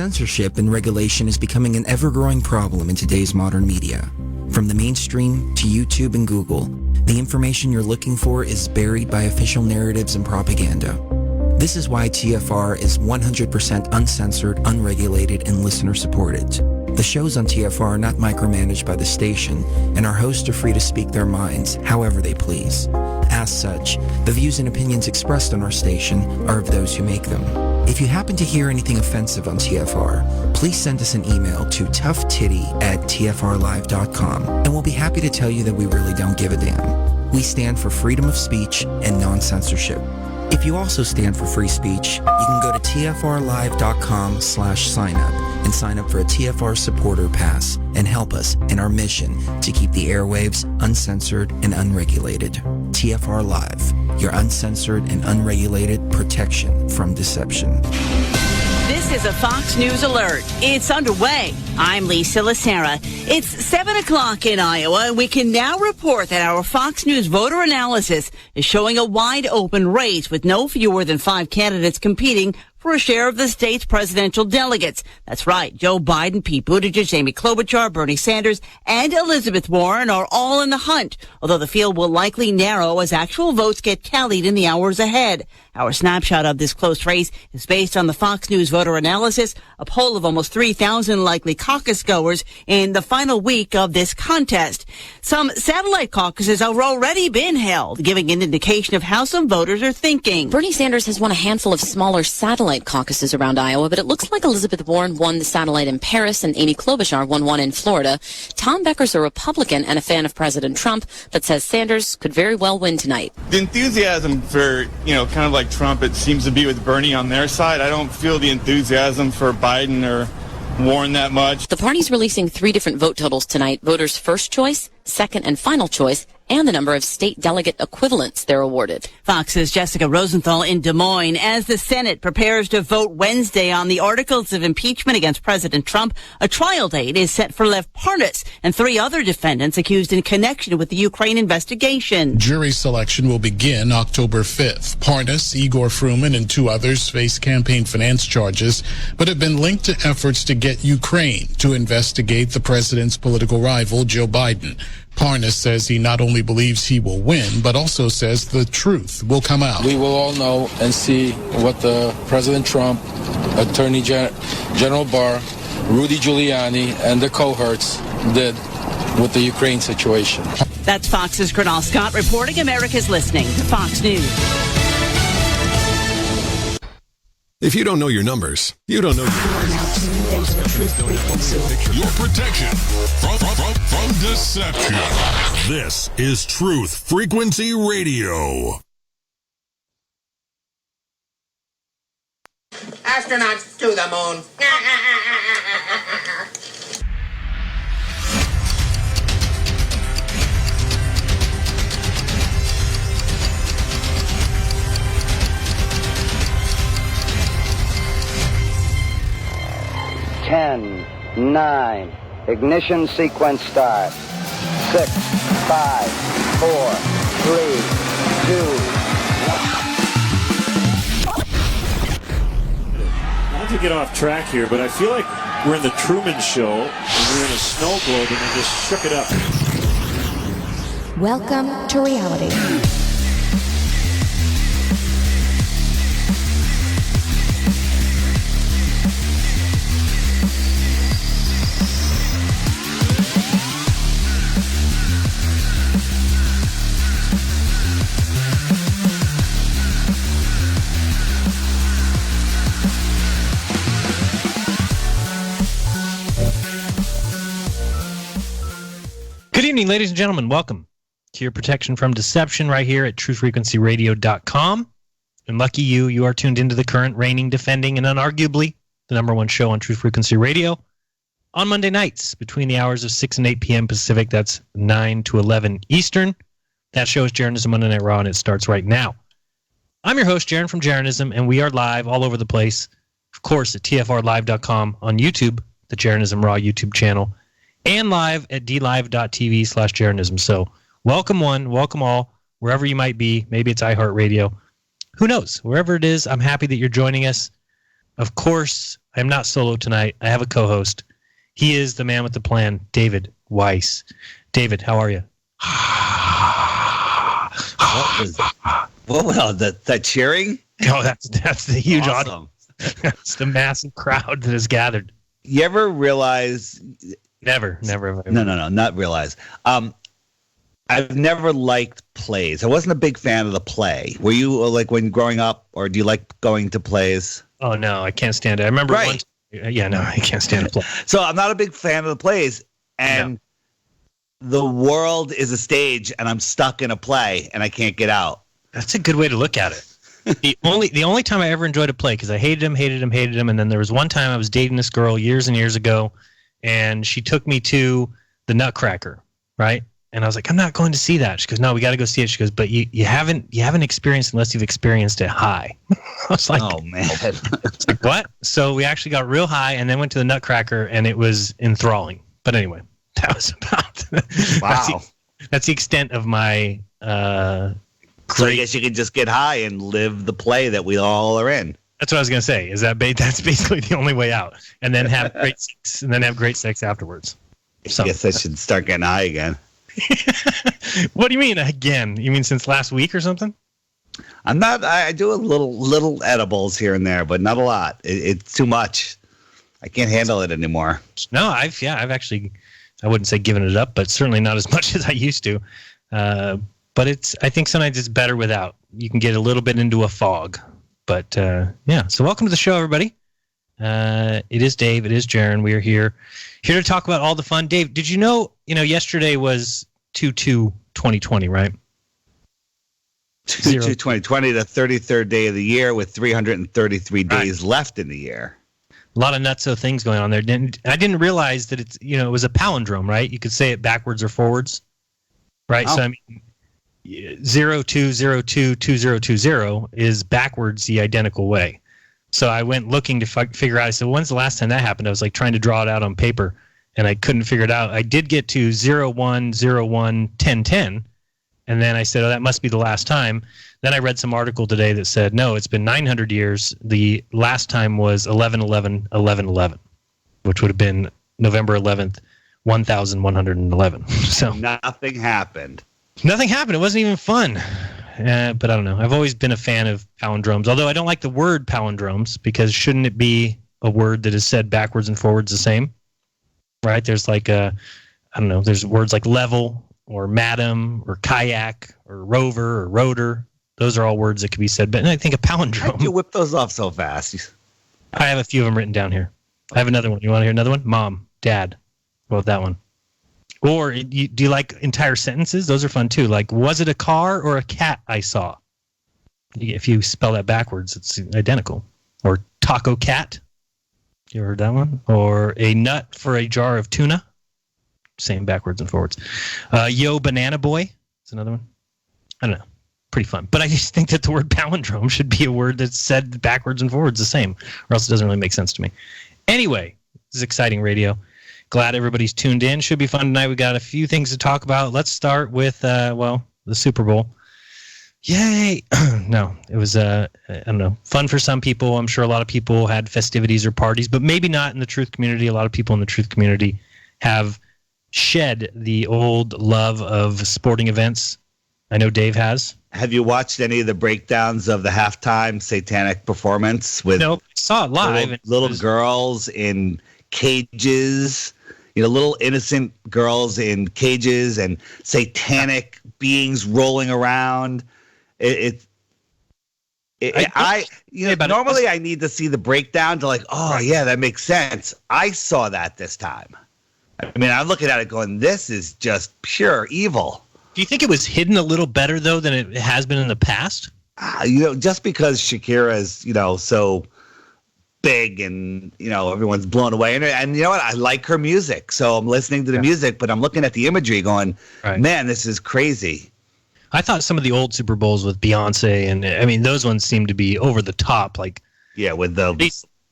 Censorship and regulation is becoming an ever-growing problem in today's modern media. From the mainstream to YouTube and Google, the information you're looking for is buried by official narratives and propaganda. This is why TFR is 100% uncensored, unregulated, and listener-supported. The shows on TFR are not micromanaged by the station, and our hosts are free to speak their minds however they please. As such, the views and opinions expressed on our station are of those who make them. If you happen to hear anything offensive on TFR, please send us an email to toughtitty@tfrlive.com, and we'll be happy to tell you that we really don't give a damn. We stand for freedom of speech and non-censorship. If you also stand for free speech, you can go to tfrlive.com/signup and sign up for a TFR supporter pass and help us in our mission to keep the airwaves uncensored and unregulated. TFR Live, your uncensored and unregulated protection from deception. This is a Fox News Alert. It's underway. I'm Lisa Lacera. It's 7 o'clock in Iowa, and we can now report that our Fox News voter analysis is showing a wide open race with no fewer than 5 candidates competing for a share of the state's presidential delegates. That's right. Joe Biden, Pete Buttigieg, Amy Klobuchar, Bernie Sanders, and Elizabeth Warren are all in the hunt, although the field will likely narrow as actual votes get tallied in the hours ahead. Our snapshot of this close race is based on the Fox News voter analysis, a poll of almost 3,000 likely caucus goers in the final week of this contest. Some satellite caucuses have already been held, giving an indication of how some voters are thinking. Bernie Sanders has won a handful of smaller satellite caucuses around Iowa, but it looks like Elizabeth Warren won the satellite in Paris and Amy Klobuchar won one in Florida. Tom Becker's a Republican and a fan of President Trump, but says Sanders could very well win tonight. The enthusiasm for, kind of like Trump, it seems to be with Bernie on their side. I don't feel the enthusiasm for Biden or Warren that much. The party's releasing 3 different vote totals tonight: voters' first choice, second and final choice, and the number of state delegate equivalents they're awarded. Fox's Jessica Rosenthal in Des Moines. As the Senate prepares to vote Wednesday on the articles of impeachment against President Trump, a trial date is set for Lev Parnas and 3 other defendants accused in connection with the Ukraine investigation. Jury selection will begin October 5th. Parnas, Igor Fruman, and 2 others face campaign finance charges, but have been linked to efforts to get Ukraine to investigate the president's political rival, Joe Biden. Parnas says he not only believes he will win, but also says the truth will come out. We will all know and see what the President Trump, Attorney General Barr, Rudy Giuliani, and the cohorts did with the Ukraine situation. That's Fox's Gernal Scott reporting. America's listening to Fox News. If you don't know your numbers, you don't know your numbers. Your protection from deception. This is Truth Frequency Radio. Astronauts to the moon. 10, 9, ignition sequence start. 6, 5, 4, 3, 2, 1. Not to get off track here, but I feel like we're in the Truman Show and we're in a snow globe and they just shook it up. Welcome to reality. Good evening, ladies and gentlemen. Welcome to your protection from deception right here at truthfrequencyradio.com. And lucky you are tuned into the current reigning, defending, and unarguably the #1 show on Truth Frequency Radio on Monday nights between the hours of 6 and 8 p.m. Pacific. That's 9 to 11 Eastern. That show is Jeranism Monday Night Raw, and it starts right now. I'm your host, Jeran from Jeranism, and we are live all over the place. Of course, at tfrlive.com on YouTube, the Jeranism Raw YouTube channel, and live at dlive.tv/Jeranism. So welcome one, welcome all, wherever you might be. Maybe it's iHeartRadio. Who knows? Wherever it is, I'm happy that you're joining us. Of course, I am not solo tonight. I have a co-host. He is the man with the plan, David Weiss. David, how are you? What was that cheering? Oh, that's the huge awesome. audience. That's the massive crowd that has gathered. You ever realize? Never. No, not realize. I've never liked plays. I wasn't a big fan of the play. Were you like when growing up, or do you like going to plays? Oh no, I can't stand it. I remember right. one time, yeah, no, I can't stand a play. So I'm not a big fan of the plays, and the world is a stage, and I'm stuck in a play, and I can't get out. That's a good way to look at it. The only time I ever enjoyed a play, because I hated him, and then there was one time I was dating this girl years and years ago, and she took me to the Nutcracker, right? And I was like, I'm not going to see that. She goes, no, we got to go see it. She goes, but you haven't experienced unless you've experienced it high. I was like, oh man, it's like what? So we actually got real high, and then went to the Nutcracker, and it was enthralling. But anyway, that was about. Wow. That's the extent of my. So I guess you can just get high and live the play that we all are in. That's what I was gonna say. Is that that's basically the only way out, and then have great sex afterwards. So. I guess I should start getting high again. What do you mean again? You mean since last week or something? I'm not. I do a little edibles here and there, but not a lot. It's too much. I can't handle it anymore. No, I've actually, I wouldn't say given it up, but certainly not as much as I used to. But I think sometimes it's better without. You can get a little bit into a fog. But yeah, so welcome to the show, everybody. It is Dave. It is Jeran. We are here to talk about all the fun. Dave, did you know yesterday was 2/2/2020, right? 2/2/2020, the 33rd day of the year with 333 days left in the year. A lot of nutso things going on there. I didn't realize that it's, it was a palindrome, right? You could say it backwards or forwards, right? Oh. So I mean, 02/02/2020 is backwards the identical way. So I went looking to figure out. I said, when's the last time that happened? I was like trying to draw it out on paper, and I couldn't figure it out. I did get to 01/01/1010, and then I said, oh, that must be the last time. Then I read some article today that said, no, it's been 900 years. The last time was 11/11/11/11, which would have been November 11th, 1111. So nothing happened. Nothing happened. It wasn't even fun. But I don't know. I've always been a fan of palindromes, although I don't like the word palindromes, because shouldn't it be a word that is said backwards and forwards the same? Right? There's like there's words like level or madam or kayak or rover or rotor. Those are all words that could be said. But I think a palindrome. How did you whip those off so fast? I have a few of them written down here. I have another one. You want to hear another one? Mom, dad. What about that one? Or do you like entire sentences? Those are fun too. Like, was it a car or a cat I saw? If you spell that backwards, it's identical. Or taco cat. You heard that one? Or a nut for a jar of tuna. Same backwards and forwards. Yo banana boy. That's another one. I don't know. Pretty fun. But I just think that the word palindrome should be a word that's said backwards and forwards the same, or else it doesn't really make sense to me. Anyway, this is exciting radio. Glad everybody's tuned in. Should be fun tonight. We got a few things to talk about. Let's start with, the Super Bowl. Yay! No, it was, I don't know, fun for some people. I'm sure a lot of people had festivities or parties, but maybe not in the truth community. A lot of people in the truth community have shed the old love of sporting events. I know Dave has. Have you watched any of the breakdowns of the halftime satanic performance with I saw it live. Little girls in cages, little innocent girls in cages and satanic beings rolling around. Normally I need to see the breakdown to yeah, that makes sense. I saw that this time. I mean, I'm looking at it going, this is just pure evil. Do you think it was hidden a little better, though, than it has been in the past? Just because Shakira is, so big and, everyone's blown away. And you know what? I like her music. So I'm listening to the music, but I'm looking at the imagery going, man, this is crazy. I thought some of the old Super Bowls with Beyonce, and I mean, those ones seem to be over the top. Yeah, with the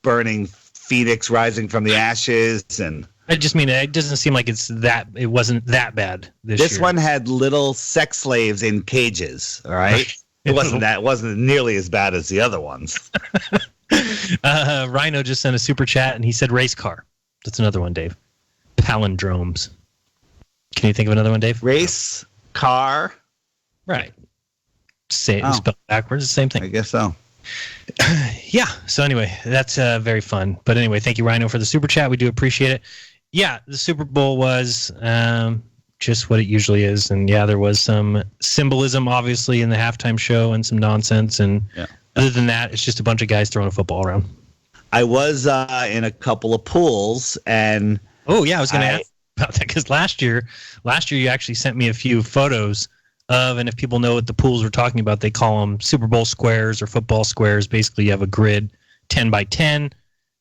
burning phoenix rising from the ashes and... I just mean it doesn't seem like it wasn't that bad this year. This one had little sex slaves in cages, all right? It wasn't nearly as bad as the other ones. Rhino just sent a super chat, and he said race car. That's another one, Dave. Palindromes. Can you think of another one, Dave? Race car. Right. Say it spelled backwards. The same thing. I guess so. Yeah. So anyway, that's very fun. But anyway, thank you, Rhino, for the super chat. We do appreciate it. Yeah, the Super Bowl was just what it usually is. And yeah, there was some symbolism, obviously, in the halftime show and some nonsense. And other than that, it's just a bunch of guys throwing a football around. I was in a couple of pools, and oh yeah, I was going to ask about that because last year you actually sent me a few photos of, and if people know what the pools we're talking about, they call them Super Bowl squares or football squares. Basically, you have a grid 10 by 10,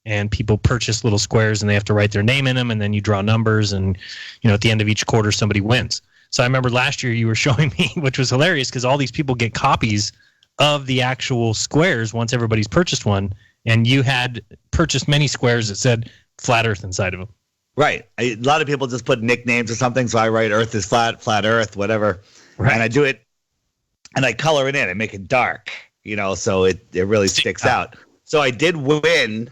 and people purchase little squares, and they have to write their name in them, and then you draw numbers, and at the end of each quarter, somebody wins. So I remember last year you were showing me, which was hilarious because all these people get copies of the actual squares once everybody's purchased one, and you had purchased many squares that said Flat Earth inside of them. Right. A lot of people just put nicknames or something, so I write Earth is flat, flat Earth, whatever. Right. And I do it, and I color it in. I make it dark, so it really sticks out. So I did win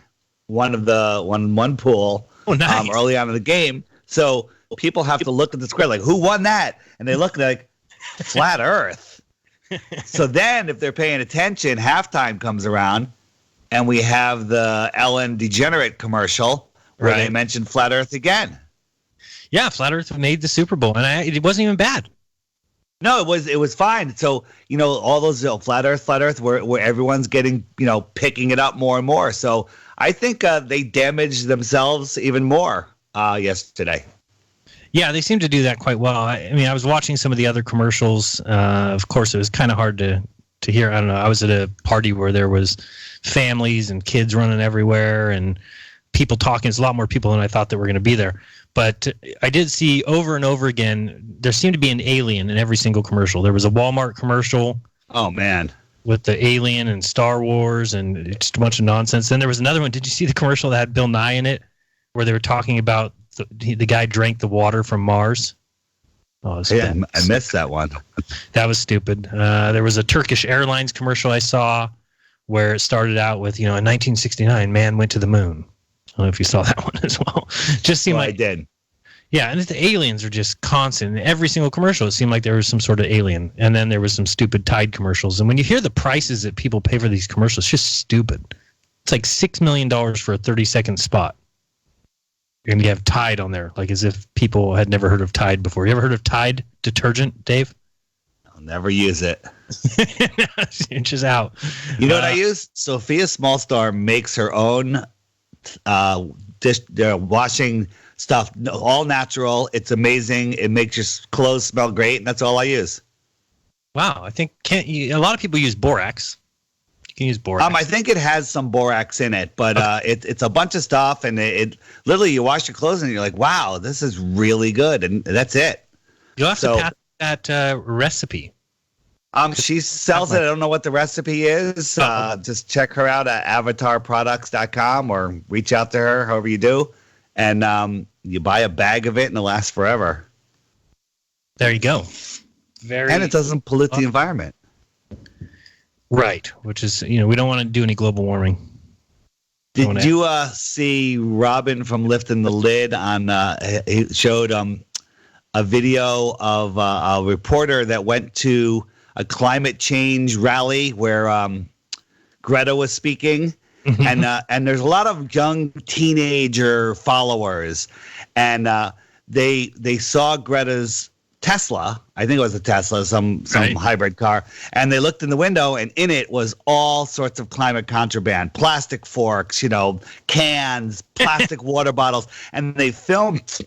one pool early on in the game. So people have to look at the square like, who won that? And they look like Flat Earth. So then if they're paying attention, halftime comes around, and we have the Ellen DeGenerate commercial where they mentioned Flat Earth again. Yeah, Flat Earth made the Super Bowl, and it wasn't even bad. No, it was fine. So, all those Flat Earth, where everyone's getting, picking it up more and more. So I think they damaged themselves even more yesterday. Yeah, they seem to do that quite well. I was watching some of the other commercials. Of course, it was kind of hard to hear. I don't know. I was at a party where there was families and kids running everywhere and people talking. There's a lot more people than I thought that were going to be there. But I did see over and over again, there seemed to be an alien in every single commercial. There was a Walmart commercial. Oh, man. With the alien and Star Wars and just a bunch of nonsense. Then there was another one. Did you see the commercial that had Bill Nye in it where they were talking about the guy drank the water from Mars? Oh, yeah, I missed that one. That was stupid. There was a Turkish Airlines commercial I saw where it started out with, in 1969, man went to the moon. I don't know if you saw that one as well. Just seemed like I did. Yeah, and the aliens are just constant. In every single commercial, it seemed like there was some sort of alien. And then there was some stupid Tide commercials. And when you hear the prices that people pay for these commercials, it's just stupid. It's like $6 million for a 30-second spot. And you have Tide on there, like as if people had never heard of Tide before. You ever heard of Tide detergent, Dave? I'll never use it. It's just out. You know what I use? Sophia Smallstar makes her own washing stuff, all natural. It's amazing. It makes your clothes smell great, and that's all I use. Wow, I think a lot of people use borax. You can use borax. I think it has some borax in it, but it's a bunch of stuff, and it literally you wash your clothes and you're like, wow, this is really good, and that's it. You'll have to pass that recipe. She sells it. I don't know what the recipe is. Just check her out at avatarproducts.com or reach out to her, however you do. And you buy a bag of it and it lasts forever. There you go. And it doesn't pollute the environment. Right, which is, we don't want to do any global warming. Did you see Robin from Lifting the Lid on, he showed a video of a reporter that went to a climate change rally where Greta was speaking, and there's a lot of young teenager followers, and they saw Greta's Tesla. I think it was a Tesla, some hybrid car, and they looked in the window, and in it was all sorts of climate contraband, plastic forks, cans, plastic water bottles, and they filmed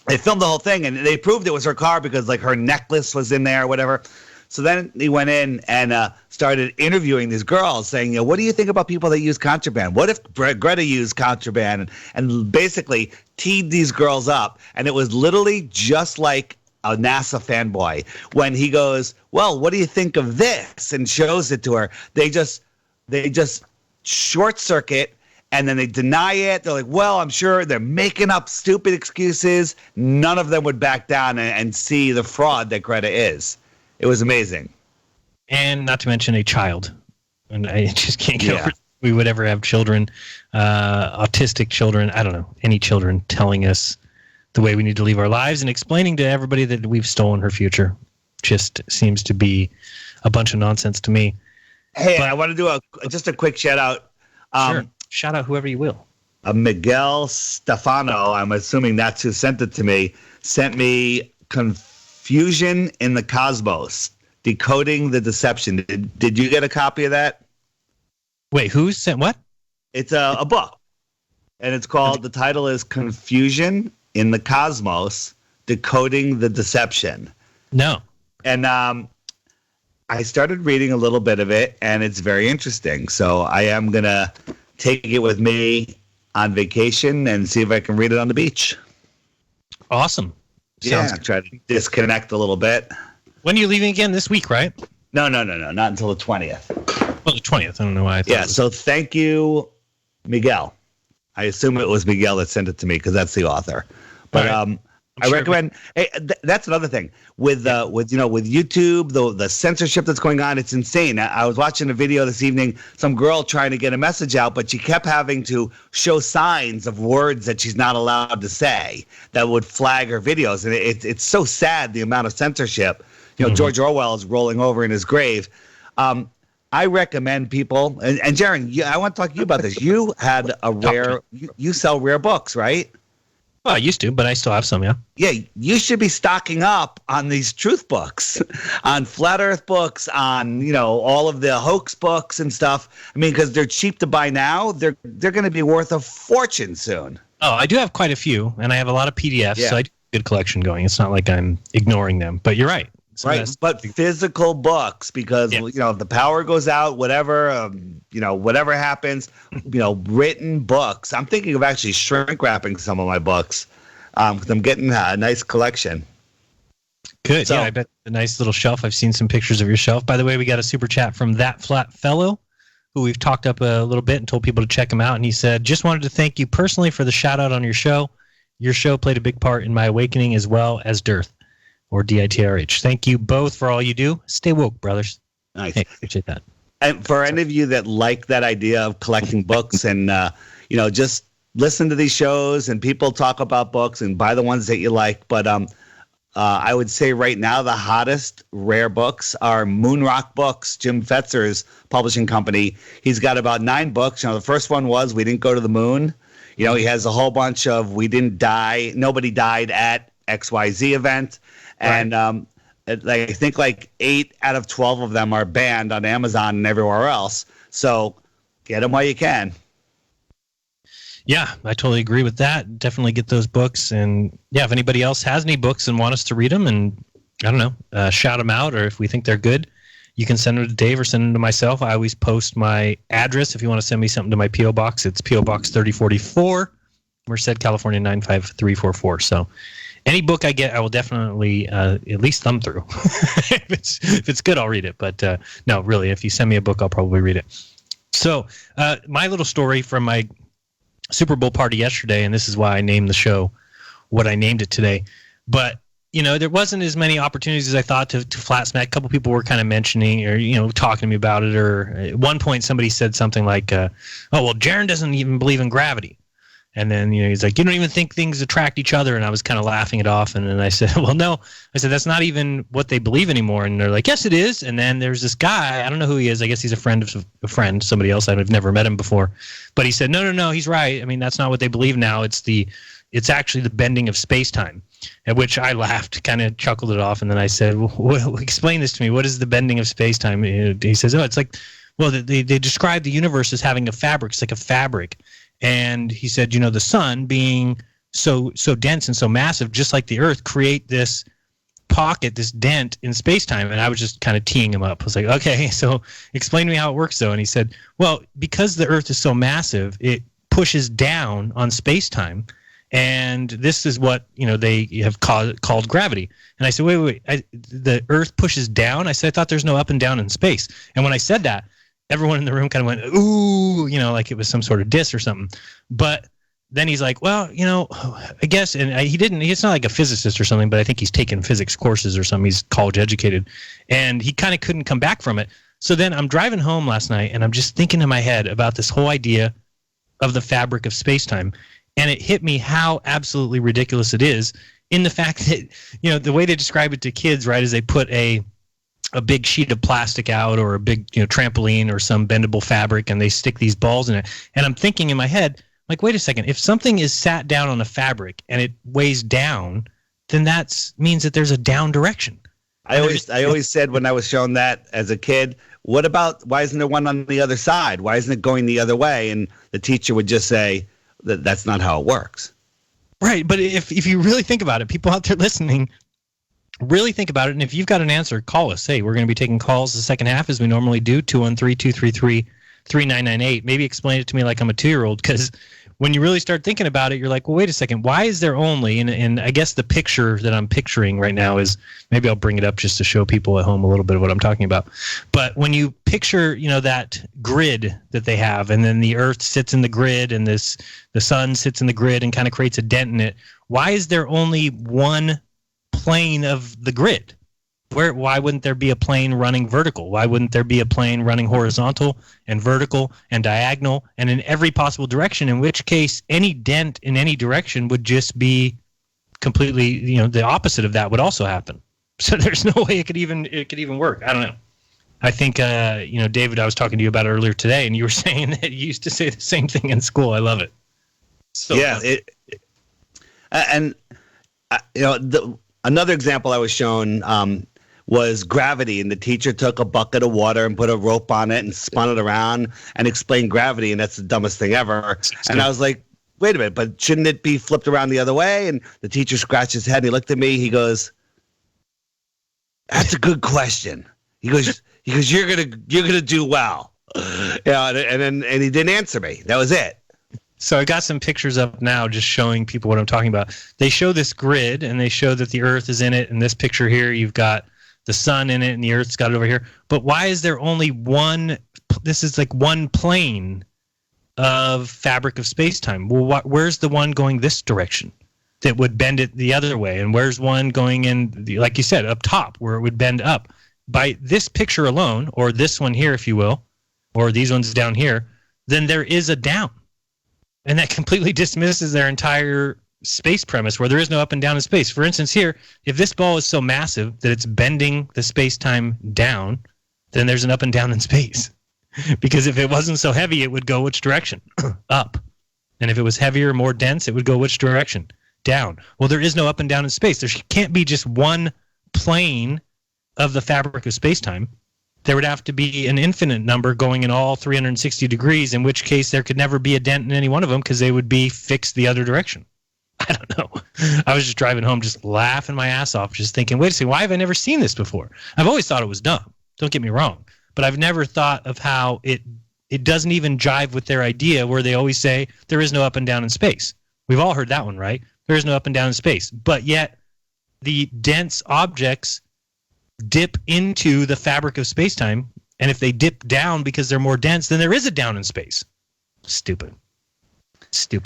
the whole thing, and they proved it was her car because like her necklace was in there or whatever. So then he went in and started interviewing these girls saying, what do you think about people that use contraband? What if Greta used contraband? And basically teed these girls up. And it was literally just like a NASA fanboy. When he goes, well, what do you think of this? And shows it to her. They just short circuit. And then they deny it. They're like, well, I'm sure they're making up stupid excuses. None of them would back down and see the fraud that Greta is. It was amazing. And not to mention a child. And I just can't get over we would ever have children, autistic children, I don't know, any children telling us the way we need to live our lives and explaining to everybody that we've stolen her future. Just seems to be a bunch of nonsense to me. Hey, I want to do just a quick shout out. Sure. Shout out whoever you will. Miguel Stefano, I'm assuming that's who sent it to me, sent me Confusion in the Cosmos, Decoding the Deception. Did you get a copy of that? Wait, who sent what? It's a book, and it's called, the title is Confusion in the Cosmos, Decoding the Deception. No. And I started reading a little bit of it, and it's very interesting. So I am going to take it with me on vacation and see if I can read it on the beach. Awesome. Sounds good. Try to disconnect a little bit. When are you leaving again? This week, right? No. Not until the 20th. Well, the 20th. I don't know why I thought so thank you, Miguel. I assume it was Miguel that sent it to me because that's the author. But I recommend. Hey, that's another thing with YouTube, the censorship that's going on. It's insane. I was watching a video this evening. Some girl trying to get a message out, but she kept having to show signs of words that she's not allowed to say that would flag her videos, and it's so sad the amount of censorship. George Orwell is rolling over in his grave. I recommend people, and Jeran, I want to talk to you about this. You had a rare. You sell rare books, right? Well, I used to, but I still have some, yeah. Yeah, you should be stocking up on these truth books, on flat earth books, on, all of the hoax books and stuff. I mean, because they're cheap to buy now. They're going to be worth a fortune soon. Oh, I do have quite a few, and I have a lot of PDFs, so I do have a good collection going. It's not like I'm ignoring them, but you're right. Right, but physical books, because if the power goes out, whatever, whatever happens, written books. I'm thinking of actually shrink wrapping some of my books, because I'm getting a nice collection. Good, so, I bet a nice little shelf. I've seen some pictures of your shelf. By the way, we got a super chat from That Flat Fellow, who we've talked up a little bit and told people to check him out. And he said, "Just wanted to thank you personally for the shout out on your show. Your show played a big part in my awakening as well as DITRH." Or DITRH. Thank you both for all you do. Stay woke, brothers. Nice. Hey, appreciate that. And for any of you that like that idea of collecting books and, just listen to these shows and people talk about books and buy the ones that you like. But I would say right now the hottest rare books are Moonrock Books, Jim Fetzer's publishing company. He's got about 9 books. The first one was We Didn't Go to the Moon. He has a whole bunch of We Didn't Die. Nobody died at XYZ event. And I think 8 out of 12 of them are banned on Amazon and everywhere else. So get them while you can. Yeah, I totally agree with that. Definitely get those books. And yeah, if anybody else has any books and want us to read them and, I don't know, shout them out, or if we think they're good, you can send them to Dave or send them to myself. I always post my address. If you want to send me something to my P.O. Box, it's P.O. Box 3044, Merced, California 95344. So any book I get, I will definitely at least thumb through. if it's good, I'll read it. But no, really, if you send me a book, I'll probably read it. So my little story from my Super Bowl party yesterday, and this is why I named the show what I named it today. But, there wasn't as many opportunities as I thought to flat smack. A couple people were kind of mentioning or, talking to me about it. Or at one point somebody said something like, oh, well, Jeran doesn't even believe in gravity. And then, he's like, you don't even think things attract each other. And I was kind of laughing it off. And then I said, well, no. I said, that's not even what they believe anymore. And they're like, yes, it is. And then there's this guy. I don't know who he is. I guess he's a friend of a friend, somebody else. I've never met him before. But he said, no, he's right. I mean, that's not what they believe now. It's actually the bending of space-time. At which I laughed, kind of chuckled it off. And then I said, well, explain this to me. What is the bending of space-time? He says, it's like, well, they describe the universe as having a fabric. It's like a fabric. And he said, the sun being so dense and so massive, just like the Earth, create this pocket, this dent in space-time. And I was just kind of teeing him up. I was like, okay, so explain to me how it works, though. And he said, well, because the Earth is so massive, it pushes down on space-time. And this is what, they have called gravity. And I said, wait, the Earth pushes down? I said, I thought there's no up and down in space. And when I said that, everyone in the room kind of went, ooh, like it was some sort of diss or something. But then he's like, well, I guess, and he's not like a physicist or something, but I think he's taken physics courses or something. He's college educated. And he kind of couldn't come back from it. So then I'm driving home last night, and I'm just thinking in my head about this whole idea of the fabric of space-time, and it hit me how absolutely ridiculous it is in the fact that, the way they describe it to kids, right, is they put a big sheet of plastic out or a big trampoline or some bendable fabric, and they stick these balls in it. And I'm thinking in my head, like, wait a second, if something is sat down on a fabric and it weighs down, then that means that there's a down direction. I always said when I was shown that as a kid, why isn't there one on the other side? Why isn't it going the other way? And the teacher would just say that's not how it works. Right, but if you really think about it, people out there listening, really think about it, and if you've got an answer, call us. Hey, we're going to be taking calls the second half as we normally do, 213-233-3998. Maybe explain it to me like I'm a 2-year-old, because when you really start thinking about it, you're like, well, wait a second, why is there only, and I guess the picture that I'm picturing right now is, maybe I'll bring it up just to show people at home a little bit of what I'm talking about. But when you picture, that grid that they have, and then the Earth sits in the grid, and the sun sits in the grid and kind of creates a dent in it, why is there only one plane of the grid? Why wouldn't there be a plane running vertical? Why wouldn't there be a plane running horizontal and vertical and diagonal and in every possible direction? In which case, any dent in any direction would just be completely, the opposite of that would also happen. So there's no way it could even work. I don't know. I think, David, I was talking to you about it earlier today, and you were saying that you used to say the same thing in school. I love it. So yeah, another example I was shown was gravity, and the teacher took a bucket of water and put a rope on it and spun it around and explained gravity, and that's the dumbest thing ever. And I was like, wait a minute, but shouldn't it be flipped around the other way? And the teacher scratched his head, and he looked at me, he goes, that's a good question. He goes, you're gonna do well. And he didn't answer me. That was it. So I got some pictures up now just showing people what I'm talking about. They show this grid, and they show that the Earth is in it. In this picture here, you've got the sun in it, and the Earth's got it over here. But why is there only one? This is like one plane of fabric of space-time. Well, where's the one going this direction that would bend it the other way? And where's one going in, like you said, up top where it would bend up? By this picture alone, or this one here, if you will, or these ones down here, then there is a down. And that completely dismisses their entire space premise where there is no up and down in space. For instance, here, if this ball is so massive that it's bending the space-time down, then there's an up and down in space. Because if it wasn't so heavy, it would go which direction? Up. And if it was heavier, more dense, it would go which direction? Down. Well, there is no up and down in space. There can't be just one plane of the fabric of space-time. There would have to be an infinite number going in all 360 degrees, in which case there could never be a dent in any one of them because they would be fixed the other direction. I don't know. I was just driving home just laughing my ass off, just thinking, wait a second, why have I never seen this before? I've always thought it was dumb. Don't get me wrong. But I've never thought of how it doesn't even jive with their idea where they always say there is no up and down in space. We've all heard that one, right? There is no up and down in space. But yet the dense objects dip into the fabric of space-time, and if they dip down because they're more dense, then there is a down in space. Stupid,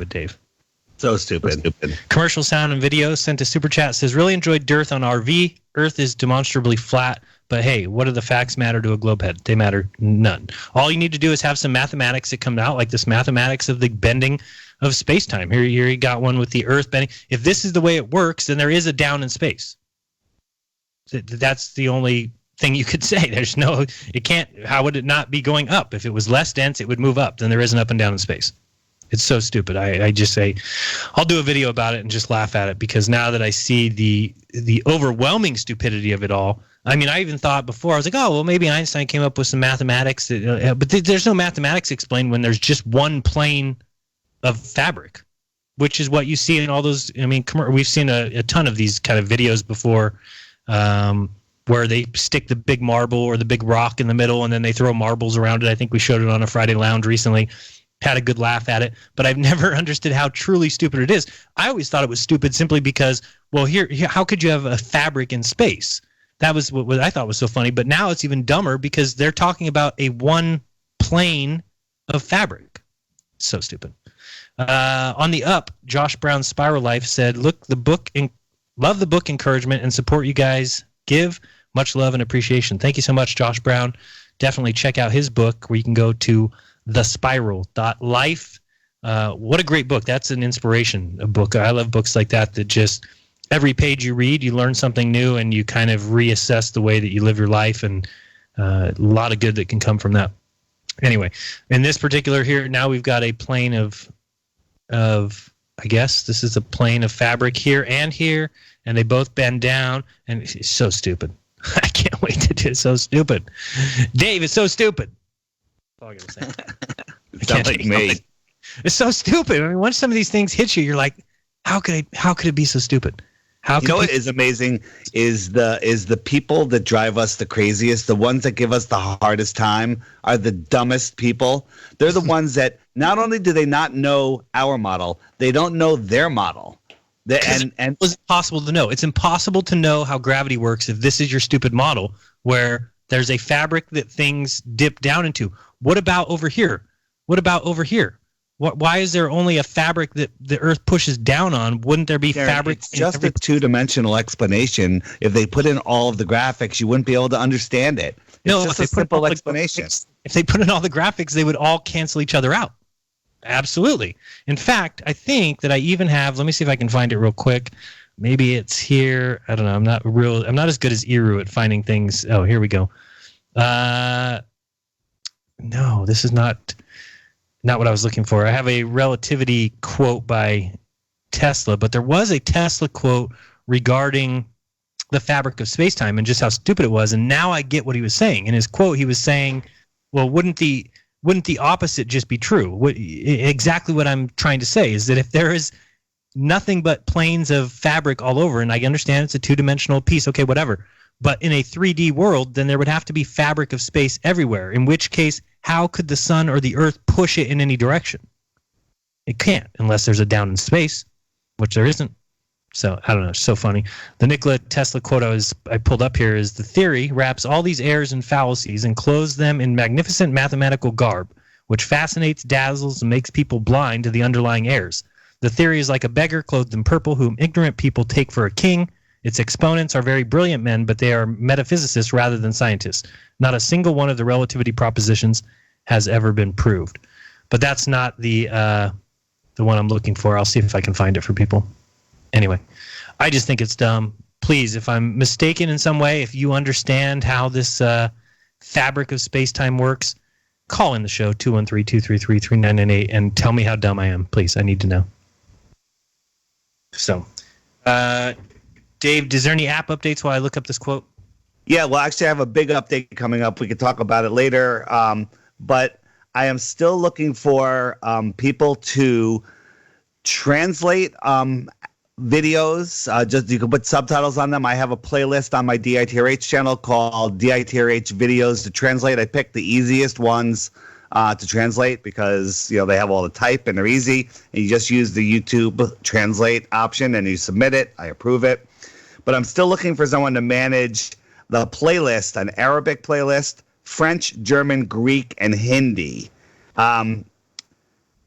Dave. So stupid. Commercial sound and video sent to Super Chat says, really enjoyed Dearth on RV. Earth is demonstrably flat, but hey, what do the facts matter to a globehead? They matter none. All you need to do is have some mathematics that come out, like this mathematics of the bending of space-time. Here you got one with the Earth bending. If this is the way it works, then there is a down in space. That's the only thing you could say. There's no, it can't, how would it not be going up? If it was less dense, it would move up. Then there is an up and down in space. It's so stupid. I just say, I'll do a video about it and just laugh at it, because now that I see the overwhelming stupidity of it all, I mean, I even thought before, I was like, oh, well, maybe Einstein came up with some mathematics. But there's no mathematics explained when there's just one plane of fabric, which is what you see in all those, I mean, we've seen a ton of these kind of videos before, where they stick the big marble or the big rock in the middle and then they throw marbles around it. I think we showed it on a Friday Lounge recently. Had a good laugh at it, but I've never understood how truly stupid it is. I always thought it was stupid simply because, well, here how could you have a fabric in space? That was what I thought was so funny, but now it's even dumber because they're talking about a one plane of fabric. So stupid. On the up, Josh Brown's Spiral Life said, love the book encouragement and support you guys give. Much love and appreciation. Thank you so much, Josh Brown. definitely check out his book, where you can go to thespiral.life. What a great book. That's an inspiration, a book. I love books like that just every page you read, you learn something new, and you kind of reassess the way that you live your life, and a lot of good that can come from that. Anyway, in this particular here, now we've got a plane of I guess this is a plane of fabric here, and they both bend down, and it's so stupid. I can't wait to do it. It's so stupid. Dave, it's so stupid. That's all I gotta say. Sounds like me. It's so stupid. I mean, once some of these things hit you, you're like, how could it be so stupid? You know what is amazing is the people that drive us the craziest, the ones that give us the hardest time are the dumbest people. They're the ones that not only do they not know our model, they don't know their model. And it was impossible to know. It's impossible to know how gravity works if this is your stupid model where there's a fabric that things dip down into. What about over here? What about over here? Why is there only a fabric that the Earth pushes down on? Wouldn't there be fabric? It's just a two-dimensional explanation. If they put in all of the graphics, you wouldn't be able to understand it. It's just a simple explanation. If they put in all the graphics, they would all cancel each other out. Absolutely. In fact, I think that I even have, let me see if I can find it real quick. Maybe it's here. I don't know. I'm not as good as Iru at finding things. Oh, here we go. No, this is not what I was looking for. I have a relativity quote by Tesla, but there was a Tesla quote regarding the fabric of space-time and just how stupid it was. And now I get what he was saying. In his quote, he was saying, well, wouldn't the opposite just be true? Exactly what I'm trying to say is that if there is nothing but planes of fabric all over, and I understand it's a two-dimensional piece, okay, whatever, but in a 3D world, then there would have to be fabric of space everywhere, in which case, how could the sun or the Earth push it in any direction? It can't, unless there's a down in space, which there isn't. So, I don't know, it's so funny. The Nikola Tesla quote I pulled up here is, the theory wraps all these errors and fallacies and clothes them in magnificent mathematical garb, which fascinates, dazzles, and makes people blind to the underlying errors. The theory is like a beggar clothed in purple whom ignorant people take for a king. Its exponents are very brilliant men, but they are metaphysicists rather than scientists. Not a single one of the relativity propositions has ever been proved. But that's not the one I'm looking for. I'll see if I can find it for people. Anyway, I just think it's dumb. Please, if I'm mistaken in some way, if you understand how this fabric of space-time works, call in the show, 213-233-3998, and tell me how dumb I am. Please, I need to know. So, Dave, is there any app updates while I look up this quote? Yeah, well, actually, I have a big update coming up. We can talk about it later. But I am still looking for people to translate videos. Just you can put subtitles on them. I have a playlist on my DITRH channel called DITRH Videos to Translate. I picked the easiest ones to translate because they have all the type and they're easy. And you just use the YouTube translate option and you submit it. I approve it. But I'm still looking for someone to manage the playlist, an Arabic playlist, French, German, Greek, and Hindi. And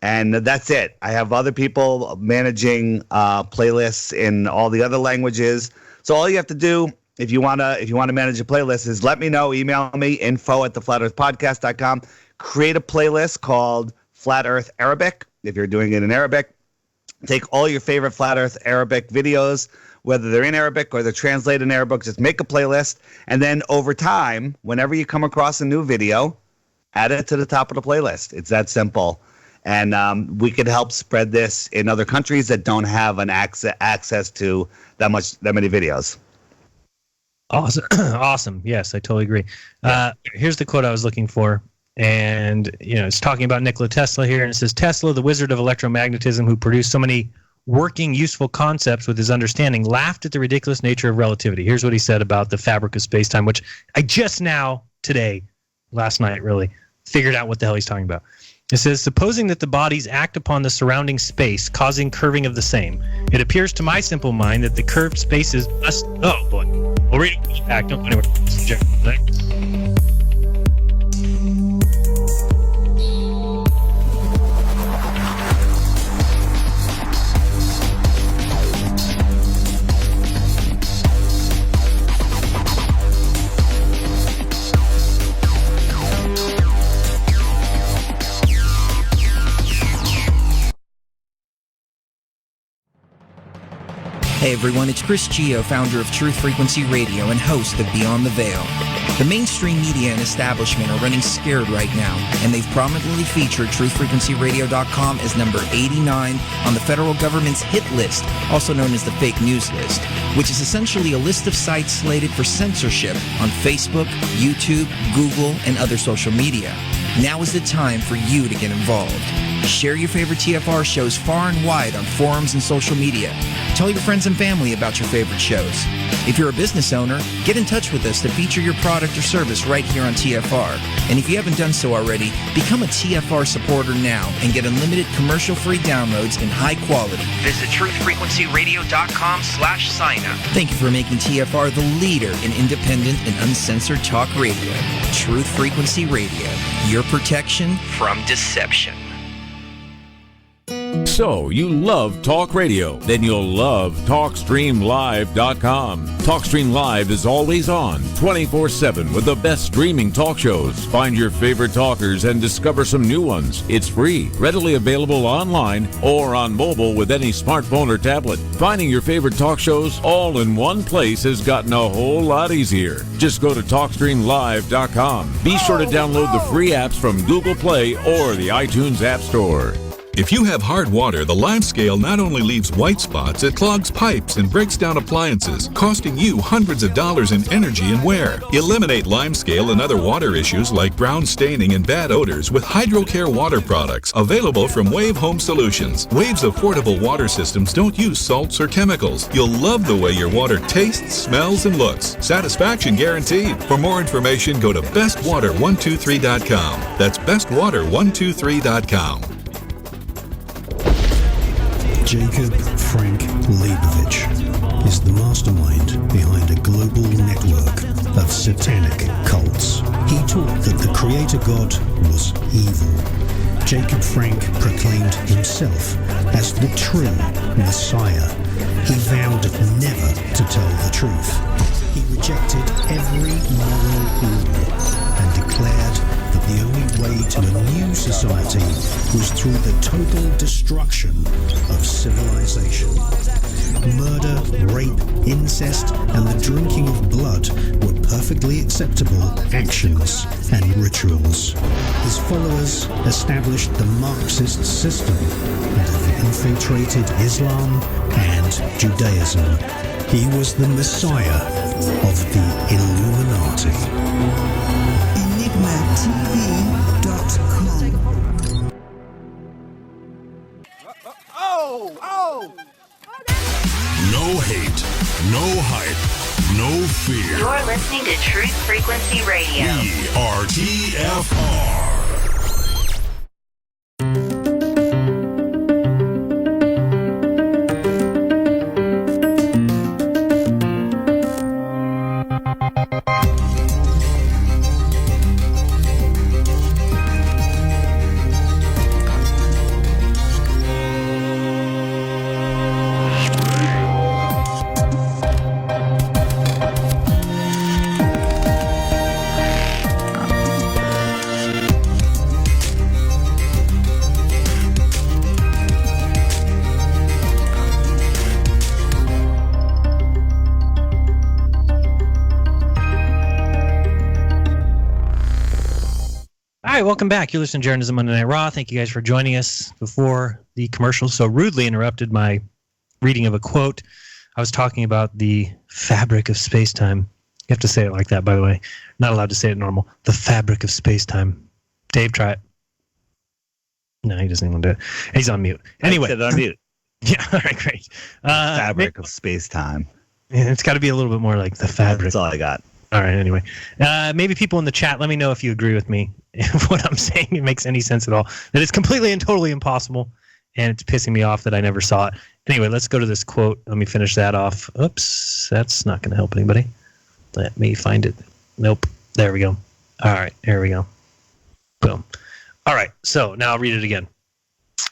that's it. I have other people managing playlists in all the other languages. So all you have to do if you wanna manage a playlist is let me know. Email me, info@theflatearthpodcast.com. Create a playlist called Flat Earth Arabic if you're doing it in Arabic. Take all your favorite Flat Earth Arabic videos, whether they're in Arabic or they're translated in Arabic, just make a playlist. And then over time, whenever you come across a new video, add it to the top of the playlist. It's that simple. And we could help spread this in other countries that don't have an access to that many videos. Awesome. Awesome. Yes, I totally agree. Here's the quote I was looking for. And, it's talking about Nikola Tesla here. And it says, Tesla, the wizard of electromagnetism who produced so many working, useful concepts with his understanding, laughed at the ridiculous nature of relativity. Here's what he said about the fabric of space-time, which I just now, today, last night really, figured out what the hell he's talking about. It says, supposing that the bodies act upon the surrounding space, causing curving of the same, it appears to my simple mind that the curved spaces must... Oh, boy. We'll read it back. Don't go anywhere. Hey everyone, it's Chris Gio, founder of Truth Frequency Radio and host of Beyond the Veil. The mainstream media and establishment are running scared right now, and they've prominently featured TruthFrequencyRadio.com as number 89 on the federal government's hit list, also known as the fake news list, which is essentially a list of sites slated for censorship on Facebook, YouTube, Google, and other social media. Now is the time for you to get involved. Share your favorite TFR shows far and wide on forums and social media. Tell your friends and family about your favorite shows. If you're a business owner, get in touch with us to feature your product or service right here on TFR. And if you haven't done so already, become a TFR supporter now and get unlimited commercial-free downloads in high quality. Visit truthfrequencyradio.com/sign-up. Thank you for making TFR the leader in independent and uncensored talk radio. Truth Frequency Radio, your protection from deception. So, you love talk radio? Then you'll love TalkStreamLive.com. TalkStream Live is always on, 24/7 with the best streaming talk shows. Find your favorite talkers and discover some new ones. It's free, readily available online or on mobile with any smartphone or tablet. Finding your favorite talk shows all in one place has gotten a whole lot easier. Just go to TalkStreamLive.com. Be sure to download the free apps from Google Play or the iTunes App Store. If you have hard water, the Lime Scale not only leaves white spots, it clogs pipes and breaks down appliances, costing you hundreds of dollars in energy and wear. Eliminate Lime Scale and other water issues like brown staining and bad odors with HydroCare water products, available from Wave Home Solutions. Wave's affordable water systems don't use salts or chemicals. You'll love the way your water tastes, smells, and looks. Satisfaction guaranteed. For more information, go to bestwater123.com. That's bestwater123.com. Jacob Frank Leibovich is the mastermind behind a global network of satanic cults. He taught that the Creator God was evil. Jacob Frank proclaimed himself as the true Messiah. He vowed never to tell the truth. He rejected every moral rule and declared that the only way to a new society was through the total destruction of civilization. Murder, rape, incest, and the drinking of blood were perfectly acceptable actions and rituals. His followers established the Marxist system and have infiltrated Islam and Judaism. He was the Messiah of the Illuminati. EnigmaTV.com. No hate, no hype, no fear. You're listening to Truth Frequency Radio. We are TFR. Welcome back. You're listening to Jeran DITRH Monday Night Raw. Thank you guys for joining us before the commercial so rudely interrupted my reading of a quote. I was talking about the fabric of space-time. You have to say it like that, by the way. Not allowed to say it normal. The fabric of space-time. Dave, try it. No, he doesn't even do it. He's on mute. Anyway. I said on mute. Yeah, all right, great. Fabric of space-time. Yeah, it's got to be a little bit more like the fabric. That's all I got. All right, anyway. Maybe people in the chat, let me know if you agree with me. If what I'm saying it makes any sense at all. That it's completely and totally impossible, and it's pissing me off that I never saw it. Anyway, let's go to this quote. Let me finish that off. Oops, that's not going to help anybody. Let me find it. Nope. There we go. All right, here we go. Boom. All right, so now I'll read it again.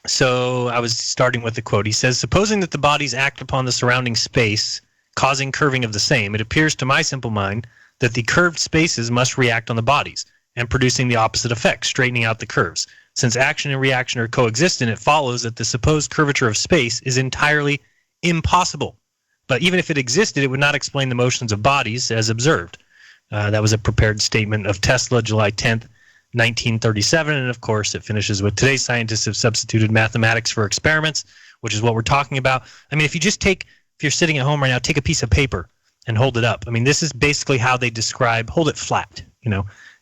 So I was starting with the quote. He says, supposing that the bodies act upon the surrounding space, causing curving of the same, it appears to my simple mind that the curved spaces must react on the bodies, and producing the opposite effect, straightening out the curves. Since action and reaction are coexistent, it follows that the supposed curvature of space is entirely impossible. But even if it existed, it would not explain the motions of bodies as observed. That was a prepared statement of Tesla, July 10th, 1937. And of course, it finishes with today's scientists have substituted mathematics for experiments, which is what we're talking about. I mean, if you're sitting at home right now, take a piece of paper and hold it up. I mean, this is basically how they describe, hold it flat,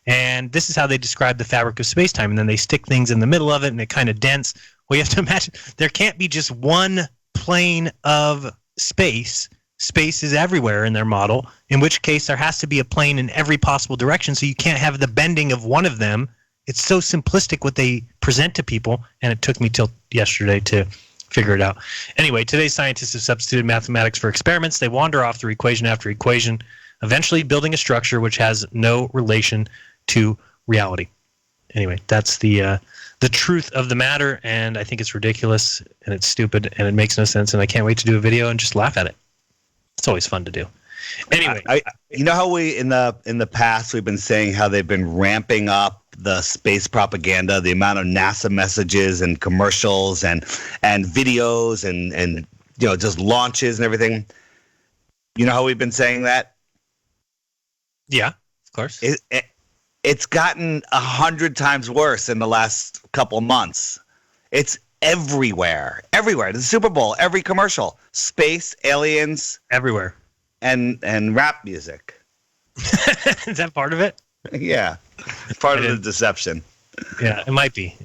and this is how they describe the fabric of space-time. And then they stick things in the middle of it and it kind of dents. Well, you have to imagine there can't be just one plane of space. Space is everywhere in their model, in which case there has to be a plane in every possible direction, so you can't have the bending of one of them. It's so simplistic what they present to people, and it took me till yesterday to figure it out. Anyway, today's scientists have substituted mathematics for experiments. They wander off through equation after equation, eventually building a structure which has no relation to reality. Anyway, that's the truth of the matter, and I think it's ridiculous, and it's stupid, and it makes no sense, and I can't wait to do a video and just laugh at it. It's always fun to do. Anyway, you know how we in the past we've been saying how they've been ramping up the space propaganda, the amount of NASA messages and commercials and videos and just launches and everything. You know how we've been saying that? Yeah, of course. It's gotten 100 times worse in the last couple of months. It's everywhere. The Super Bowl, every commercial, space, aliens, everywhere, and rap music. Is that part of it? Yeah, it's part of the deception. Yeah, it might be.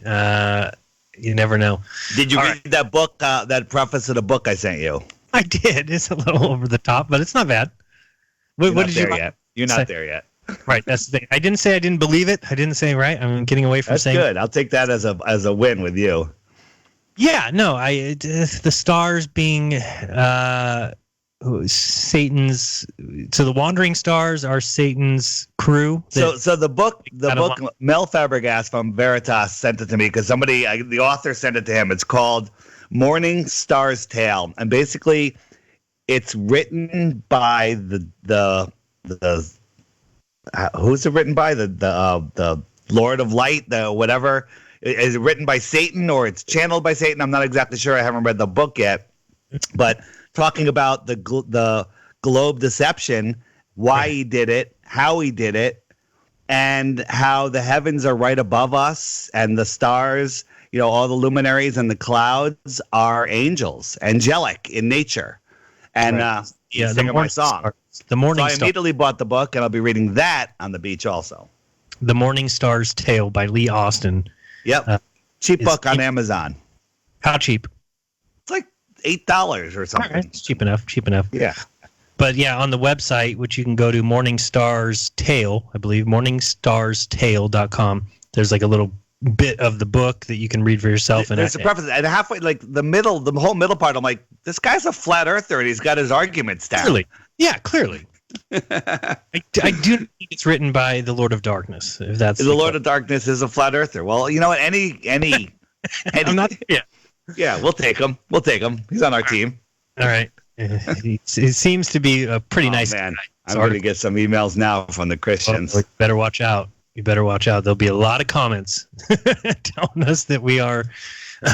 You never know. Did you read that book, that preface to the book I sent you? I did. It's a little over the top, but it's not bad. What did you yet? You're not there yet. Right, that's the thing. I didn't say I didn't believe it. I didn't say right. I'm getting away from saying. That's good. I'll take that as a win with you. Yeah, no, the stars being Satan's. So the wandering stars are Satan's crew. So the book Mel Fabregas from Veritas sent it to me because the author sent it to him. It's called Morning Star's Tale, and basically, it's written by the who's it written by the Lord of Light, the whatever. Is it written by Satan or it's channeled by Satan? I'm not exactly sure. I haven't read the book yet. But talking about the globe deception, why he did it, how he did it, and how the heavens are right above us and the stars, all the luminaries and the clouds are angels, angelic in nature. And singing my song. The Morning Star. I immediately bought the book, and I'll be reading that on the beach also. The Morning Star's Tale by Lee Austin. Yep. Cheap book on Amazon. How cheap? It's like $8 or something. All right. It's cheap enough. Yeah. But yeah, on the website, which you can go to Morning Star's Tale, I believe, morningstarstale.com, there's like a little bit of the book that you can read for yourself. There's a preface, and halfway, like the whole middle part, I'm like, this guy's a flat earther, and he's got his arguments down. Clearly. Yeah, clearly. I do think it's written by the Lord of Darkness. If that's the Lord of Darkness is a flat earther. Well, you know what? Any I'm not. Yeah, we'll take him. He's on our team. All right. It seems to be a pretty nice man. I'm going to get some emails now from the Christians. You better watch out. There'll be a lot of comments telling us that we are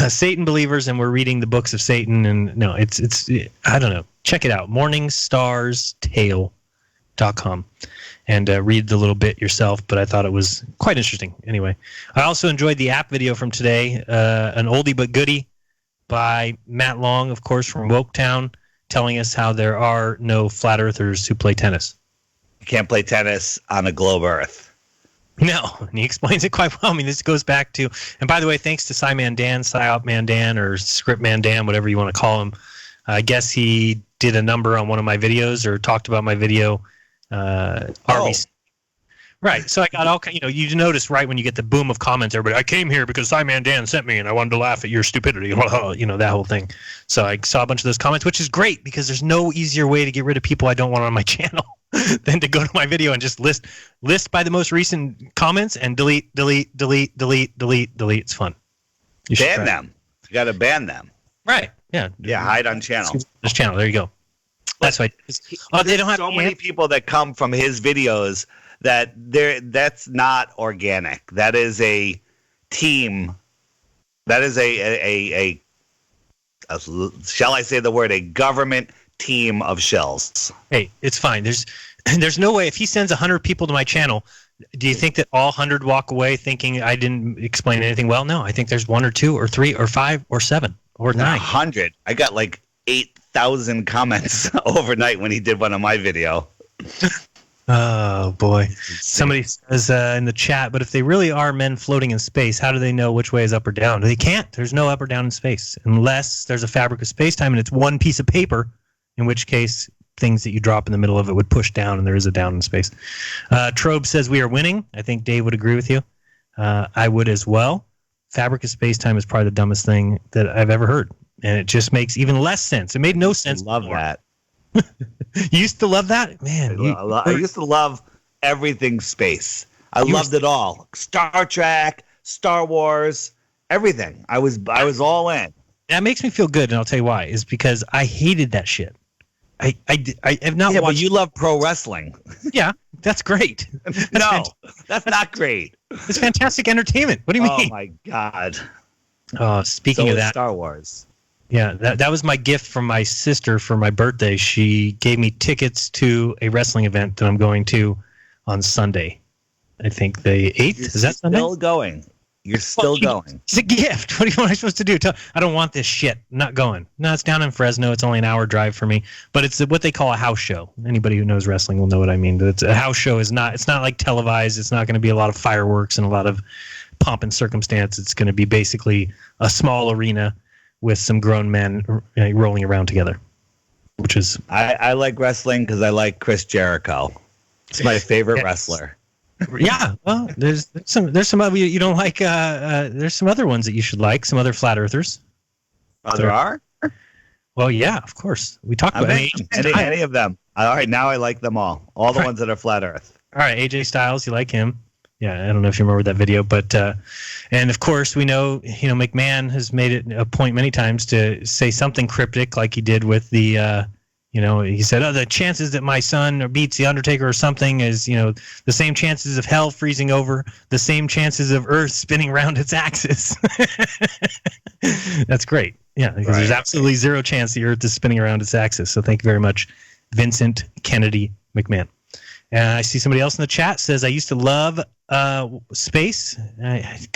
Satan believers and we're reading the books of Satan. And no, it's I don't know. Check it out. morningstarstale.com and read the little bit yourself. But I thought it was quite interesting. Anyway, I also enjoyed the app video from today, an oldie but goodie by Matt Long, of course, from Woketown, telling us how there are no flat earthers who play tennis. You can't play tennis on a globe Earth. No, and he explains it quite well. I mean, this goes back to, and by the way, thanks to Psyop Man Dan, or Script Man Dan, whatever you want to call him. I guess he did a number on one of my videos or talked about my video. RBC. Right. So I got all, you notice right when you get the boom of comments, everybody, I came here because Psyop Dan sent me and I wanted to laugh at your stupidity. That whole thing. So I saw a bunch of those comments, which is great because there's no easier way to get rid of people I don't want on my channel than to go to my video and just list by the most recent comments and delete. It's fun. Ban them. You got to ban them. Right. Yeah. Yeah. Hide on channel. This channel. There you go. That's why. They don't have so many people that come from his videos that that's not organic. That is a team. That is a shall I say the word, a government team of shills. Hey, it's fine. There's no way if he sends 100 people to my channel. Do you think that all 100 walk away thinking I didn't explain anything well? No, I think there's 1 or 2 or 3 or 5 or 7 or 9. 100. I got like 8,000 comments overnight when he did one on my video. Oh boy! Somebody says in the chat, but if they really are men floating in space, how do they know which way is up or down? They can't. There's no up or down in space unless there's a fabric of space-time and it's one piece of paper, in which case things that you drop in the middle of it would push down and there is a down in space. Trobe says we are winning. I think Dave would agree with you. I would as well. Fabric of space-time is probably the dumbest thing that I've ever heard, and it just makes even less sense. It made no sense. I love that. You used to love that? Man, I used to love everything space. I loved it all. Star Trek, Star Wars, everything. I was all in. That makes me feel good, and I'll tell you why. Is because I hated that shit. I have not watched. But you love pro wrestling. Yeah, that's great. That's not great. It's fantastic entertainment. What do you mean? Oh my god. Oh, speaking of that, Star Wars. Yeah, that was my gift from my sister for my birthday. She gave me tickets to a wrestling event that I'm going to on Sunday. I think the 8th. Is that Sunday? Still going. You're still going. It's a gift. What am I supposed to do? I don't want this shit. I'm not going. No, it's down in Fresno. It's only an hour drive for me. But it's what they call a house show. Anybody who knows wrestling will know what I mean. It's a house show. It's not like televised. It's not going to be a lot of fireworks and a lot of pomp and circumstance. It's going to be basically a small arena with some grown men rolling around together, which is... I like wrestling because I like Chris Jericho. It's my favorite wrestler. Yeah, well, there's some other you don't like. There's some other ones that you should like. Some other flat earthers. Oh, there are? Well, yeah, of course. We talked about any of them. All right, now I like them all. All the ones that are flat Earth. All right, AJ Styles, you like him? Yeah, I don't know if you remember that video, but and of course we know McMahon has made it a point many times to say something cryptic like he did with the. He said, the chances that my son beats The Undertaker or something is, the same chances of hell freezing over, the same chances of Earth spinning around its axis. That's great. Yeah, because there's absolutely zero chance the Earth is spinning around its axis. So thank you very much, Vincent Kennedy McMahon. And I see somebody else in the chat says, I used to love space. I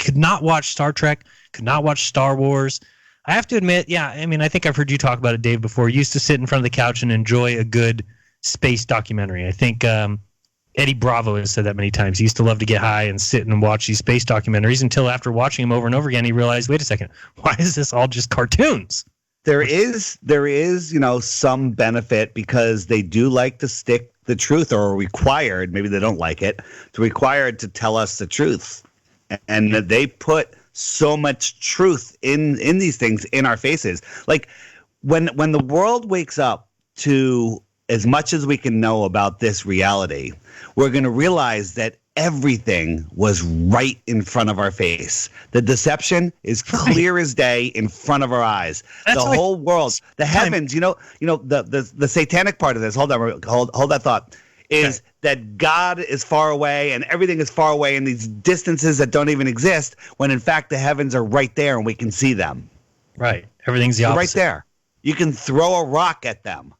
could not watch Star Trek, could not watch Star Wars. I have to admit, I think I've heard you talk about it, Dave, before. You used to sit in front of the couch and enjoy a good space documentary. I think Eddie Bravo has said that many times. He used to love to get high and sit and watch these space documentaries until after watching them over and over again, he realized, wait a second, why is this all just cartoons? There is, some benefit because they do like to stick the truth, or are required, maybe they don't like it, they're required to tell us the truth. And they put so much truth in these things in our faces. Like when the world wakes up to as much as we can know about this reality, we're going to realize that everything was right in front of our face. The deception is clear as day in front of our eyes. The whole world, the heavens, the satanic part of this, hold that thought, is that God is far away and everything is far away in these distances that don't even exist, when in fact the heavens are right there and we can see them. Right. Everything's the opposite. Right there. You can throw a rock at them.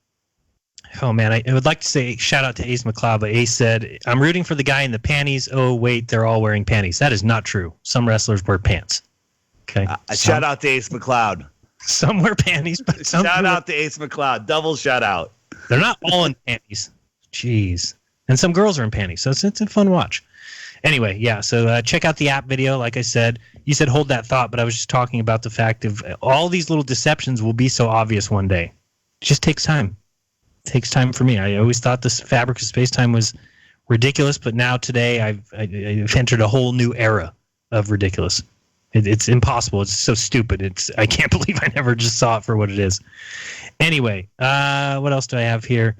Oh, man, I would like to say shout out to Ace McLeod, but Ace said, I'm rooting for the guy in the panties. Oh, wait, they're all wearing panties. That is not true. Some wrestlers wear pants. Okay. Shout out to Ace McLeod. Some wear panties, but some... Shout out to Ace McLeod. Double shout out. They're not all in panties. Jeez. And some girls are in panties, so it's a fun watch. Anyway, yeah, so check out the app video. Like I said, you said hold that thought, but I was just talking about the fact of all these little deceptions will be so obvious one day. It just takes time. It takes time for me. I always thought this fabric of space-time was ridiculous, but now today I've entered a whole new era of ridiculous. It's impossible. It's so stupid. I can't believe I never just saw it for what it is. Anyway, what else do I have here?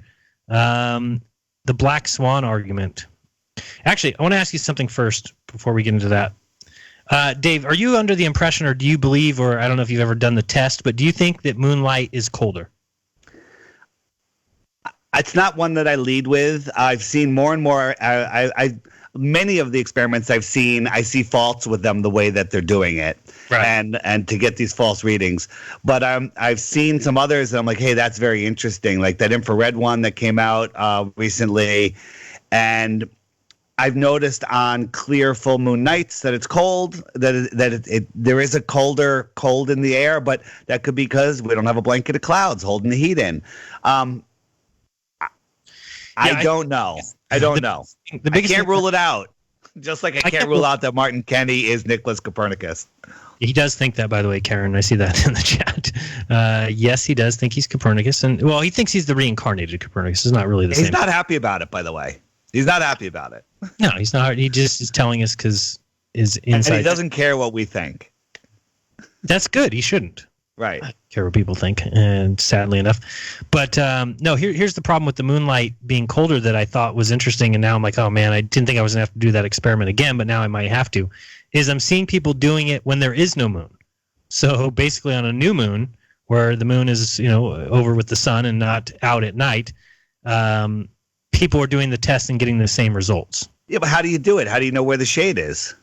The Black Swan argument. Actually, I want to ask you something first before we get into that. Dave, are you under the impression, or do you believe, or I don't know if you've ever done the test, but do you think that moonlight is colder? It's not one that I lead with. I've seen more and more. Many of the experiments I've seen, I see faults with them the way that they're doing it, right. and to get these false readings. But I've seen some others that I'm like, hey, that's very interesting, like that infrared one that came out recently, and I've noticed on clear full moon nights that it's cold, there is a cold in the air, but that could be because we don't have a blanket of clouds holding the heat in. I don't know. I can't rule it out. Just like I can't rule out that Martin Kenney is Nicholas Copernicus. He does think that, by the way, Karen. I see that in the chat. Yes, he does think he's Copernicus. And, well, he thinks he's the reincarnated Copernicus. It's not really the same. He's not happy about it, by the way. He's not happy about it. No, he's not. He just is telling us because his inside. And he doesn't care what we think. That's good. He shouldn't. Right. I care what people think, and sadly enough. But no, here's the problem with the moonlight being colder that I thought was interesting, and now I'm like, oh man, I didn't think I was going to have to do that experiment again, but now I might have to, is I'm seeing people doing it when there is no moon. So basically on a new moon, where the moon is, over with the sun and not out at night, people are doing the test and getting the same results. Yeah, but how do you do it? How do you know where the shade is?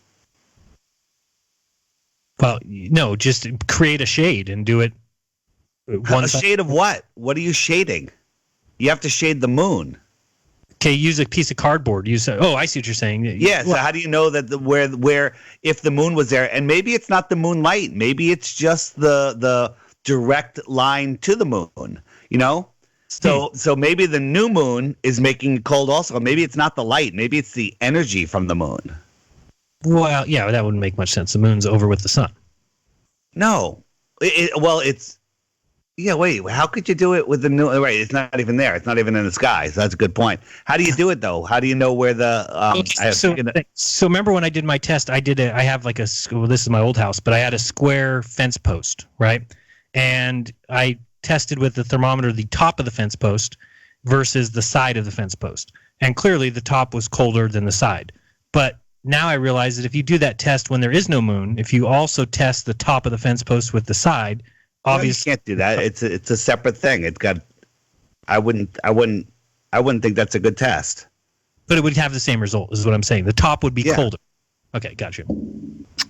Well, no, just create a shade and do it. Shade of what? What are you shading? You have to shade the moon. Okay, use a piece of cardboard. I see what you're saying. Yeah, so how do you know that where if the moon was there? And maybe it's not the moonlight. Maybe it's just the direct line to the moon, So maybe the new moon is making it cold also. Maybe it's not the light. Maybe it's the energy from the moon. Well, yeah, that wouldn't make much sense. The moon's over with the sun. No. Wait, how could you do it with the new? Right, it's not even there. It's not even in the sky. So that's a good point. How do you do it, though? How do you know where the... So remember when I did my test, I have like this is my old house, but I had a square fence post, right? And I tested with the thermometer the top of the fence post versus the side of the fence post. And clearly the top was colder than the side. But now I realize that if you do that test when there is no moon, if you also test the top of the fence post with the side, obviously you can't do that. It's a separate thing. It's got. I wouldn't think that's a good test. But it would have the same result, is what I'm saying. The top would be colder. Okay, gotcha.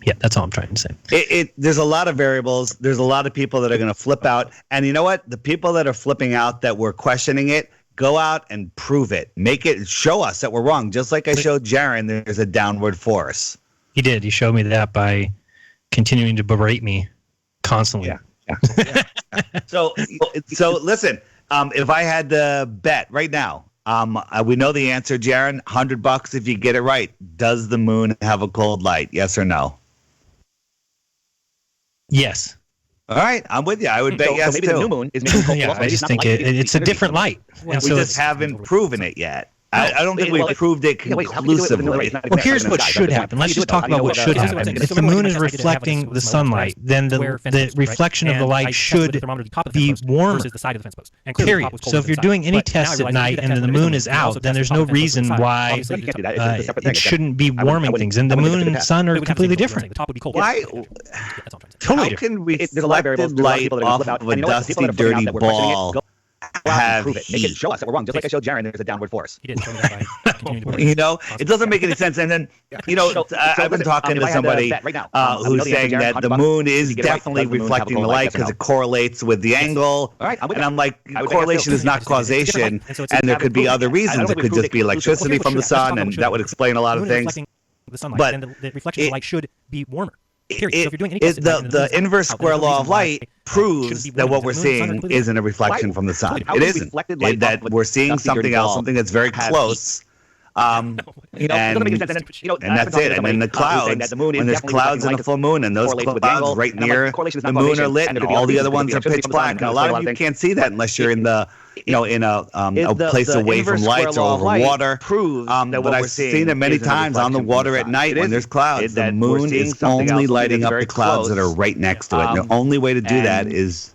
Yeah, that's all I'm trying to say. There's a lot of variables. There's a lot of people that are going to flip out, and you know what? The people that are flipping out, that were questioning it, go out and prove it. Show us that we're wrong. Just like I showed Jeran, there's a downward force. He did. He showed me that by continuing to berate me constantly. Yeah. So listen, if I had to bet right now, we know the answer, Jeran. $100 if you get it right. Does the moon have a cold light? Yes or no? Yes. All right, I'm with you. I would bet yes, maybe too. the new moon is making cold. Yeah, I just think it's a different light. We just haven't proven it yet. I don't think we've proved it conclusively. Well, here's what should happen. Let's just talk about what should happen. If the moon is reflecting the sunlight, then the reflection of the light should be warmer. Period. So if you're doing any tests at night and the moon is out, then there's no reason why it shouldn't be warming things. And the moon and the sun are completely different. Why? Totally How can reflected light off of a dusty, dirty ball have prove it. Make it show us that we're wrong. Just like I showed Jeran, there's a downward force. It doesn't make any sense. And then, I've been talking to somebody who's saying that the moon is definitely reflecting the light because it correlates with the angle. And I'm like, correlation is not causation, and there could be other reasons. It could just be electricity from the sun, and that would explain a lot of things. But the reflection of the light should be warmer. The inverse square law of light proves that what we're seeing isn't a reflection from the sun. It isn't. That we're seeing something else, something that's very close. And that's it. And then the clouds, when there's clouds in the full moon, and those clouds right near the moon are lit, and all the other ones are pitch black. And a lot of you can't see that unless you're in the in a place away from lights or over water. But I've seen it many times on the water at night when there's clouds. The moon is only lighting up the clouds that are right next to it. And the only way to do that is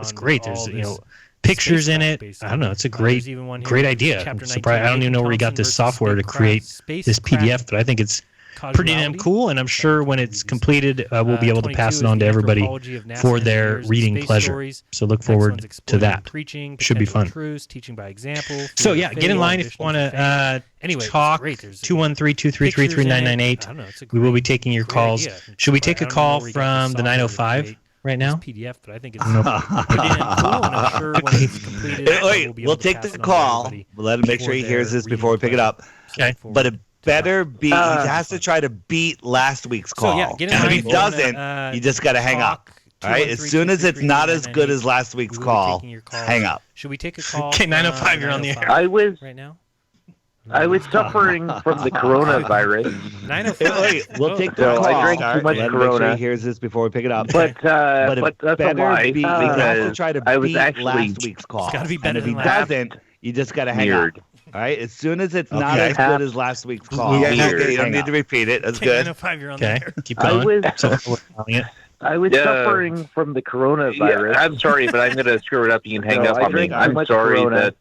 It's great. There's pictures in it. I don't know. It's a great idea. I'm surprised. I don't even know where he got this software to create this PDF, but I think it's pretty damn cool. And I'm sure when it's completed, we'll be able to pass it on to everybody for their reading pleasure. So look forward to that. Should be fun. So yeah, get in line if you want to talk. 213-233-3998. We will be taking your calls. Should we take a call from the 905? Right now? PDF, but I think it's pretty damn cool, and I'm sure when it's completed, We'll take the call. We'll let him make sure he hears this before we pick it up. Okay. But it better be, he has to try to beat last week's call. So, yeah, get in and if line. he doesn't, you just got to hang up. All right? As soon as it's not as good as last week's call, hang up. Should we take a call? Okay, 905, you're on the air. I was right now. I was suffering from the coronavirus. 905. We'll take the call. I drank too much Let him Corona. make sure he hears this before we pick it up. But it that's a better lie, be, he has to because try to I was beat actually last week's call. It's gotta be better And if he than last. doesn't, you just got to hang Weird. up. All right? As soon as it's not Okay. as good as last week's call, Weird. you don't Hang need up. to repeat it. That's Okay, good. 905, you're on the Okay, air. keep going. I was- So we're calling it. I was suffering from the coronavirus. Yeah, I'm sorry, but I'm going to screw it up. You can hang up on me. I'm sorry that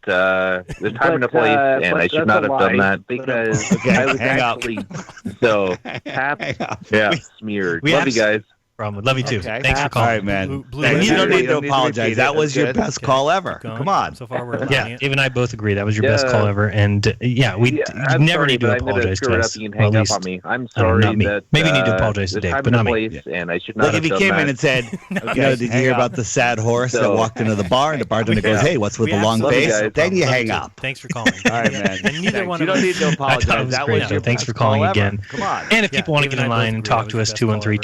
there's time and a place, and I should not have done that. Because Okay, I was hang up. actually So, smeared. Love you guys. Problem. Love you too. Okay. Thanks for All calling. right, man. Blue And you don't Ranger. need to apologize. That was your best call ever. Going. Come on. So far, we're Yeah, loving it. Dave and I both agree that was your best call ever, and you I'm never sorry, need to but I'm gonna apologize screw to it us. up. You can Well, hang at up least, on me. I'm I don't know, sorry not me. that Maybe you need to apologize to there's Dave, time but and not a me. place, and I should Like not if have you done came that. in and said, did you hear about the sad horse that walked into the bar and the bartender goes, hey, what's with We the long absolutely face? have Then you Love hang too. up. Thanks for calling. All right, man. And neither one You of don't us. need to I apologize. thought it was That great, was though. your Thanks best for calling call ever. again. Come on. And if Yeah, people want to Dave get and in I line both and agree. talk That to was us, the best call ever, and,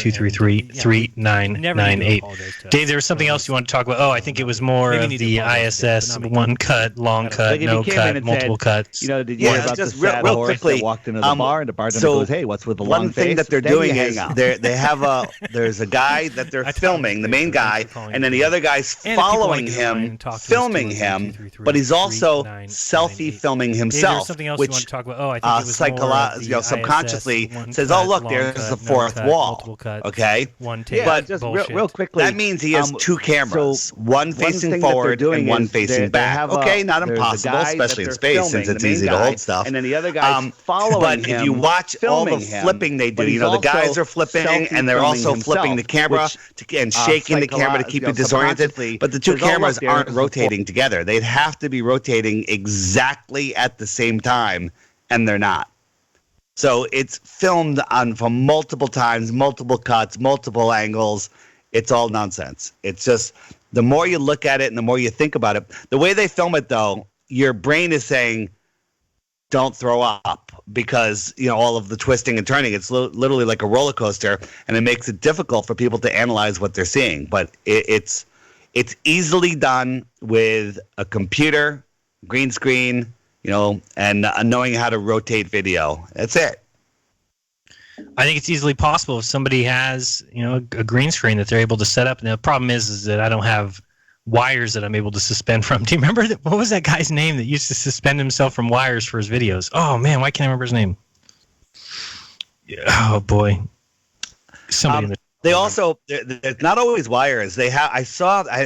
213-333-3998. apologize to us. Dave, there was something else you want to talk about. Oh, I think it was more Maybe of need to the apologize to Dave, ISS, but not me. one cut, long cut, Like if no you came in cut, and multiple said, cuts. did you hear about just the sad real horse quickly, that walked into the bar and the bartender so goes, hey, what's with the one long thing face? that they're Then you doing hang is up. there's a guy that they're I thought it was filming, the great, main though. guy, Thanks for calling and then the again. other guy's And if people following want to get in line him, and talk to us, filming him, but he's also 213-333-3998. selfie filming Dave, there's himself, something else you want which to talk about. Oh, I think it was more of the subconsciously ISS, one says, cut, oh, look, long there's cut, the no fourth cut, wall. multiple cuts, Okay? one take. But just bullshit. real quickly. that means he has two cameras, so one facing thing that they're forward doing and one is facing they back. have Okay, not there's a impossible, guy especially in that space they're since filming, it's the main easy to guy, hold stuff. and then the other guy's following But him, if you watch all the filming him, flipping they but do, he's the guys also are flipping selfie and they're filming also flipping the himself, camera which, and shaking the camera to keep it disoriented. But the two says, oh, look, cameras there's aren't the rotating together. They'd have to be rotating exactly at the same time, and they're not. So it's filmed on from multiple times, multiple cuts, multiple angles. It's all nonsense. It's just the more you look at it and the more you think about it. The way they film it, though, your brain is saying, don't throw up because, all of the twisting and turning. It's literally like a roller coaster, and it makes it difficult for people to analyze what they're seeing. But it's easily done with a computer, green screen, and knowing how to rotate video. That's it. I think it's easily possible if somebody has, a green screen that they're able to set up. And the problem is that I don't have wires that I'm able to suspend from. Do you remember what was that guy's name that used to suspend himself from wires for his videos? Oh man, why can't I remember his name? Oh boy, somebody in the. They also, it's not always wires. They have, I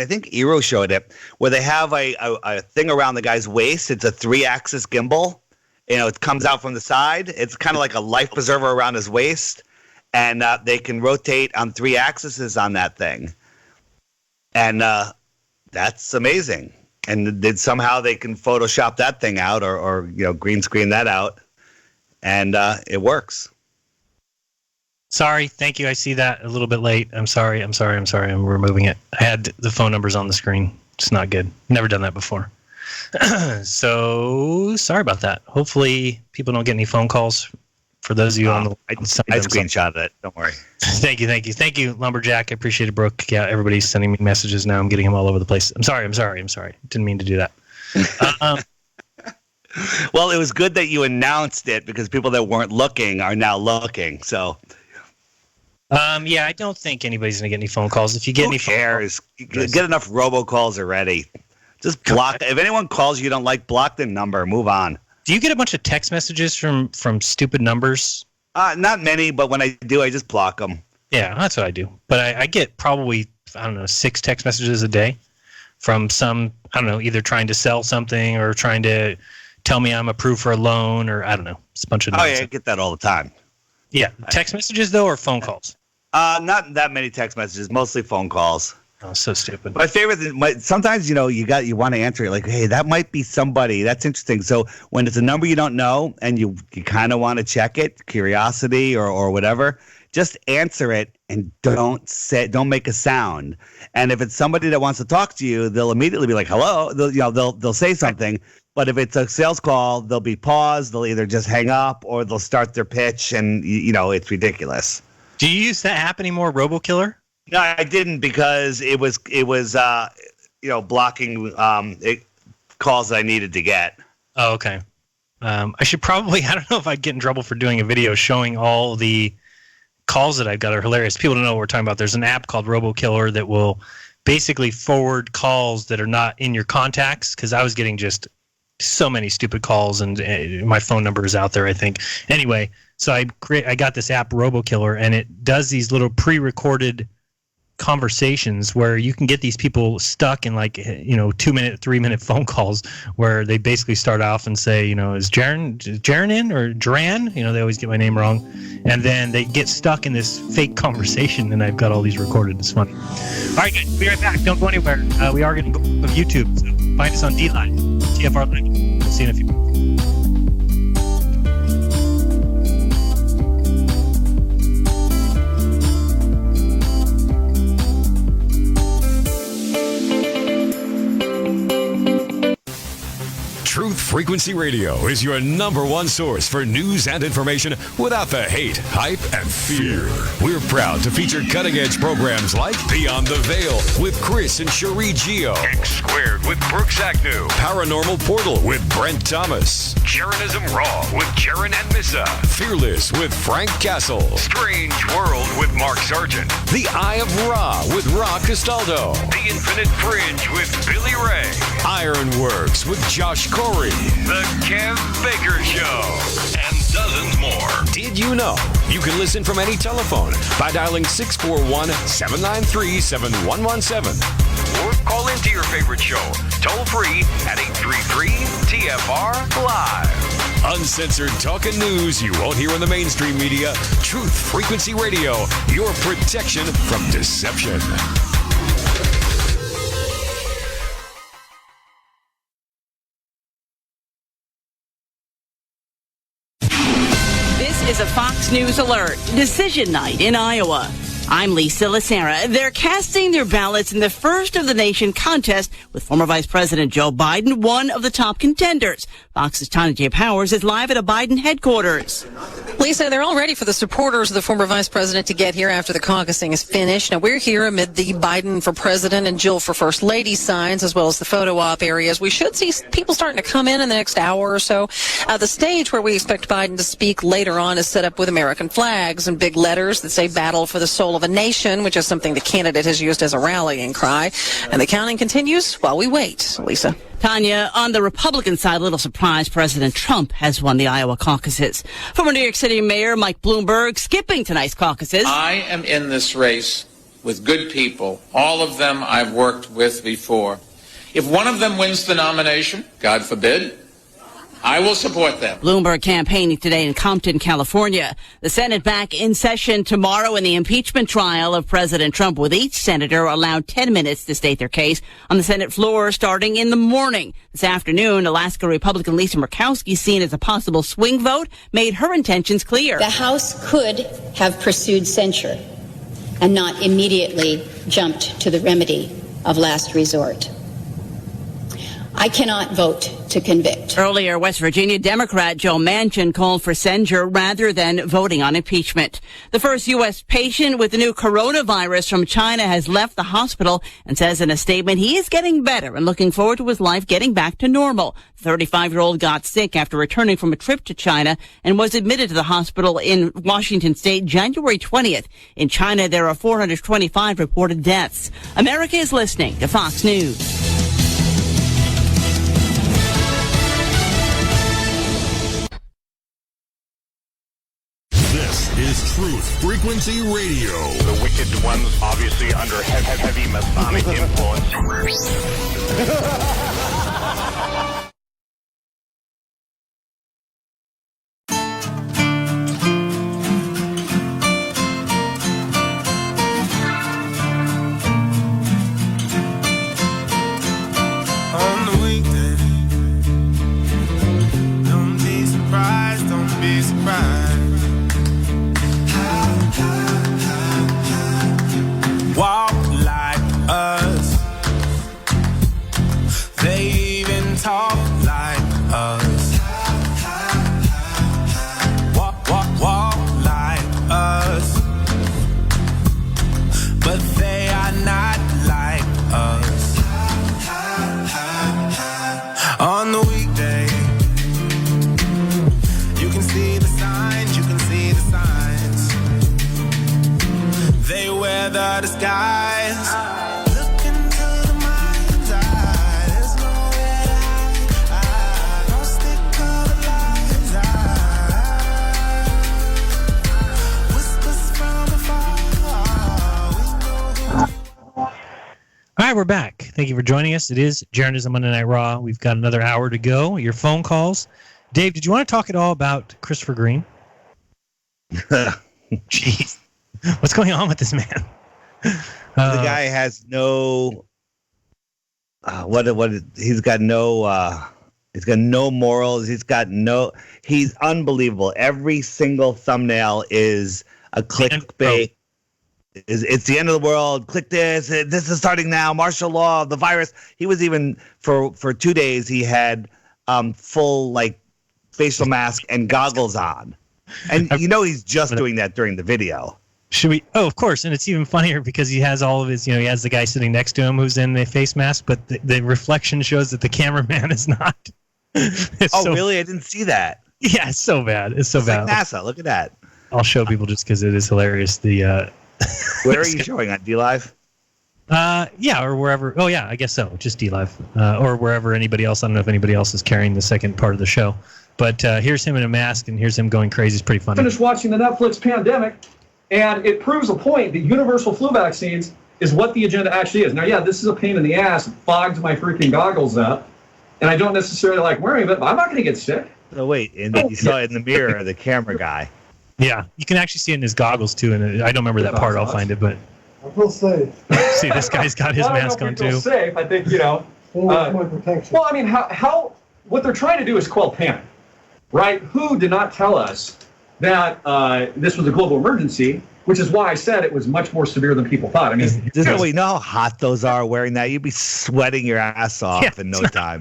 think Eero showed it, where they have a thing around the guy's waist. It's a 3-axis gimbal. It comes out from the side. It's kind of like a life preserver around his waist. And they can rotate on 3 axes on that thing. And that's amazing. And somehow they can Photoshop that thing out or green screen that out. And it works. Sorry, thank you. I see that a little bit late. I'm sorry. I'm removing it. I had the phone numbers on the screen. It's not good. Never done that before. So sorry about that. Hopefully people don't get any phone calls. For those of you on the I screenshotted it. Don't worry. Thank you, Lumberjack. I appreciate it, Brooke. Yeah, everybody's sending me messages now. I'm getting them all over the place. I'm sorry. Didn't mean to do that. Well, it was good that you announced it because people that weren't looking are now looking. So. Yeah, I don't think anybody's gonna get any phone calls. If you get any cares? Get enough robocalls already. Just block. If anyone calls you don't like, block the number. Move on. Do you get a bunch of text messages from stupid numbers? Not many, but when I do, I just block them. Yeah, that's what I do. But I get probably 6 text messages a day from some either trying to sell something or trying to tell me I'm approved for a loan or I don't know. It's a bunch of nonsense. Oh yeah, I get that all the time. Yeah, text messages though or phone calls? Not that many text messages, mostly phone calls. Oh, so stupid. My favorite thing, sometimes, you want to answer it like, hey, that might be somebody. That's interesting. So when it's a number you don't know and you kind of want to check it, curiosity or whatever, just answer it and don't make a sound. And if it's somebody that wants to talk to you, they'll immediately be like, hello. They'll say something. But if it's a sales call, they'll be paused. They'll either just hang up or they'll start their pitch, and it's ridiculous. Do you use that app anymore, RoboKiller? No, I didn't because it was blocking calls that I needed to get. Oh, okay. I should probably, I don't know if I'd get in trouble for doing a video showing all the calls that I've got are hilarious. People don't know what we're talking about. There's an app called RoboKiller that will basically forward calls that are not in your contacts because I was getting just so many stupid calls and my phone number is out there, I think. Anyway, so I got this app RoboKiller and it does these little pre-recorded conversations where you can get these people stuck in 2-minute, 3-minute phone calls where they basically start off and say, is Jeran in or Jeran? They always get my name wrong. And then they get stuck in this fake conversation, and I've got all these recorded. It's funny. All right, good. We'll be right back. Don't go anywhere. We are going to go to YouTube. So find us on D-Line, TFR Line. We'll see you in a few minutes. Truth Frequency Radio is your number one source for news and information without the hate, hype, and fear. We're proud to feature cutting-edge programs like Beyond the Veil with Chris and Cherie Geo, X Squared with Brooks Agnew, Paranormal Portal with Brent Thomas, Jeranism Raw with Jeran and Missa, Fearless with Frank Castle, Strange World with Mark Sargent, The Eye of Ra with Ra Castaldo, The Infinite Fringe with Billy Ray, Ironworks with Josh Corey, The Kev Baker Show, and dozens more. Did you know you can listen from any telephone by dialing 641-793-7117 or call into your favorite show toll free at 833-TFR-LIVE. Uncensored talk and news you won't hear in the mainstream media. Truth Frequency Radio, your protection from deception. This is a Fox News alert. Decision night in Iowa. I'm Lisa Lacera. They're casting their ballots in the first of the nation contest with former Vice President Joe Biden, one of the top contenders. Fox's Tanya J. Powers is live at a Biden headquarters. Lisa, they're all ready for the supporters of the former vice president to get here after the caucusing is finished. Now, we're here amid the Biden for president and Jill for first lady signs, as well as the photo op areas. We should see people starting to come in the next hour or so. The stage where we expect Biden to speak later on is set up with American flags and big letters that say "Battle for the Soul of a Nation," which is something the candidate has used as a rallying cry. And the counting continues while we wait. Lisa. Tanya, on the Republican side, a little surprise, President Trump has won the Iowa caucuses. Former New York City Mayor Mike Bloomberg skipping tonight's caucuses. I am in this race with good people, all of them I've worked with before. If one of them wins the nomination, God forbid, I will support them. Bloomberg campaigning today in Compton, California. The Senate back in session tomorrow in the impeachment trial of President Trump, with each senator allowed 10 minutes to state their case on the Senate floor starting in the morning. This afternoon, Alaska Republican Lisa Murkowski, seen as a possible swing vote, made her intentions clear. The House could have pursued censure and not immediately jumped to the remedy of last resort. I cannot vote to convict. Earlier, West Virginia Democrat Joe Manchin called for censure rather than voting on impeachment. The first U.S. patient with the new coronavirus from China has left the hospital and says in a statement he is getting better and looking forward to his life getting back to normal. The 35-year-old got sick after returning from a trip to China and was admitted to the hospital in Washington State January 20th. In China, there are 425 reported deaths. America is listening to Fox News. This is Truth Frequency Radio. The wicked ones obviously under heavy Masonic influence. On the weekday, don't be surprised, don't be surprised. Walk like us. They even talk like us. Walk like us. But they are not like us. On the weekday, you can see the signs, you can see the signs. They wear the disguise. Look into the mind's eye. There's nowhere to hide. Don't stick to the lies. Whispers from afar. We know who right, we're back. Thank you for joining us. It is Jeran Monday Night Raw. We've got another hour to go. Your phone calls. Dave, did you want to talk at all about Christopher Green? Jeez. What's going on with this man? The guy has no he's got no morals. He's unbelievable. Every single thumbnail is a clickbait. It's the end of the world. Click this. This is starting now. Martial law, the virus. He was even for 2 days. He had full facial mask and goggles on, and he's just doing that during the video. Should we? Oh, of course. And it's even funnier because he has all of his. He has the guy sitting next to him who's in the face mask, but the reflection shows that the cameraman is not. Really? I didn't see that. Yeah, it's so bad. It's bad. Like NASA. Look at that. I'll show people just because it is hilarious. Where are you showing on DLive? Yeah, or wherever. Oh, yeah, I guess so. Just DLive, or wherever anybody else. I don't know if anybody else is carrying the second part of the show, but here's him in a mask, and here's him going crazy. It's pretty funny. Finished watching the Netflix Pandemic, and it proves a point that universal flu vaccines is what the agenda actually is. Now, yeah, this is a pain in the ass. It fogged my freaking goggles up, and I don't necessarily like wearing it, but I'm not going to get sick. Oh wait, and you saw it in the mirror, the camera guy. Yeah, you can actually see it in his goggles too, and I don't remember that part. I'll find it, but I feel safe. See, this guy's got his mask on too. Safe, I think protection. Well, I mean, how what they're trying to do is quell panic, right? Who did not tell us that this was a global emergency? Which is why I said it was much more severe than people thought. I mean, you know how hot those are wearing that? You'd be sweating your ass off in no time.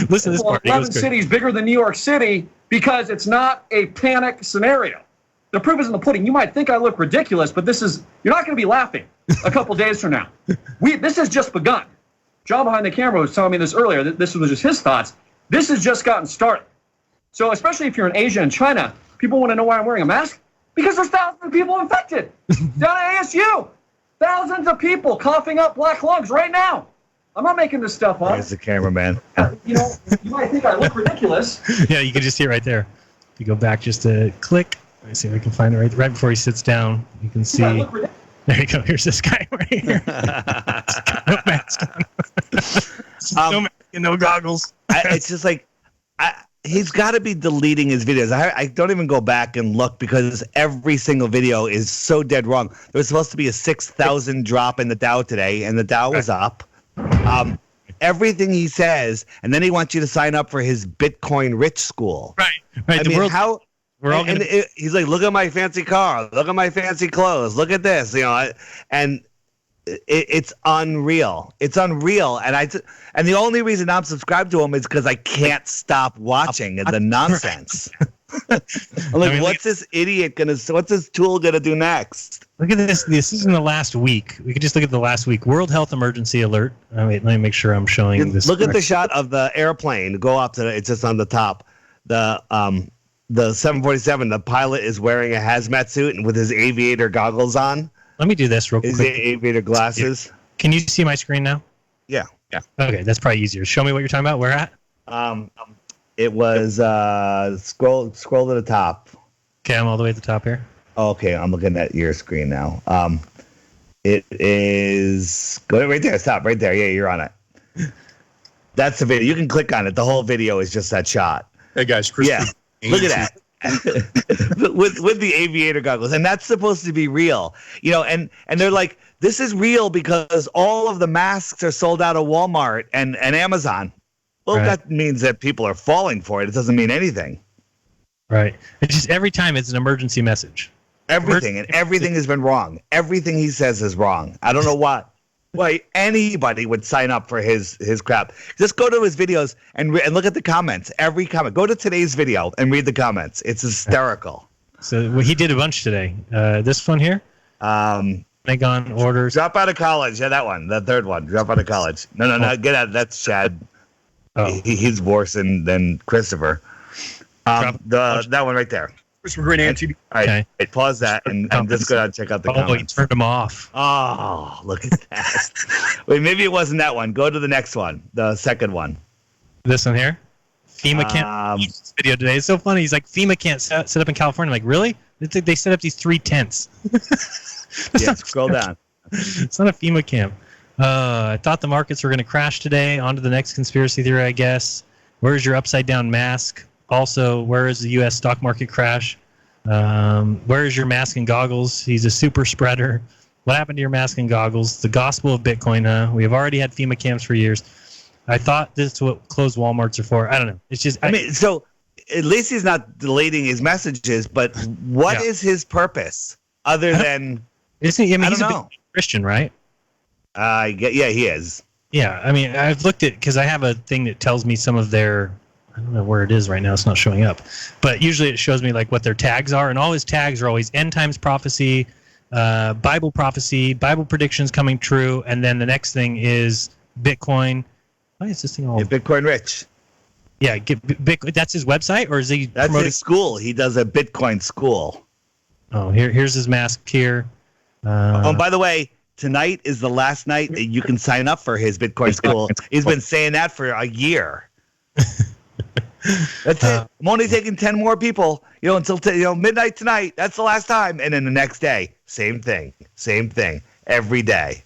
Listen to this part. 11 cities bigger than New York City because it's not a panic scenario. The proof is in the pudding. You might think I look ridiculous, but you're not going to be laughing a couple days from now. This has just begun. John behind the camera was telling me this earlier. This was just his thoughts. This has just gotten started. So especially if you're in Asia and China, people want to know why I'm wearing a mask. Because there's thousands of people infected. Down at ASU. Thousands of people coughing up black lungs right now. I'm not making this stuff up. There's the cameraman. You might think I look ridiculous. Yeah, you can just see it right there. If you go back just a click. Let me see if I can find it right before he sits down. You can see. There you go. Here's this guy right here. No mask on. No mask and no goggles. It's just he's got to be deleting his videos. I don't even go back and look because every single video is so dead wrong. There was supposed to be a 6,000 drop in the Dow today, and the Dow was up. Everything he says, and then he wants you to sign up for his Bitcoin Rich School. Right. I mean, how? We're all he's like, look at my fancy car, look at my fancy clothes, look at this, and it's unreal. It's unreal, and the only reason I'm subscribed to him is because I can't stop watching the nonsense. I'm like, what's this idiot what's this tool gonna do next? Look at this. This is in the last week. We could just look at the last week. World Health Emergency Alert. Let me make sure I'm showing this. Look at the shot of the airplane. Go up to it's just on the top. The 747, the pilot is wearing a hazmat suit and with his aviator goggles on. Let me do this real quick. His aviator glasses. Can you see my screen now? Yeah. Okay, that's probably easier. Show me what you're talking about. Where at? It was scroll to the top. Okay, I'm all the way at the top here. Okay, I'm looking at your screen now. It is go right there. Stop right there. Yeah, you're on it. That's the video. You can click on it. The whole video is just that shot. Hey guys, Chris. Yeah. Look at that. with the aviator goggles, and that's supposed to be real, and they're like, this is real because all of the masks are sold out of Walmart and Amazon. Well, that means that people are falling for it. It doesn't mean anything. Right. It's just every time it's an emergency message. Everything has been wrong. Everything he says is wrong. I don't know why anybody would sign up for his crap. Just go to his videos and look at the comments. Every comment. Go to today's video and read the comments. It's hysterical. So he did a bunch today. This one here. Megon orders. Drop out of college. Yeah, that one. The third one. Drop out of college. No. Get out. That's Chad. Oh. He's worse than Christopher. That one right there. Christopher Green Anti. All right, pause that and just go down and check out the comments. Oh, you turned him off. Oh, look at that. Wait, maybe it wasn't that one. Go to the next one, the second one. This one here? FEMA can't use this video today. It's so funny. He's like, FEMA can't set up in California. I'm like, really? They set up these 3 tents. Scroll down. It's not a FEMA camp. I thought the markets were going to crash today. On to the next conspiracy theory, I guess. Where's your upside-down mask? Also, where is the U.S. stock market crash? Where is your mask and goggles? He's a super spreader. What happened to your mask and goggles? The gospel of Bitcoin, huh? We have already had FEMA camps for years. I thought this is what closed Walmarts are for. I don't know. It's just... so at least he's not deleting his messages, but what is his purpose other than... He's a big Christian, right? Yeah, he is. Yeah, I mean, I've looked at, because I have a thing that tells me some of their, I don't know where it is right now, it's not showing up, but usually it shows me like what their tags are, and all his tags are always end times prophecy, Bible prophecy, Bible predictions coming true, and then the next thing is Bitcoin. Why is this thing all... Yeah, Bitcoin Rich. Yeah, that's his website, or is he promoting... his school. He does a Bitcoin school. Oh, here's his mask here. By the way, tonight is the last night that you can sign up for his Bitcoin school. He's been saying that for a year. That's it. I'm only taking 10 more people, until midnight tonight. That's the last time. And then the next day, same thing, every day.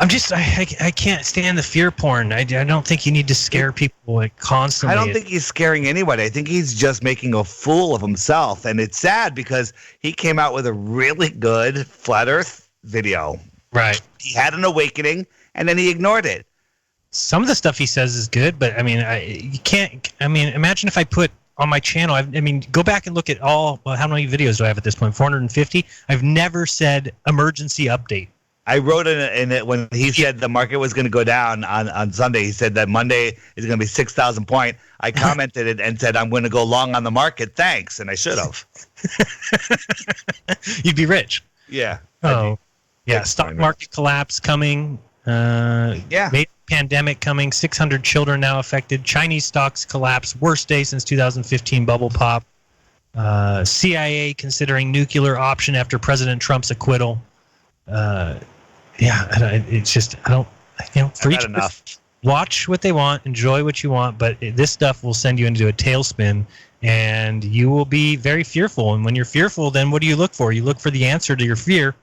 I'm just, I can't stand the fear porn. I don't think you need to scare people constantly. I don't think he's scaring anybody. I think he's just making a fool of himself. And it's sad because he came out with a really good Flat Earth video. Right. He had an awakening, and then he ignored it. Some of the stuff he says is good, but I mean, you can't. I mean, imagine if I put on my channel. Go back and look at how many videos do I have at this point? 450. I've never said emergency update. I wrote in it when he said the market was going to go down on Sunday. He said that Monday is going to be 6,000 point. I commented it and said I'm going to go long on the market. Thanks, and I should have. You'd be rich. Yeah. Oh. Yeah, stock market collapse coming. Pandemic coming. 600 children now affected. Chinese stocks collapse. Worst day since 2015 bubble pop. CIA considering nuclear option after President Trump's acquittal. It's just freak enough. Watch what they want, enjoy what you want, but this stuff will send you into a tailspin, and you will be very fearful. And when you're fearful, then what do you look for? You look for the answer to your fear.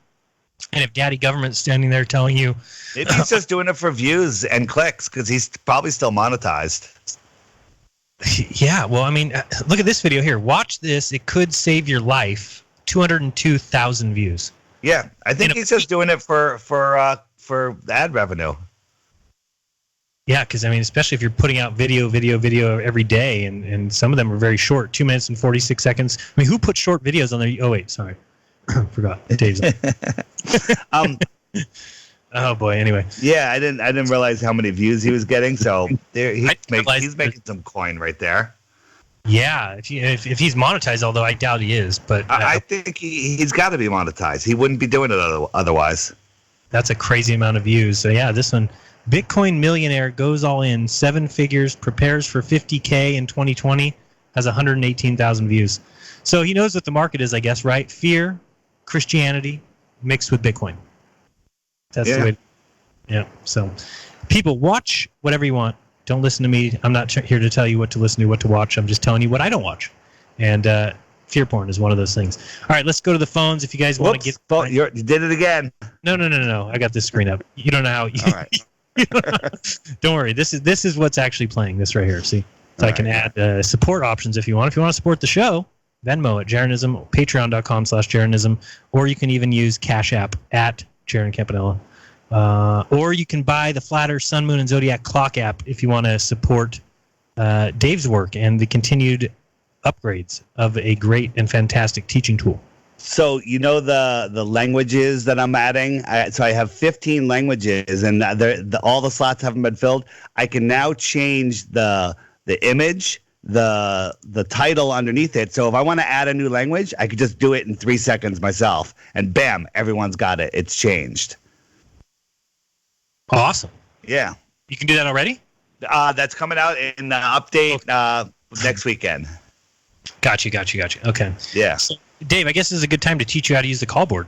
And if daddy government's standing there telling you... Maybe he's just doing it for views and clicks because he's probably still monetized. Yeah, well, I mean, look at this video here. Watch this. It could save your life. 202,000 views. Yeah, I think he's just doing it for ad revenue. Yeah, because, I mean, especially if you're putting out video every day, and some of them are very short, 2 minutes and 46 seconds. I mean, who put short videos on there? Oh, wait, sorry. Forgot. Dave's oh boy. Anyway. Yeah, I didn't realize how many views he was getting. So he's making some coin right there. Yeah, if he's monetized, although I doubt he is, but I think he's got to be monetized. He wouldn't be doing it otherwise. That's a crazy amount of views. So yeah, this one, Bitcoin millionaire goes all in, 7 figures, prepares for 50K in 2020, has 118,000 views. So he knows what the market is, I guess, right? Fear. Christianity mixed with Bitcoin. That's the way. Yeah. So, people, watch whatever you want. Don't listen to me. I'm not here to tell you what to listen to, what to watch. I'm just telling you what I don't watch. And fear porn is one of those things. All right, let's go to the phones. If you guys want to get, you did it again. No. I got this screen up. You don't know how. All right. Don't worry. This is what's actually playing. This right here. See, so I can add support options if you want. If you want to support the show. Venmo at Jeranism, patreon.com/Jeranism, or you can even use Cash App at Jeran Campanella. Or you can buy the Flat Earth, Sun, Moon, and Zodiac Clock app if you want to support Dave's work and the continued upgrades of a great and fantastic teaching tool. So the languages that I'm adding. So I have 15 languages, and all the slots haven't been filled. I can now change the image, the title underneath it. So if I want to add a new language, I could just do it in 3 seconds myself, and bam, everyone's got it. It's changed. Awesome. Yeah. You can do that already? That's coming out in the update next weekend. Got you. Okay. Yeah. So, Dave, I guess this is a good time to teach you how to use the call board.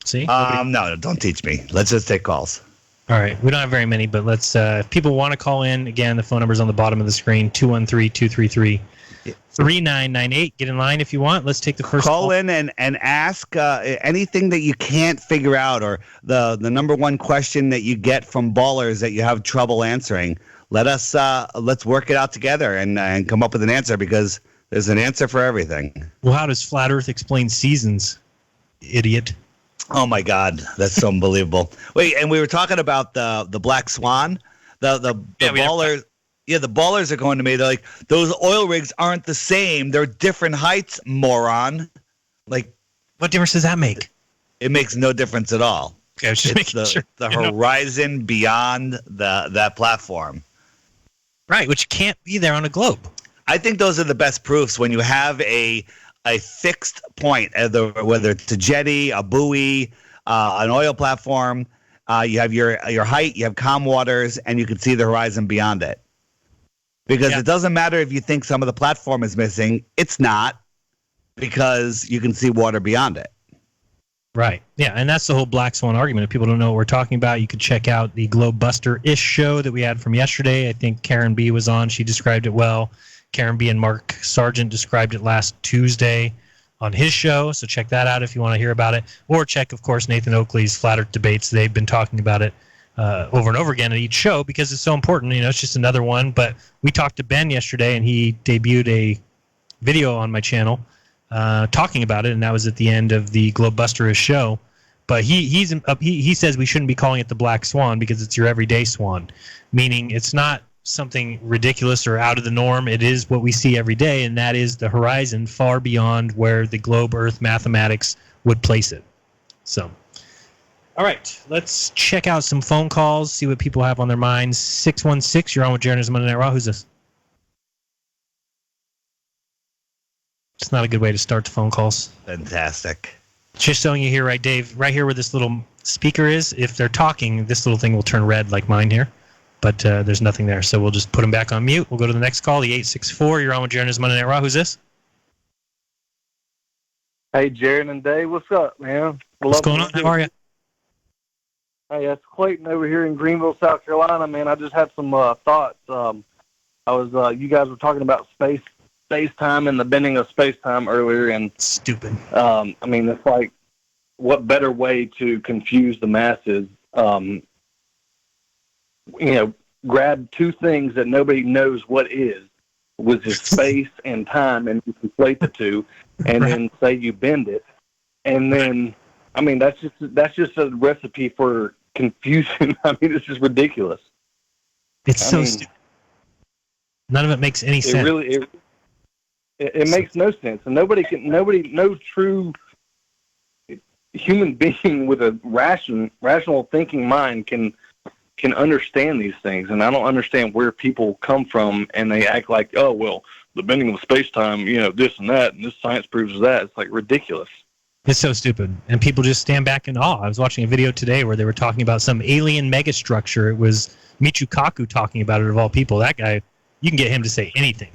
See? No, don't teach me. Let's just take calls. All right. We don't have very many, but let's. If people want to call in, again, the phone number's on the bottom of the screen, 213-233-8255. 3998. Get in line if you want. Let's take the first call in and ask anything that you can't figure out, or the number one question that you get from ballers that you have trouble answering. Let's work it out together and come up with an answer, because there's an answer for everything. Well, how does Flat Earth explain seasons, idiot? Oh my God, that's so unbelievable. Wait, and we were talking about the black swan. The ballers. Yeah, the ballers are going to me. They're like, those oil rigs aren't the same. They're different heights, moron. Like, what difference does that make? It makes no difference at all. Okay, I was just making sure. The horizon beyond that platform. Right, which can't be there on a globe. I think those are the best proofs when you have a fixed point, whether it's a jetty, a buoy, an oil platform. You have your height, you have calm waters, and you can see the horizon beyond it. Because it doesn't matter if you think some of the platform is missing. It's not, because you can see water beyond it. Right. Yeah, and that's the whole Black Swan argument. If people don't know what we're talking about, you could check out the Globe Buster-ish show that we had from yesterday. I think Karen B. was on. She described it well. Karen B. and Mark Sargent described it last Tuesday on his show, so check that out if you want to hear about it. Or check, of course, Nathan Oakley's Flat Earth Debates. They've been talking about it over and over again at each show because it's so important. You know, it's just another one. But we talked to Ben yesterday, and he debuted a video on my channel talking about it, and that was at the end of the Globe Buster-ish show. But he says we shouldn't be calling it the Black Swan because it's your everyday swan, meaning it's not something ridiculous or out of the norm. It is what we see every day, and that is the horizon far beyond where the globe Earth mathematics would place it. So, all right, let's check out some phone calls, see what people have on their minds. 616, you're on with Jeran Monday Night Raw. Who's this? It's not a good way to start the phone calls. Fantastic. Just showing you here, right, Dave, right here where this little speaker is, if they're talking, this little thing will turn red like mine here. But there's nothing there, so we'll just put them back on mute. We'll go to the next call, the 864. You're on with Jeran Monday Night Raw. Who's this? Hey, Jeran and Dave. What's up, man? What's going on? How are you? Hey, that's Clayton over here in Greenville, South Carolina, man. I just had some thoughts. You guys were talking about space-time and the bending of space-time earlier, and stupid. I mean, it's like, what better way to confuse the masses? Grab two things that nobody knows what is, which is space and time, and you conflate the two, and then say you bend it, and then, I mean, that's just a recipe for confusion. I mean, it's just ridiculous. It's stupid. None of it makes any sense. It makes no sense, and no true human being with a rational thinking mind can understand these things. And I don't understand where people come from and they act like, oh, well, the bending of space-time, this and that, and this science proves that. It's like ridiculous. It's so stupid. And people just stand back in awe. I was watching a video today where they were talking about some alien megastructure. It was Michio Kaku talking about it, of all people. That guy, you can get him to say anything.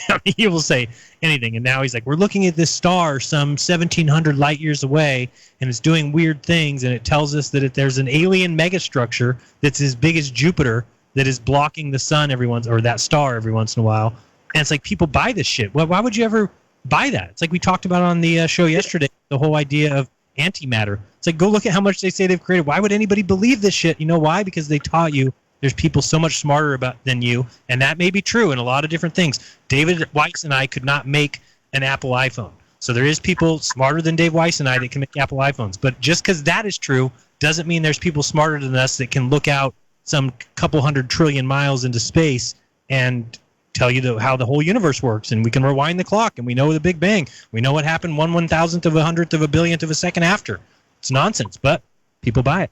I mean, he will say anything. And now he's like, we're looking at this star some 1,700 light years away, and it's doing weird things, and it tells us that there's an alien megastructure that's as big as Jupiter that is blocking the sun or that star every once in a while. And it's like, people buy this shit. Well, why would you ever buy that? It's like we talked about on the show yesterday, the whole idea of antimatter. It's like, go look at how much they say they've created. Why would anybody believe this shit? You know why? Because they taught you there's people so much smarter than you, and that may be true in a lot of different things. David Weiss and I could not make an Apple iPhone. So there is people smarter than Dave Weiss and I that can make Apple iPhones. But just because that is true doesn't mean there's people smarter than us that can look out some couple 100 trillion miles into space and tell you how the whole universe works. And we can rewind the clock, and we know the Big Bang. We know what happened 1/1000th of a hundredth of a billionth of a second after. It's nonsense, but people buy it.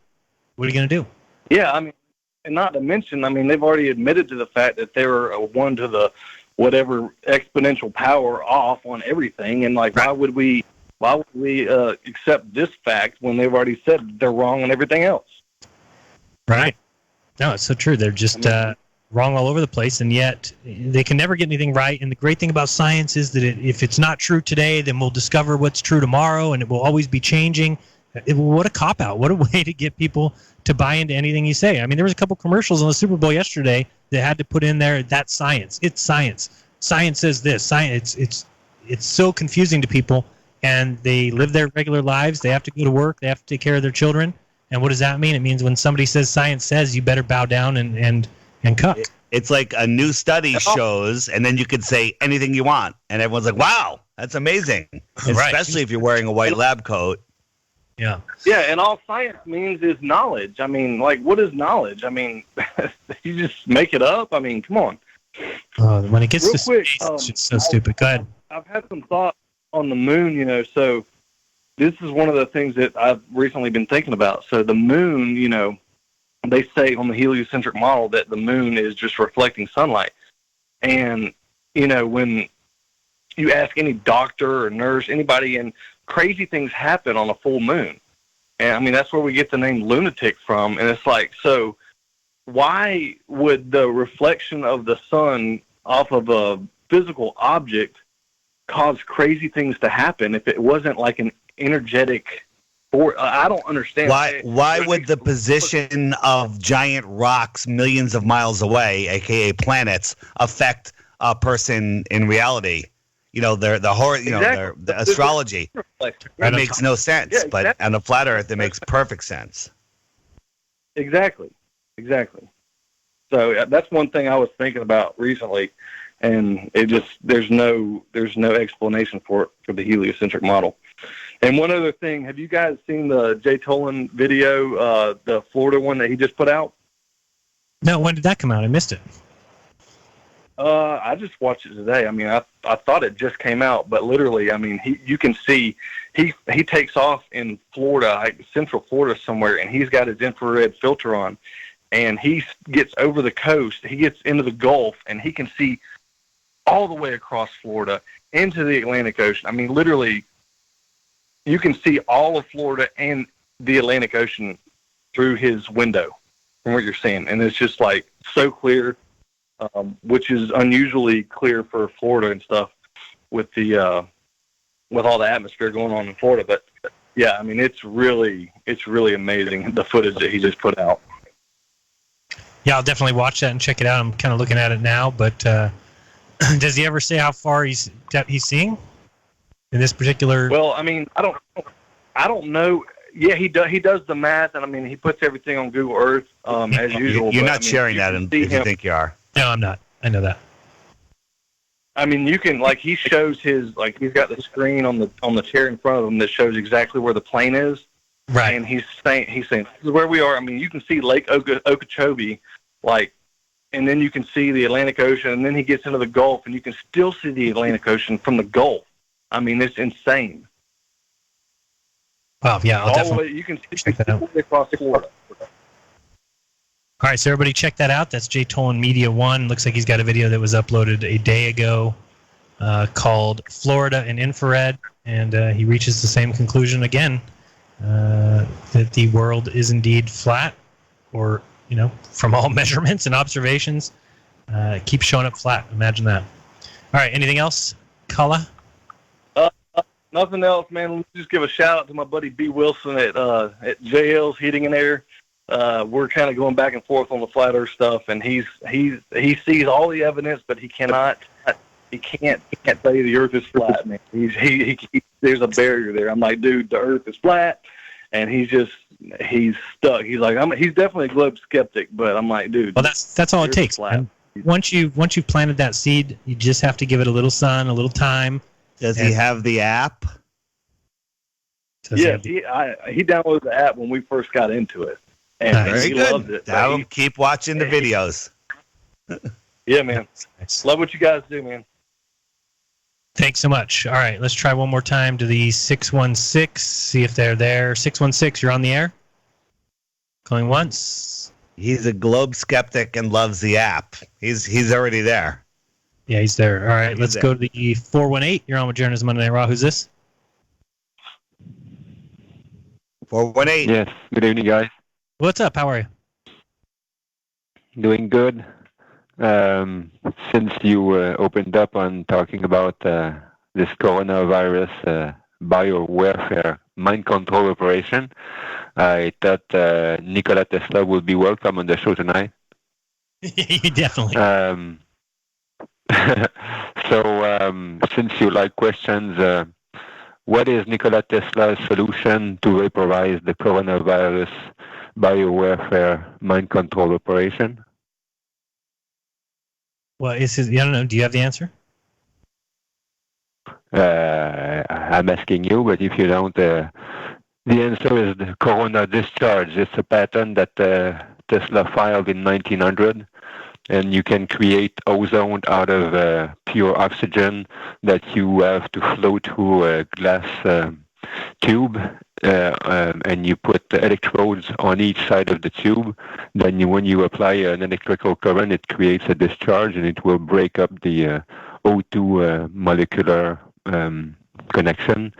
What are you going to do? Yeah, I mean, and not to mention, I mean, they've already admitted to the fact that they were a 1 to the whatever exponential power off on everything. And like, why would we accept this fact when they've already said they're wrong on everything else? Right. No, it's so true. They're just wrong all over the place, and yet they can never get anything right. And the great thing about science is that if it's not true today, then we'll discover what's true tomorrow, and it will always be changing. What a cop-out. What a way to get people to buy into anything you say. I mean, there was a couple commercials on the Super Bowl yesterday that had to put in there, that's science. It's science. science says this. Science, it's so confusing to people, and they live their regular lives. They have to go to work. They have to take care of their children. And what does that mean? It means when somebody says science says, you better bow down and cut. It's like a new study shows, and then you could say anything you want, and everyone's like, "Wow, that's amazing!" Especially if you're wearing a white lab coat. Yeah. Yeah, and all science means is knowledge. I mean, like, what is knowledge? I mean, you just make it up. I mean, come on. When it gets Real to quick, space, it's just so stupid. Go ahead. I've had some thoughts on the moon, so this is one of the things that I've recently been thinking about. So the moon, they say on the heliocentric model that the moon is just reflecting sunlight. And, when you ask any doctor or nurse, anybody, and crazy things happen on a full moon. And, I mean, that's where we get the name lunatic from. And it's like, so why would the reflection of the sun off of a physical object cause crazy things to happen if it wasn't like an energetic force? I don't understand. Why would the position of giant rocks millions of miles away, aka planets, affect a person in reality? The astrology. It makes no sense, Yeah, exactly. but on a flat Earth, it makes perfect sense. Exactly. So that's one thing I was thinking about recently, and there's no explanation for it for the heliocentric model. And one other thing, have you guys seen the Jay Tolan video, the Florida one that he just put out? No, when did that come out? I missed it. I just watched it today. I mean, I thought it just came out, but literally, I mean, you can see he takes off in Florida, like Central Florida somewhere, and he's got his infrared filter on, and he gets over the coast. He gets into the Gulf, and he can see all the way across Florida into the Atlantic Ocean. I mean, literally, you can see all of Florida and the Atlantic Ocean through his window from what you're seeing, and it's just like so clear. Which is unusually clear for Florida and stuff with the with all the atmosphere going on in Florida. But yeah, I mean, it's really amazing, the footage that he just put out. Yeah, I'll definitely watch that and check it out. I'm kind of looking at it now, but does he ever say how far he's seeing in this particular? Well, I mean, I don't know. Yeah, he does the math, and I mean, he puts everything on Google Earth as usual. You're not sharing that if you think you are. No, I'm not. I know that. I mean, you can, like, he shows his, like, he's got the screen on the chair in front of him that shows exactly where the plane is. Right. And he's saying this is where we are. I mean, you can see Lake Okeechobee, like, and then you can see the Atlantic Ocean, and then he gets into the Gulf, and you can still see the Atlantic Ocean from the Gulf. I mean, it's insane. Wow, yeah, I'll definitely you can see check that out. Across Florida. All right, so everybody check that out. That's Jay Tolan Media 1. Looks like he's got a video that was uploaded a day ago called Florida in Infrared, and he reaches the same conclusion again, that the world is indeed flat, or, from all measurements and observations, keeps showing up flat. Imagine that. All right, anything else, Kala? Nothing else, man. Let's just give a shout out to my buddy B. Wilson at JL's Heating and Air. We're kind of going back and forth on the flat Earth stuff, and he sees all the evidence, but he can't tell you the Earth is flat, man. He there's a barrier there. I'm like, dude, the Earth is flat, and he's stuck. He's like, he's definitely a globe skeptic, but I'm like, dude. Well, that's all it takes. Man. Once you've planted that seed, you just have to give it a little sun, a little time. Does he have the app? Yeah, he downloaded the app when we first got into it, and he loved it. I'll keep watching the videos. Yeah, man. Love what you guys do, man. Thanks so much. All right, let's try one more time to the 616. See if they're there. 616, you're on the air. Calling once. He's a globe skeptic and loves the app. He's already there. Yeah, he's there. All right, let's go to the 418. You're on with Jeran Monday Night Raw. Who's this? 418. Yes. Good evening, guys. What's up? How are you? Doing good. Since you opened up on talking about this coronavirus biowarfare mind control operation, I thought Nikola Tesla would be welcome on the show tonight. Definitely. So, since you like questions, what is Nikola Tesla's solution to vaporize the coronavirus biowarfare mind control operation? Well, I don't know. Do you have the answer? I'm asking you, but if you don't, the answer is the corona discharge. It's a patent that Tesla filed in 1900, and you can create ozone out of pure oxygen that you have to flow through a glass tube, and you put the electrodes on each side of the tube. Then when you apply an electrical current, it creates a discharge, and it will break up the O2 molecular connection,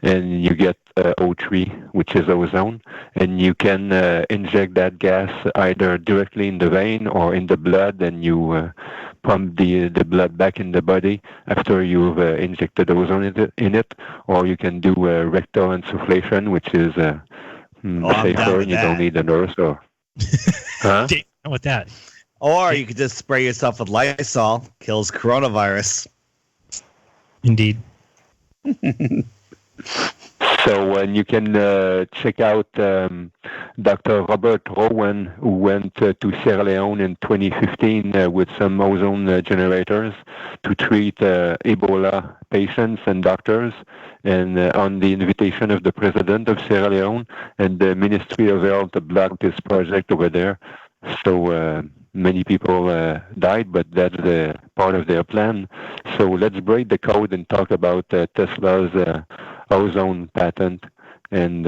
and you get O3, which is ozone, and you can inject that gas either directly in the vein or in the blood, and you pump the blood back in the body after you've injected ozone in it, or you can do rectal insufflation, which is safer, and you don't need a nurse. Or huh? With that, or you could just spray yourself with Lysol, kills coronavirus. Indeed. So you can check out Dr. Robert Rowan, who went to Sierra Leone in 2015 with some ozone generators to treat Ebola patients and doctors, and on the invitation of the president of Sierra Leone, and the Ministry of Health blocked this project over there. So many people died, but that's part of their plan. So let's break the code and talk about Tesla's ozone patent. And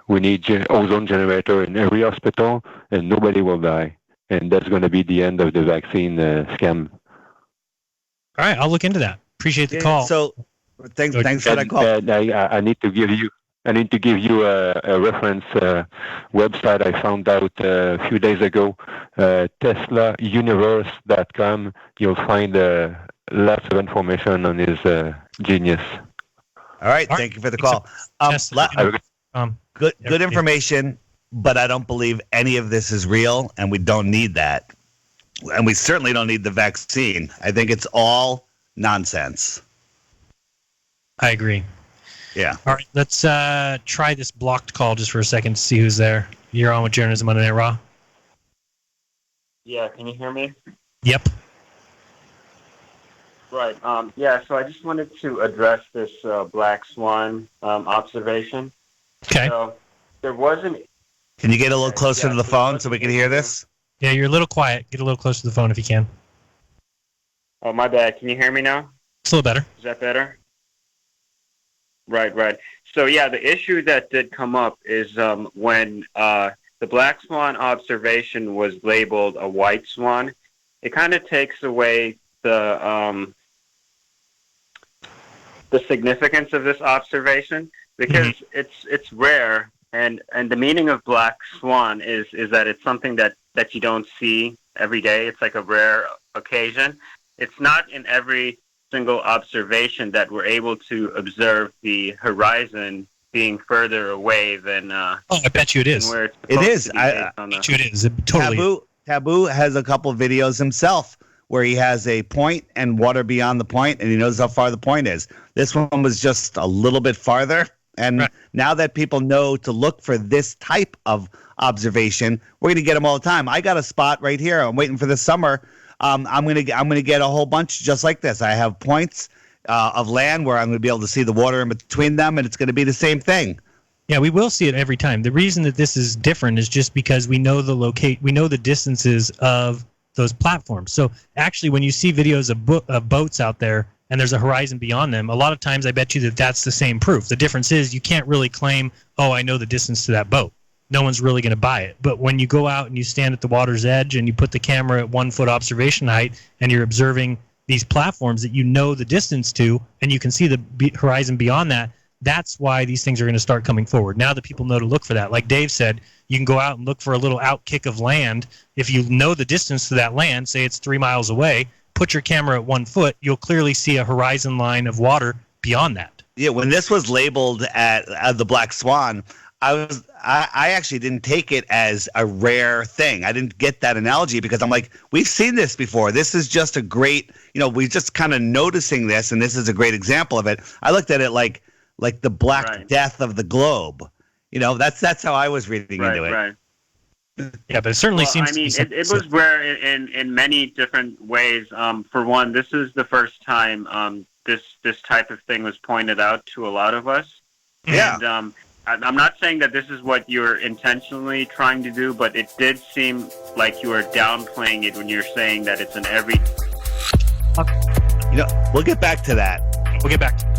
we need ozone generator in every hospital, and nobody will die. And that's going to be the end of the vaccine scam. All right, I'll look into that. Appreciate the call. So thanks for that call. I need to give you a reference website I found out a few days ago, TeslaUniverse.com. You'll find lots of information on his genius. All right, thank you for the call. Good information, but I don't believe any of this is real, and we don't need that. And we certainly don't need the vaccine. I think it's all nonsense. I agree. Yeah. All right, let's try this blocked call just for a second to see who's there. You're on with Journalism Monday Night Raw. Yeah, can you hear me? Yep. Right. So I just wanted to address this black swan observation. Okay. So there wasn't. Can you get a little closer to the phone so we can hear this? Yeah, you're a little quiet. Get a little closer to the phone if you can. Oh, my bad. Can you hear me now? It's a little better. Is that better? Right. So, yeah, the issue that did come up is when the black swan observation was labeled a white swan, it kind of takes away the significance of this observation, because it's rare, and the meaning of black swan is that it's something that you don't see every day. It's like a rare occasion. It's not in every single observation that we're able to observe the horizon being further away than I bet you it is. It is. I bet you it is. It totally Taboo has a couple videos himself where he has a point and water beyond the point, and he knows how far the point is. This one was just a little bit farther. And now that people know to look for this type of observation, we're going to get them all the time. I got a spot right here. I'm waiting for the summer. I'm going to get a whole bunch just like this. I have points of land where I'm going to be able to see the water in between them, and it's going to be the same thing. Yeah, we will see it every time. The reason that this is different is just because we know we know the distances of those platforms. So actually, when you see videos of boats out there and there's a horizon beyond them, a lot of times I bet you that that's the same proof. The difference is you can't really claim, oh, I know the distance to that boat. No one's really going to buy it. But when you go out and you stand at the water's edge and you put the camera at 1 foot observation height and you're observing these platforms that you know the distance to and you can see the horizon beyond that, that's why these things are going to start coming forward. Now that people know to look for that. Like Dave said, you can go out and look for a little outkick of land. If you know the distance to that land, say it's 3 miles away, put your camera at 1 foot, you'll clearly see a horizon line of water beyond that. Yeah, when this was labeled at the Black Swan, I actually didn't take it as a rare thing. I didn't get that analogy because I'm like, we've seen this before. This is just a great, we're just kind of noticing this, and this is a great example of it. I looked at it like the Black Death of the globe. That's how I was reading into it. Right. Yeah, but it certainly seems. I mean, it was rare in many different ways. For one, this is the first time this type of thing was pointed out to a lot of us. Yeah. And I'm not saying that this is what you're intentionally trying to do, but it did seem like you were downplaying it when you're saying that it's an every. We'll get back to that. We'll get back to that.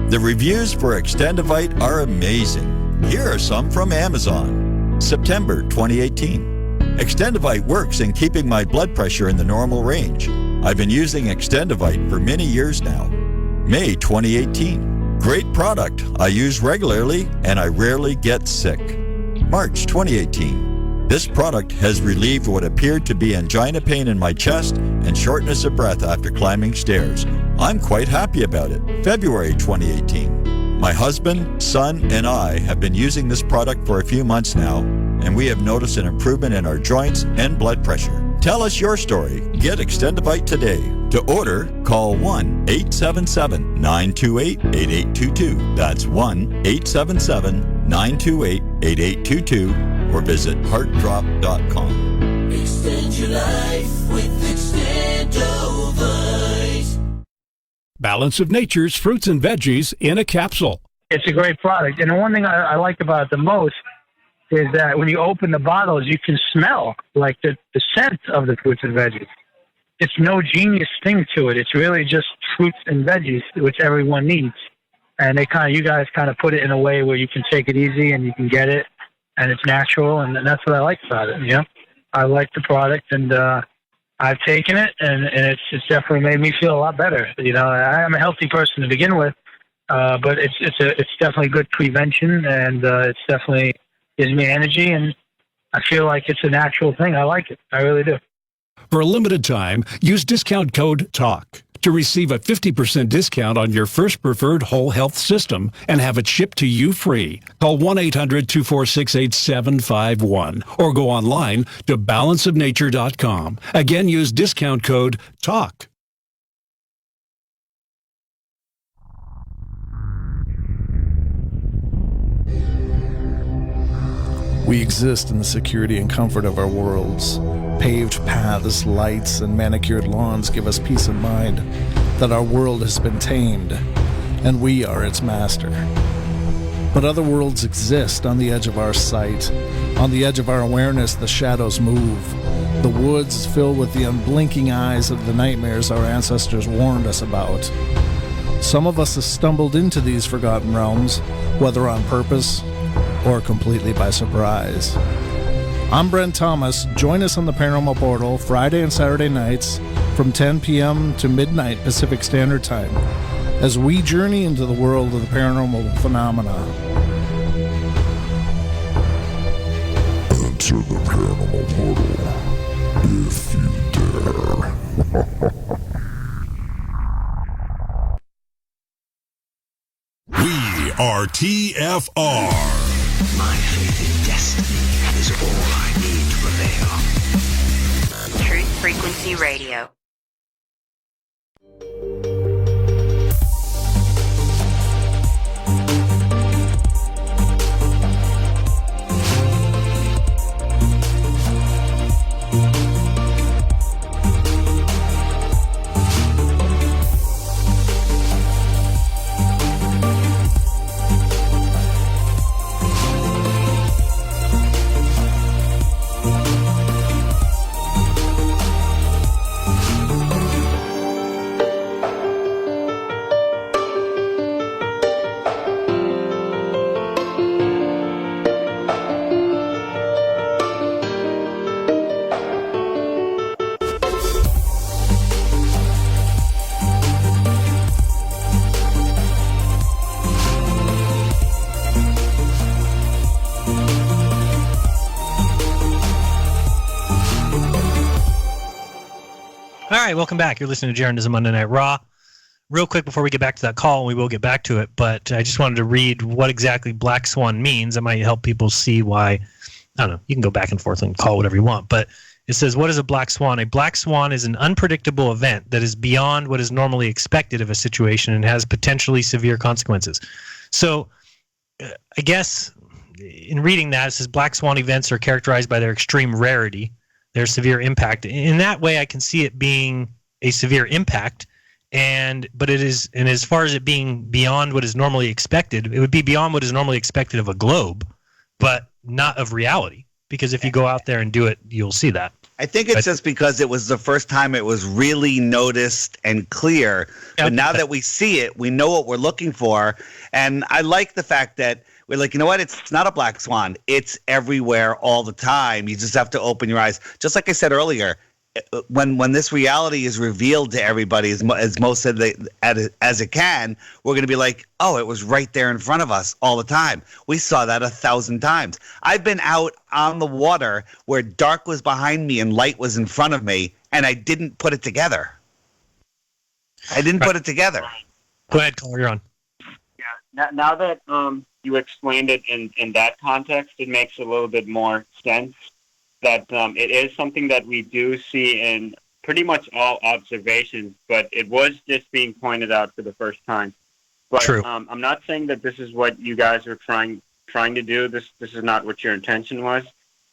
The reviews for Extendivite are amazing. Here are some from Amazon. September 2018. Extendivite works in keeping my blood pressure in the normal range. I've been using Extendivite for many years now. May 2018. Great product. I use regularly and I rarely get sick. March 2018. This product has relieved what appeared to be angina pain in my chest and shortness of breath after climbing stairs. I'm quite happy about it. February 2018. My husband, son, and I have been using this product for a few months now, and we have noticed an improvement in our joints and blood pressure. Tell us your story. Get Extendivite today. To order, call 1-877-928-8822. That's 1-877-928-8822 or visit heartdrop.com. Extend your life with Extendivite. Balance of Nature's fruits and veggies in a capsule. It's a great product. And the one thing I like about it the most is that when you open the bottles, you can smell like the scent of the fruits and veggies. It's no genius thing to it. It's really just fruits and veggies, which everyone needs. And you guys kind of put it in a way where you can take it easy and you can get it, and it's natural, and that's what I like about it. I like the product, and I've taken it, and it's definitely made me feel a lot better. I'm a healthy person to begin with, but it's definitely good prevention, and it's definitely gives me energy, and I feel like it's a natural thing. I like it. I really do. For a limited time, use discount code TALK to receive a 50% discount on your first preferred whole health system and have it shipped to you free. Call 1-800-246-8751 or go online to balanceofnature.com. Again, use discount code TALK. We exist in the security and comfort of our worlds. Paved paths, lights, and manicured lawns give us peace of mind that our world has been tamed, and we are its master. But other worlds exist on the edge of our sight. On the edge of our awareness, the shadows move. The woods fill with the unblinking eyes of the nightmares our ancestors warned us about. Some of us have stumbled into these forgotten realms, whether on purpose or completely by surprise. I'm Brent Thomas. Join us on the Paranormal Portal Friday and Saturday nights from 10 p.m. to midnight Pacific Standard Time as we journey into the world of the paranormal phenomena. Enter the Paranormal Portal if you dare. We are TFR. My faith in destiny is all I need to prevail. Truth Frequency Radio. All right, welcome back. You're listening to Jeran DITRH Monday Night Raw. Real quick before we get back to that call, and we will get back to it, but I just wanted to read what exactly black swan means. That might help people see why. I don't know. You can go back and forth and call whatever you want, but it says, what is a black swan? A black swan is an unpredictable event that is beyond what is normally expected of a situation and has potentially severe consequences. So I guess in reading that, it says black swan events are characterized by their extreme rarity, their severe impact. In that way, I can see it being a severe impact, but it is, and as far as it being beyond what is normally expected, it would be beyond what is normally expected of a globe, but not of reality. Because if you go out there and do it, you'll see that. I think it's just because it was the first time it was really noticed and clear. But now that we see it, we know what we're looking for. And I like the fact that we're like, you know what? It's not a black swan. It's everywhere all the time. You just have to open your eyes. Just like I said earlier, when this reality is revealed to everybody as most as it can, we're going to be like, oh, it was right there in front of us all the time. We saw that 1,000 times. I've been out on the water where dark was behind me and light was in front of me, and I didn't put it together. Put it together. Go ahead, caller, you're on. Yeah. Now that you explained it in that context, it makes a little bit more sense. That it is something that we do see in pretty much all observations, but it was just being pointed out for the first time. But True. I'm not saying that this is what you guys are trying to do. This is not what your intention was.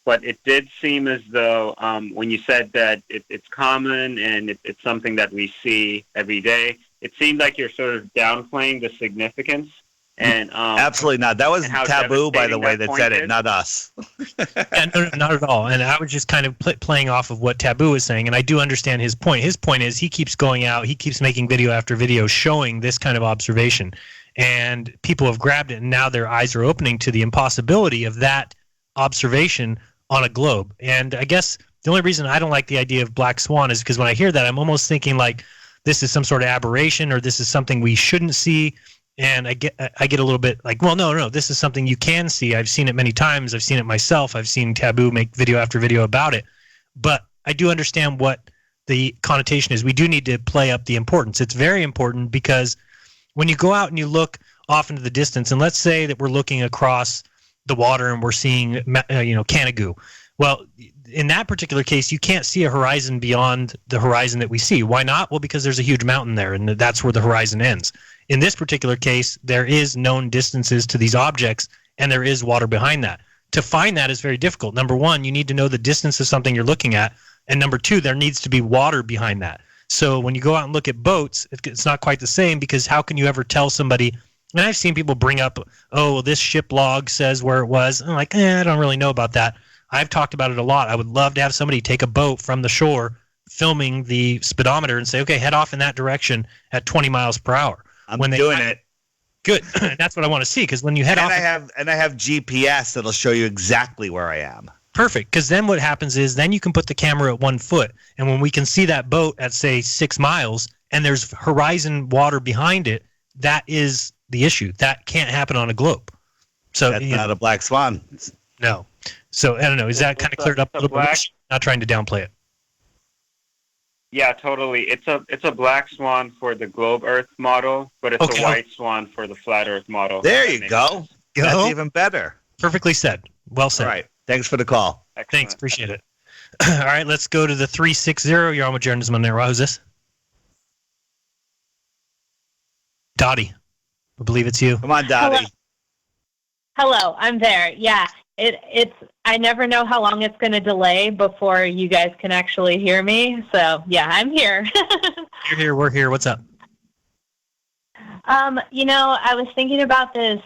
But it did seem as though when you said that it's common and it's something that we see every day, it seemed like you're sort of downplaying the significance. And absolutely not. That was Taboo, by the way, that said it, not us. Yeah, no, not at all. And I was just kind of playing off of what Taboo was saying, and I do understand his point. His point is he keeps going out, he keeps making video after video showing this kind of observation, and people have grabbed it, and now their eyes are opening to the impossibility of that observation on a globe. And I guess the only reason I don't like the idea of black swan is because when I hear that, I'm almost thinking like this is some sort of aberration or this is something we shouldn't see. And I get a little bit like, well, no, this is something you can see. I've seen it many times. I've seen it myself. I've seen Taboo make video after video about it. But I do understand what the connotation is. We do need to play up the importance. It's very important because when you go out and you look off into the distance, and let's say that we're looking across the water and we're seeing, Canigou. Well, in that particular case, you can't see a horizon beyond the horizon that we see. Why not? Well, because there's a huge mountain there, and that's where the horizon ends. In this particular case, there is known distances to these objects, and there is water behind that. To find that is very difficult. Number one, you need to know the distance of something you're looking at, and number two, there needs to be water behind that. So when you go out and look at boats, it's not quite the same because how can you ever tell somebody? And I've seen people bring up, oh, well, this ship log says where it was. I'm like, I don't really know about that. I've talked about it a lot. I would love to have somebody take a boat from the shore, filming the speedometer, and say, okay, head off in that direction at 20 miles per hour. I'm doing it. Good. That's what I want to see because when you head off. I have GPS that'll show you exactly where I am. Perfect. Because then what happens is then you can put the camera at 1 foot. And when we can see that boat at, say, 6 miles and there's horizon water behind it, that is the issue. That can't happen on a globe. So that's not a black swan. No. So I don't know. Is that kind of cleared up a little bit? Not trying to downplay it. Yeah, totally. It's a black swan for the globe Earth model, but it's a white swan for the flat Earth model. There you go. That's even better. Perfectly said. Well said. All right. Thanks for the call. Excellent. Thanks. Appreciate it. All right. Let's go to the 360. You're on with Jeran DITRH Monday Night Raw. Who's this? Dottie. I believe it's you. Come on, Dottie. Hello. I'm there. Yeah. It's I never know how long it's going to delay before you guys can actually hear me. So, yeah, I'm here. You're here. We're here. What's up? I was thinking about this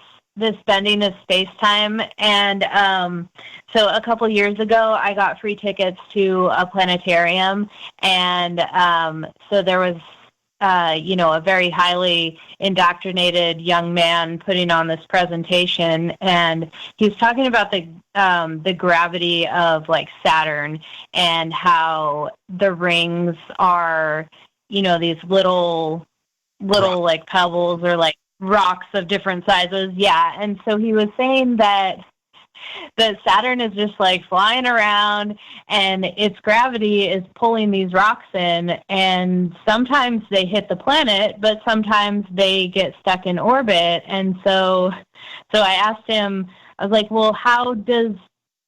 bending of space-time, and so a couple years ago, I got free tickets to a planetarium, and so there was a very highly indoctrinated young man putting on this presentation, and he was talking about the gravity of like Saturn and how the rings are, these little like pebbles or like rocks of different sizes. Yeah. And so he was saying that that Saturn is just like flying around and its gravity is pulling these rocks in, and sometimes they hit the planet, but sometimes they get stuck in orbit. And so I asked him, I was like, well, how does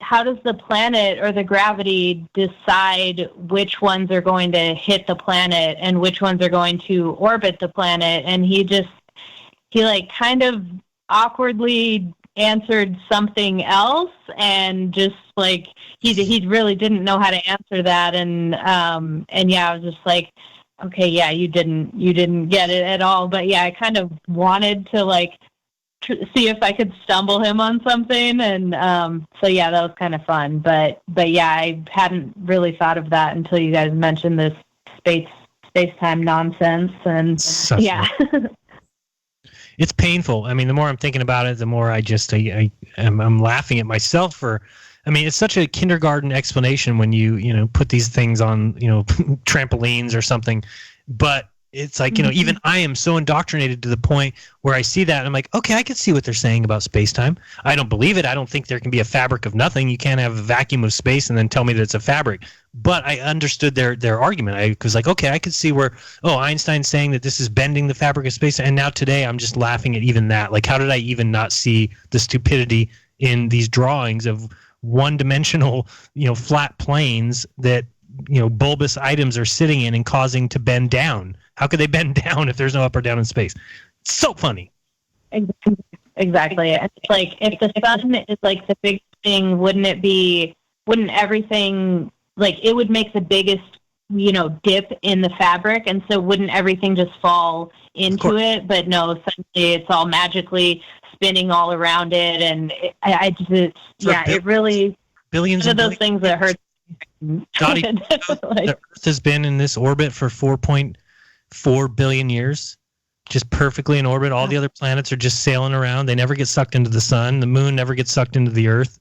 the planet or the gravity decide which ones are going to hit the planet and which ones are going to orbit the planet? And he like kind of awkwardly answered something else, and just like he really didn't know how to answer that. And yeah, I was just like, okay, yeah, you didn't get it at all. But yeah, I kind of wanted to like see if I could stumble him on something, and so yeah, that was kind of fun. But yeah, I hadn't really thought of that until you guys mentioned this space-time nonsense, and yeah. It's painful. I mean, the more I'm thinking about it, the more I'm laughing at myself for. I mean, it's such a kindergarten explanation when you put these things on trampolines or something, but it's like, even I am so indoctrinated to the point where I see that and I'm like, okay, I can see what they're saying about space-time. I don't believe it. I don't think there can be a fabric of nothing. You can't have a vacuum of space and then tell me that it's a fabric. But I understood their argument. I was like, okay, I could see where, Einstein's saying that this is bending the fabric of space. And now today I'm just laughing at even that. Like, how did I even not see the stupidity in these drawings of one-dimensional, flat planes that, bulbous items are sitting in and causing to bend down? How could they bend down if there's no up or down in space? It's so funny. Exactly. It's like, if the sun is like the big thing, wouldn't everything, like, it would make the biggest, dip in the fabric, and so wouldn't everything just fall into it? But no, essentially it's all magically spinning all around it, and it really, billions of those things that hurt. Dottie, the Earth has been in this orbit for 4.4 billion years, just perfectly in orbit. All the other planets are just sailing around. They never get sucked into the sun. The moon never gets sucked into the Earth.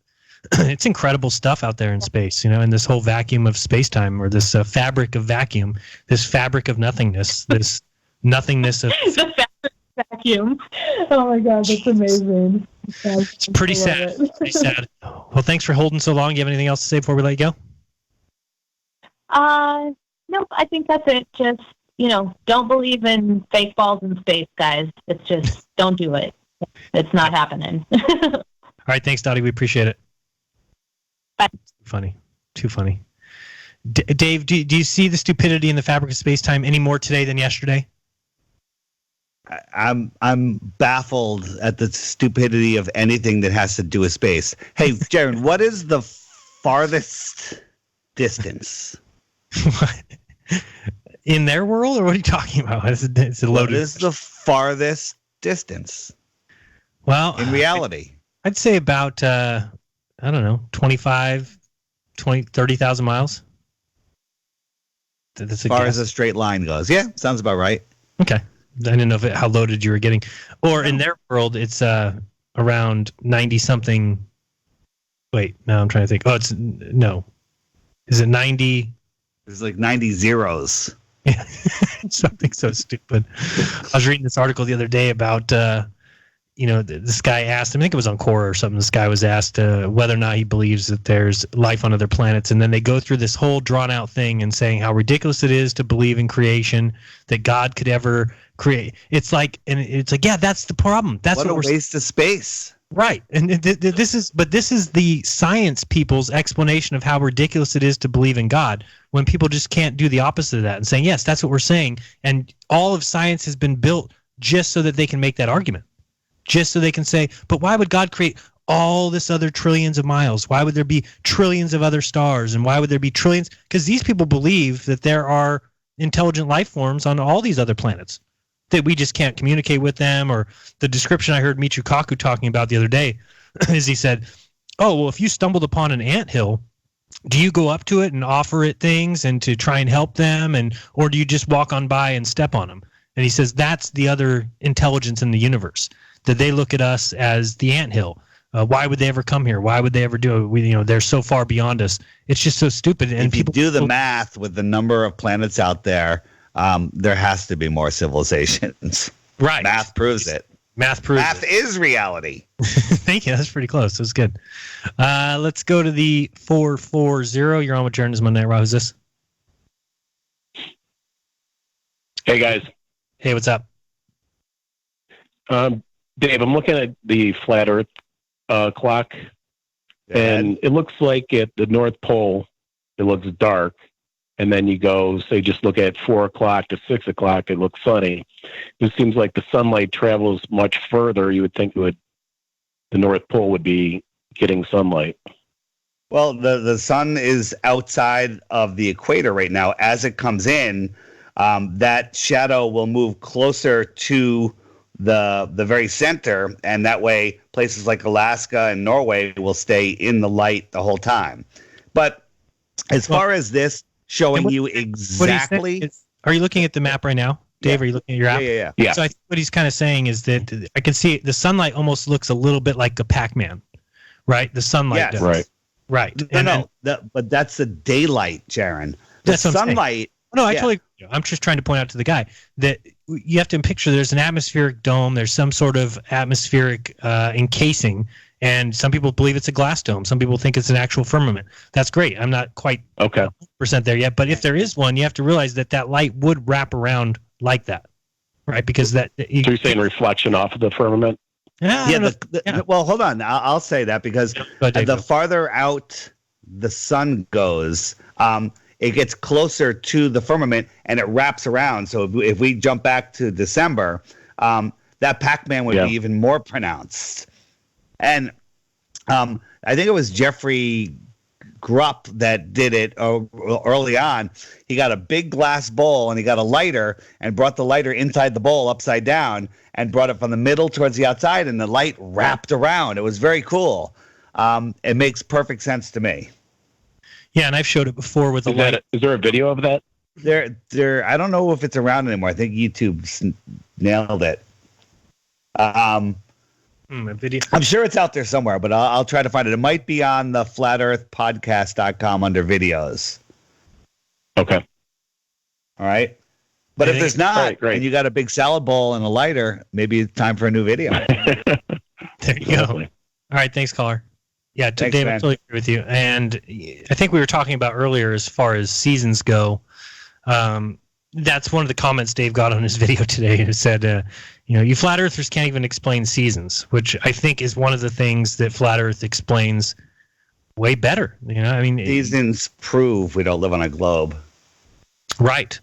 It's incredible stuff out there in space, in this whole vacuum of space-time, or this fabric of vacuum, this fabric of nothingness, this nothingness of... The fabric vacuum. Oh my God, that's amazing. It's pretty sad. Pretty sad. Well, thanks for holding so long. Do you have anything else to say before we let you go? Nope, I think that's it. Just, don't believe in fake balls in space, guys. It's just, don't do it. It's not happening. All right, thanks, Dottie. We appreciate it. Bye. Too funny. Dave, do you see the stupidity in the fabric of space-time any more today than yesterday? I'm baffled at the stupidity of anything that has to do with space. Hey, Jeran, what is the farthest distance? What? In their world, or what are you talking about? It's a loaded. What is the farthest distance? Well, in reality, I'd say about 30,000 miles. That's as far as a straight line goes. Yeah, sounds about right. Okay. I didn't know how loaded you were getting. Or in their world, it's around 90-something. Wait, now I'm trying to think. Oh, is it 90? It's like 90 zeros. Yeah, something so stupid. I was reading this article the other day about, this guy asked, I think it was on Quora or something, this guy was asked whether or not he believes that there's life on other planets. And then they go through this whole drawn-out thing and saying how ridiculous it is to believe in creation, that God could ever create. It's like, yeah, that's the problem. That's what a waste of space. Right. And this is the science people's explanation of how ridiculous it is to believe in God, when people just can't do the opposite of that and saying, yes, that's what we're saying. And all of science has been built just so that they can make that argument, just so they can say, but why would God create all this other trillions of miles? Why would there be trillions of other stars? And why would there be trillions? Because these people believe that there are intelligent life forms on all these other planets, that we just can't communicate with them. Or the description I heard Michio Kaku talking about the other day is he said, oh, well, if you stumbled upon an anthill, do you go up to it and offer it things and to try and help them, or do you just walk on by and step on them? And he says that's the other intelligence in the universe, that they look at us as the anthill. Why would they ever come here? Why would they ever do it? They're so far beyond us. It's just so stupid. And if you do the math with the number of planets out there, there has to be more civilizations. Right. Math proves it. Math proves Math is reality. Thank you. That's pretty close. That was good. Let's go to the 440. You're on with Jeran Monday. Who's this? Hey, guys. Hey, what's up? Dave, I'm looking at the flat Earth clock, and it looks like at the North Pole, it looks dark. And then you go, say, just look at 4 o'clock to 6 o'clock, it looks sunny. It seems like the sunlight travels much further. You would think the North Pole would be getting sunlight. Well, the sun is outside of the equator right now. As it comes in, that shadow will move closer to the very center, and that way places like Alaska and Norway will stay in the light the whole time. But as far as this showing you exactly, are you looking at the map right now, Dave? Are you looking at your app? Yeah. So I think what he's kind of saying is that I can see the sunlight almost looks a little bit like a Pac-Man, right? The sunlight does. Right. But that's the daylight, Jeran. That's what I'm saying. sunlight. No, I totally. I'm just trying to point out to the guy that you have to picture there's an atmospheric dome. There's some sort of atmospheric encasing, and some people believe it's a glass dome. Some people think it's an actual firmament. That's great. I'm not quite 100% there yet, but if there is one, you have to realize that light would wrap around like that, right? Because so you're saying reflection off of the firmament? Well, hold on. I'll say that because the farther out the sun goes, it gets closer to the firmament and it wraps around. So if we jump back to December, that Pac-Man would be even more pronounced. And I think it was Jeffrey Grupp that did it early on. He got a big glass bowl and he got a lighter and brought the lighter inside the bowl upside down and brought it from the middle towards the outside, and the light wrapped around. It was very cool. It makes perfect sense to me. Yeah, and I've showed it before with the light. Is there a video of that? There. I don't know if it's around anymore. I think YouTube nailed it. A video. I'm sure it's out there somewhere, but I'll try to find it. It might be on the flatearthpodcast.com under videos. Okay. All right. But if there's not, and you got a big salad bowl and a lighter, maybe it's time for a new video. There you go. All right. Thanks, caller. Yeah, Thanks, Dave, man. I totally agree with you. And I think we were talking about earlier as far as seasons go. That's one of the comments Dave got on his video today. Who said, you flat earthers can't even explain seasons, which I think is one of the things that flat Earth explains way better. Seasons prove we don't live on a globe. Right.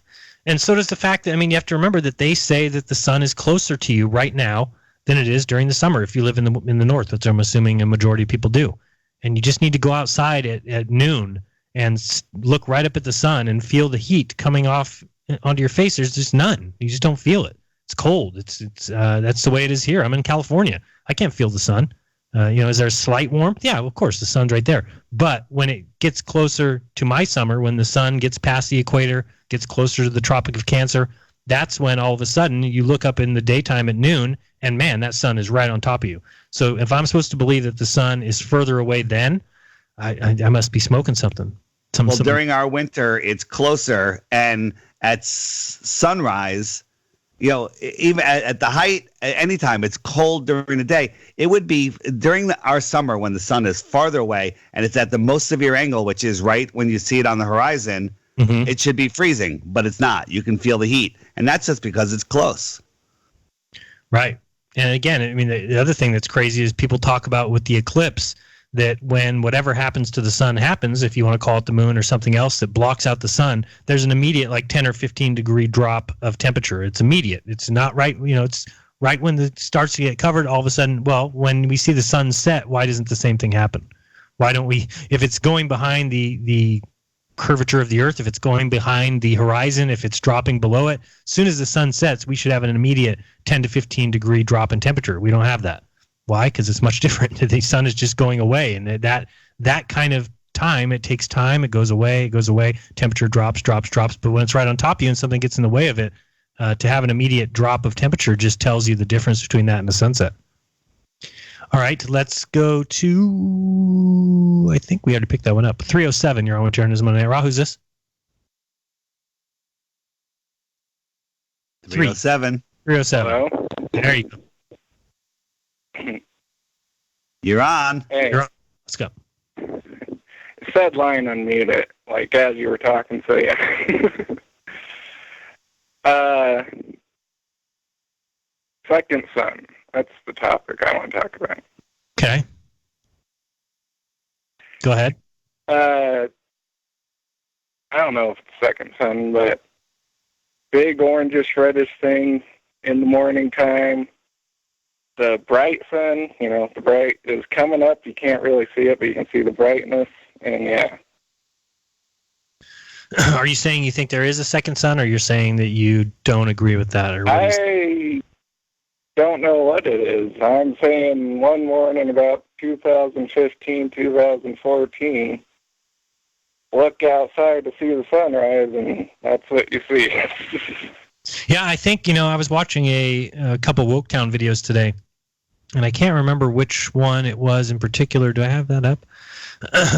And so does the fact that, you have to remember that they say that the sun is closer to you right now than it is during the summer if you live in the north, which I'm assuming a majority of people do. And you just need to go outside at noon and look right up at the sun and feel the heat coming off onto your face. There's just none. You just don't feel it. It's cold. It's that's the way it is here. I'm in California. I can't feel the sun. Is there a slight warmth? Yeah, of course, the sun's right there. But when it gets closer to my summer, when the sun gets past the equator, gets closer to the Tropic of Cancer, that's when all of a sudden you look up in the daytime at noon, and man, that sun is right on top of you. So if I'm supposed to believe that the sun is further away then, I must be smoking something. During our winter, it's closer, and at sunrise, even at the height, at any time, it's cold during the day. It would be during our summer when the sun is farther away and it's at the most severe angle, which is right when you see it on the horizon. Mm-hmm. It should be freezing, but it's not. You can feel the heat, and that's just because it's close. Right. And again, the other thing that's crazy is people talk about with the eclipse that when whatever happens to the sun happens, if you want to call it the moon or something else that blocks out the sun, there's an immediate 10 or 15 degree drop of temperature. It's immediate. It's not right. It's right when it starts to get covered. All of a sudden, when we see the sun set, why doesn't the same thing happen? Why don't we, if it's going behind the curvature of the earth, if it's going behind the horizon, if it's dropping below it, as soon as the sun sets, we should have an immediate 10 to 15 degree drop in temperature. We don't have that. Why? Because it's much different. The sun is just going away, and that kind of time, it takes time. It goes away. Temperature drops. But when it's right on top of you and something gets in the way of it, to have an immediate drop of temperature just tells you the difference between that and the sunset. All right, let's go to, I think we already picked that one up. 307, you're on with Jeran Monday. Who's this? 307. 307. Hello? There you go. You're on. Hey, You're on. Let's go. It said line unmute it, like as you were talking, so yeah. Second son. That's the topic I want to talk about. Okay. Go ahead. I don't know if it's second sun, but big orangish reddish thing in the morning time. The bright sun, the bright is coming up. You can't really see it, but you can see the brightness. And yeah. Are you saying you think there is a second sun, or you're saying that you don't agree with that? Or I don't know what it is. I'm saying one morning about 2015, 2014, look outside to see the sunrise, and that's what you see. Yeah, I think, I was watching a couple Woketown videos today, and I can't remember which one it was in particular. Do I have that up?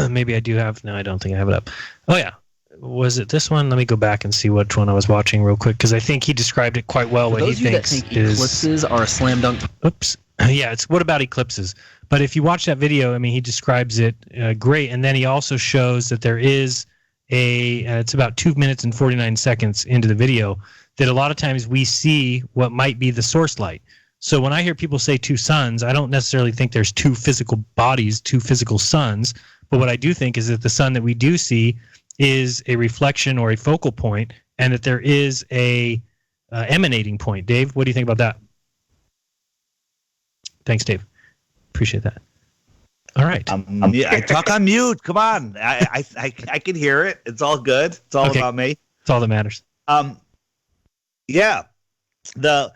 Maybe I do have. No, I don't think I have it up. Oh, yeah. Was it this one? Let me go back and see which one I was watching real quick, because I think he described it quite well. What he thinks is eclipses are a slam dunk. Oops. Yeah, it's what about eclipses? But if you watch that video, he describes it great, and then he also shows that there is it's about 2 minutes and 49 seconds into the video, that a lot of times we see what might be the source light. So when I hear people say two suns, I don't necessarily think there's two physical bodies, two physical suns, but what I do think is that the sun that we do see is a reflection or a focal point, and that there is a emanating point. Dave, what do you think about that? Thanks, Dave. Appreciate that. All right. I talk on mute. Come on. I can hear it. It's all good. It's all about me. It's all that matters. Yeah. The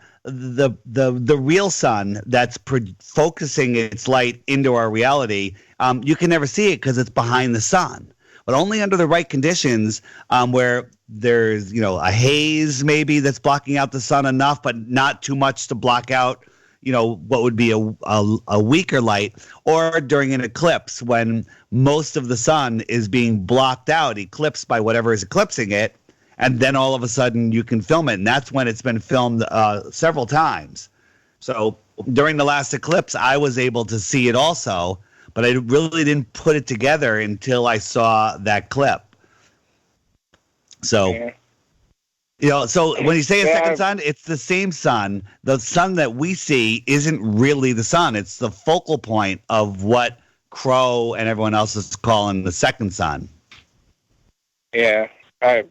real sun that's focusing its light into our reality, you can never see it because it's behind the sun. But only under the right conditions, where there's a haze maybe that's blocking out the sun enough, but not too much to block out what would be a weaker light, or during an eclipse when most of the sun is being blocked out, eclipsed by whatever is eclipsing it, and then all of a sudden you can film it, and that's when it's been filmed several times. So during the last eclipse, I was able to see it also, but I really didn't put it together until I saw that clip. So, so when you say a second sun, it's the same sun. The sun that we see isn't really the sun. It's the focal point of what Crow and everyone else is calling the second sun. Yeah, I've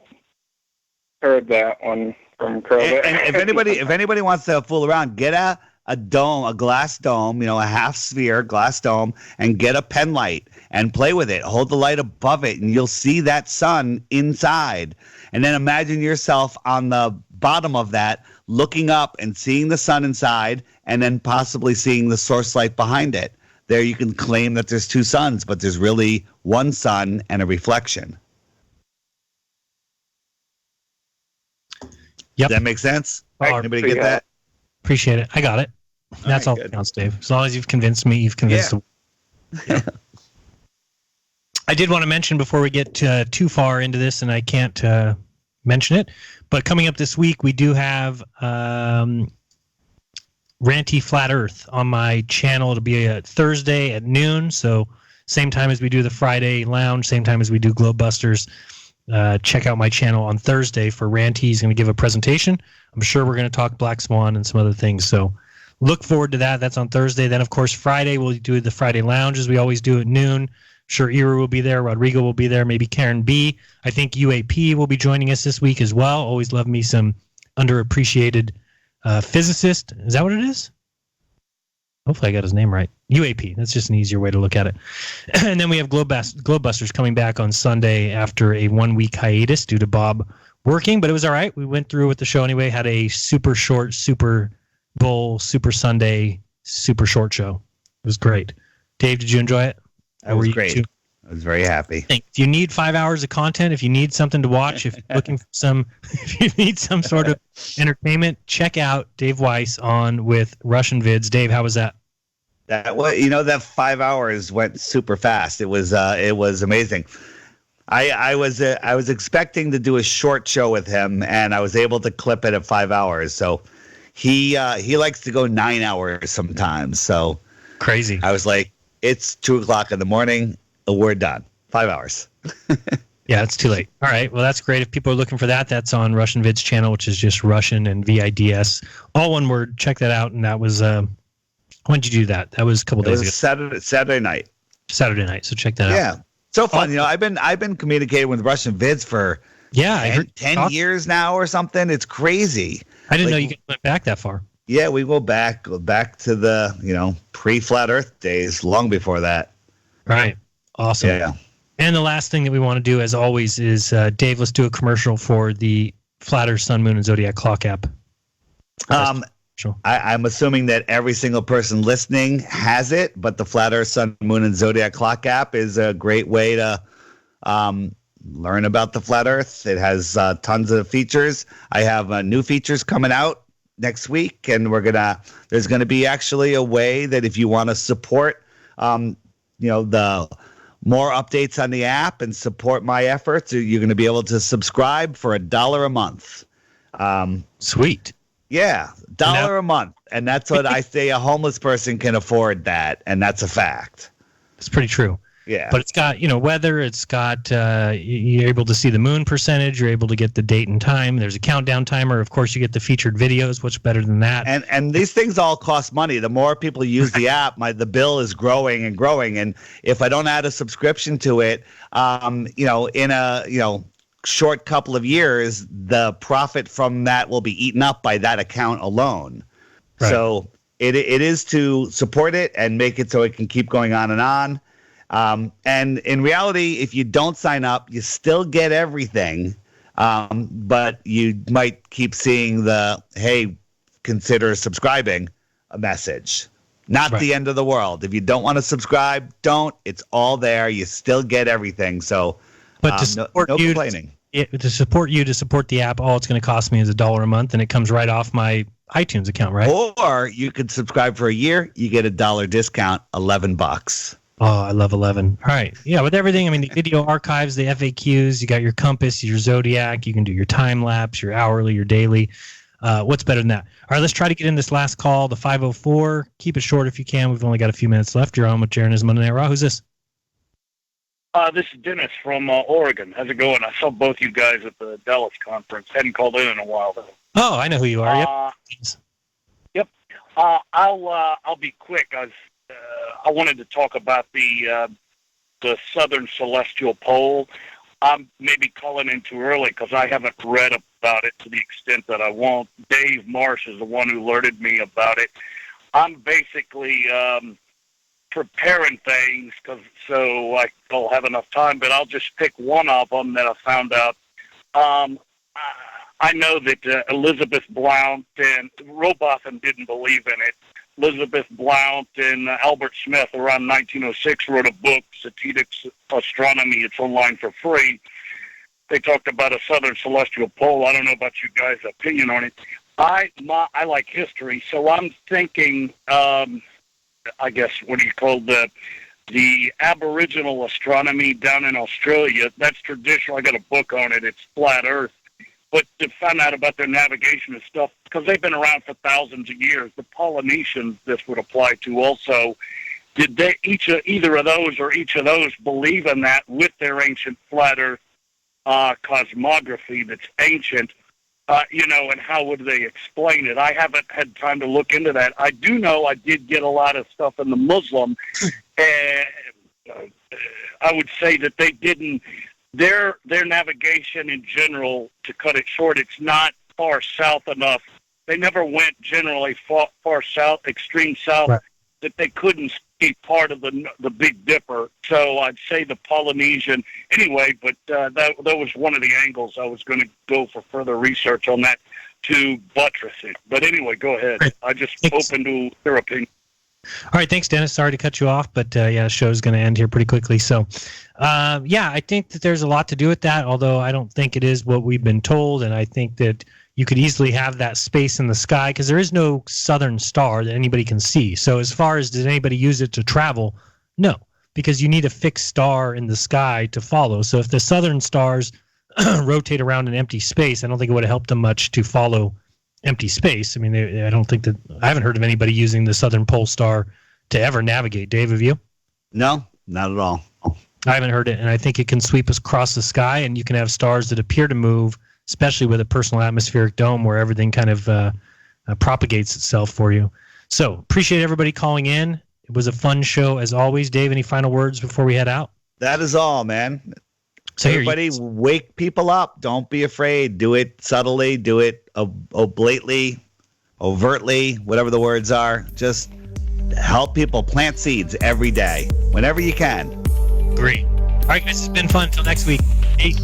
heard that one from Crow. And if anybody wants to fool around, get a dome, a glass dome, a half sphere glass dome, and get a pen light and play with it. Hold the light above it, and you'll see that sun inside. And then imagine yourself on the bottom of that, looking up and seeing the sun inside, and then possibly seeing the source light behind it. There you can claim that there's two suns, but there's really one sun and a reflection. Yep. Does that make sense? Anybody get that? Appreciate it. I got it. That's all that counts, Dave. As long as you've convinced me, you've convinced the... Yeah. I did want to mention before we get too far into this, and I can't mention it, but coming up this week, we do have Ranty Flat Earth on my channel. It'll be a Thursday at noon, so same time as we do the Friday Lounge, same time as we do Globebusters. Check out my channel on Thursday for Ranty. He's going to give a presentation. I'm sure we're going to talk Black Swan and some other things, so look forward to that. That's on Thursday. Then, of course, Friday, we'll do the Friday Lounge as we always do at noon. Sure, Ira will be there. Rodrigo will be there. Maybe Karen B. I think UAP will be joining us this week as well. Always love me some underappreciated physicist. Is that what it is? Hopefully I got his name right. UAP. That's just an easier way to look at it. And then we have Globebusters coming back on Sunday after a 1-week hiatus due to Bob working. But it was all right. We went through with the show anyway. Had a super short Super Bowl, Super Sunday, super short show. It was great. Dave, did you enjoy it? It was great. I was very happy. If you need 5 hours of content, if you need something to watch, if you're looking for if you need some sort of entertainment, check out Dave Weiss on with Russian Vids. Dave, how was that? That 5 hours went super fast. It was amazing. I was expecting to do a short show with him, and I was able to clip it at 5 hours. So he likes to go 9 hours sometimes. So crazy. I was like, it's 2:00 in the morning. We're done. 5 hours. Yeah, it's too late. All right. Well, that's great. If people are looking for that, that's on Russian Vid's channel, which is just Russian and VIDS. All one word. Check that out. And that was, when did you do that? That was a couple days ago. Saturday night. Saturday night. So check that out. Yeah. So fun. You know, I've been communicating with Russian Vids for 10 years now or something. It's crazy. I didn't know you went back that far. Yeah, we go back to the, pre-Flat Earth days, long before that. Right. Awesome. Yeah. And the last thing that we want to do, as always, is, Dave, let's do a commercial for the Flat Earth, Sun, Moon, and Zodiac Clock app. I'm assuming that every single person listening has it, but the Flat Earth, Sun, Moon, and Zodiac Clock app is a great way to learn about the Flat Earth. It has tons of features. I have new features coming out next week, and there's gonna be actually a way that if you want to support, the more updates on the app and support my efforts, you're going to be able to subscribe for $1 a month. Sweet. Yeah, $1 a month. And that's what I say, a homeless person can afford that. And that's a fact. It's pretty true. Yeah. But it's got, weather. It's got, you're able to see the moon percentage. You're able to get the date and time. There's a countdown timer. Of course, you get the featured videos. What's better than that? And these things all cost money. The more people use the app, the bill is growing and growing. And if I don't add a subscription to it, in a, short couple of years, the profit from that will be eaten up by that account alone. Right. So it is to support it and make it so it can keep going on and on. And in reality, if you don't sign up, you still get everything. But you might keep seeing the, hey, consider subscribing a message. Not the end of the world. If you don't want to subscribe, don't. It's all there. You still get everything. So, but to support no you, complaining. To support you, to support the app, all it's going to cost me is $1 a month, and it comes right off my iTunes account, right? Or you could subscribe for a year. You get $1 discount, $11. Oh, I love 11. All right. Yeah, with everything, the video archives, the FAQs, you got your compass, your Zodiac, you can do your time lapse, your hourly, your daily. What's better than that? All right, let's try to get in this last call, the 504. Keep it short if you can. We've only got a few minutes left. You're on with Jeran is Monday Night Raw. Who's this? This is Dennis from Oregon. How's it going? I saw both you guys at the Dallas conference. Hadn't called in a while, though. Oh, I know who you are. Yep. I'll be quick. I wanted to talk about the Southern Celestial Pole. I'm maybe calling in too early because I haven't read about it to the extent that I want. Dave Marsh is the one who alerted me about it. I'm basically preparing things so I'll have enough time, but I'll just pick one of them that I found out. I know that Elizabeth Blount and Robotham didn't believe in it. Elizabeth Blount and Albert Smith around 1906 wrote a book, Satetic Astronomy. It's online for free. They talked about a southern celestial pole. I don't know about you guys' opinion on it. I like history, so I'm thinking, I guess, what do you call the Aboriginal astronomy down in Australia? That's traditional. I got a book on it. It's Flat Earth. But to find out about their navigation and stuff, because they've been around for thousands of years, the Polynesians this would apply to also. Did they either of those believe in that with their ancient flat Earth cosmography that's ancient? And how would they explain it? I haven't had time to look into that. I do know I did get a lot of stuff in the Muslim, and I would say that they didn't. Their navigation in general, to cut it short, it's not far south enough. They never went generally far south, extreme south, right, that they couldn't see part of the Big Dipper. So I'd say the Polynesian anyway. But that was one of the angles I was going to go for further research on that to buttress it. But anyway, go ahead. Right. I just open to their opinion. All right, thanks, Dennis. Sorry to cut you off, but the show's going to end here pretty quickly. So, I think that there's a lot to do with that, although I don't think it is what we've been told, and I think that you could easily have that space in the sky because there is no southern star that anybody can see. So as far as did anybody use it to travel, no, because you need a fixed star in the sky to follow. So if the southern stars rotate around an empty space, I don't think it would have helped them much to follow empty space. I mean, I don't think that I haven't heard of anybody using the southern pole star to ever navigate. Dave, have you? No, not at all. I haven't heard it, and I think it can sweep us across the sky, and you can have stars that appear to move, especially with a personal atmospheric dome where everything kind of propagates itself for you. So appreciate everybody calling in. It was a fun show as always. Dave, any final words before we head out? That is all, man. So everybody, wake people up. Don't be afraid. Do it subtly. Do it oblately, overtly, whatever the words are. Just help people plant seeds every day, whenever you can. Great. All right, guys, it's been fun. Until next week. Hey.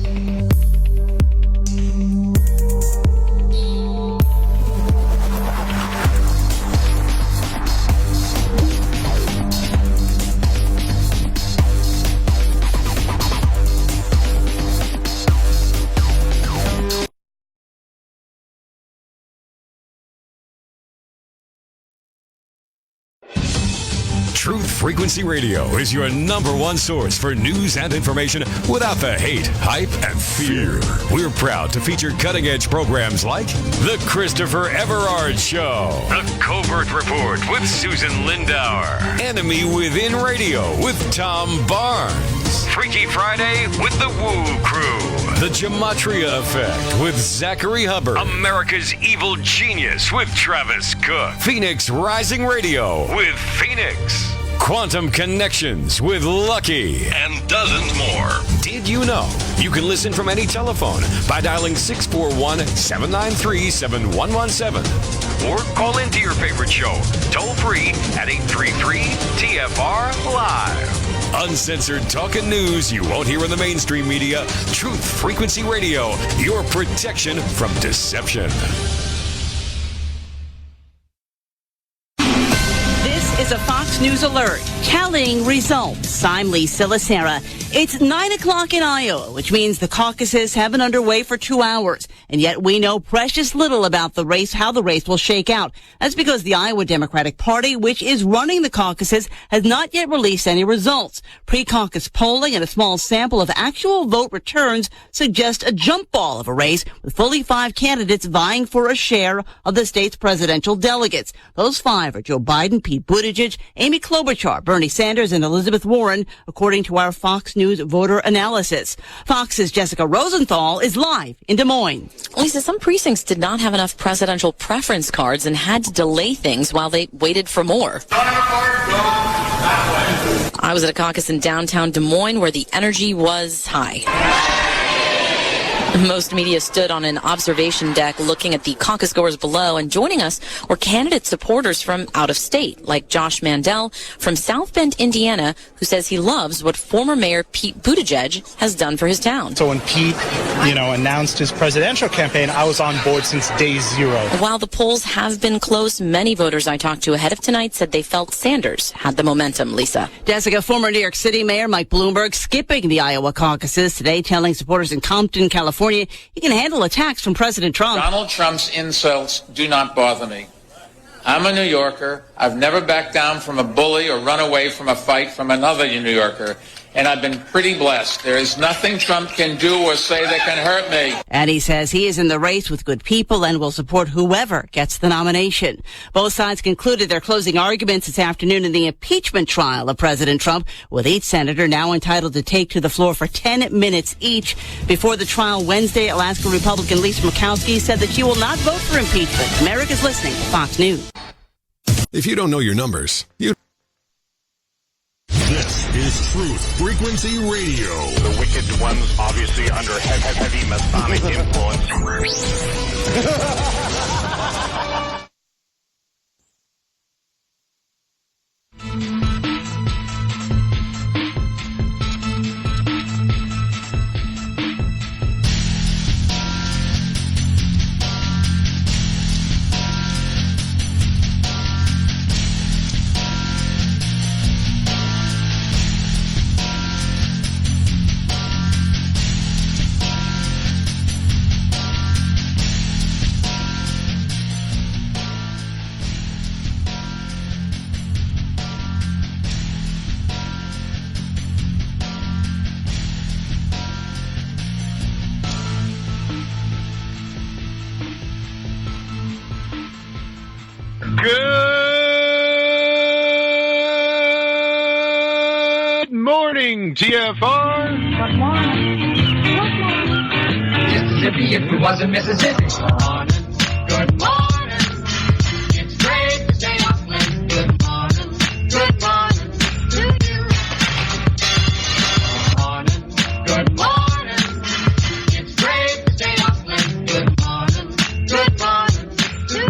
Truth Frequency Radio is your number one source for news and information without the hate, hype, and fear. We're proud to feature cutting-edge programs like The Christopher Everard Show, The Covert Report with Susan Lindauer, Enemy Within Radio with Tom Barnes, Freaky Friday with The Woo Crew, The Gematria Effect with Zachary Hubbard, America's Evil Genius with Travis Cook, Phoenix Rising Radio with Phoenix, Quantum Connections with Lucky, and dozens more. Did you know you can listen from any telephone by dialing 641-793-7117 or call into your favorite show toll free at 833-TFR Live. Uncensored talk and news you won't hear in the mainstream media. Truth Frequency Radio, your protection from deception. Is a Fox News alert. Telling results. I'm Lisa Lacera. It's 9 o'clock in Iowa, which means the caucuses have been underway for 2 hours. And yet we know precious little about the race, how the race will shake out. That's because the Iowa Democratic Party, which is running the caucuses, has not yet released any results. Pre-caucus polling and a small sample of actual vote returns suggest a jump ball of a race with fully 5 candidates vying for a share of the state's presidential delegates. Those 5 are Joe Biden, Pete Buttigieg, Amy Klobuchar, Bernie Sanders, and Elizabeth Warren, according to our Fox News voter analysis. Fox's Jessica Rosenthal is live in Des Moines. Lisa, some precincts did not have enough presidential preference cards and had to delay things while they waited for more. I was at a caucus in downtown Des Moines where the energy was high. Most media stood on an observation deck looking at the caucus goers below, and joining us were candidate supporters from out of state, like Josh Mandel from South Bend, Indiana, who says he loves what former Mayor Pete Buttigieg has done for his town. So when Pete, announced his presidential campaign, I was on board since day zero. While the polls have been close, many voters I talked to ahead of tonight said they felt Sanders had the momentum, Lisa. Jessica, former New York City Mayor Mike Bloomberg skipping the Iowa caucuses today, telling supporters in Compton, California, he can handle attacks from President Trump. Donald Trump's insults do not bother me. I'm a New Yorker. I've never backed down from a bully or run away from a fight from another New Yorker. And I've been pretty blessed. There is nothing Trump can do or say that can hurt me. And he says he is in the race with good people and will support whoever gets the nomination. Both sides concluded their closing arguments this afternoon in the impeachment trial of President Trump, with each senator now entitled to take to the floor for 10 minutes each. Before the trial Wednesday, Alaska Republican Lisa Murkowski said that she will not vote for impeachment. America's listening to Fox News. If you don't know your numbers, you... This is Truth Frequency Radio. The wicked ones obviously under heavy Masonic influence. morning, TFR. Good morning. Mississippi, if it wasn't Mississippi. Good morning. It's great to stay up late. Good morning. Good morning to you. Good morning. Good morning. It's great to stay up late. Good morning. Good morning to you.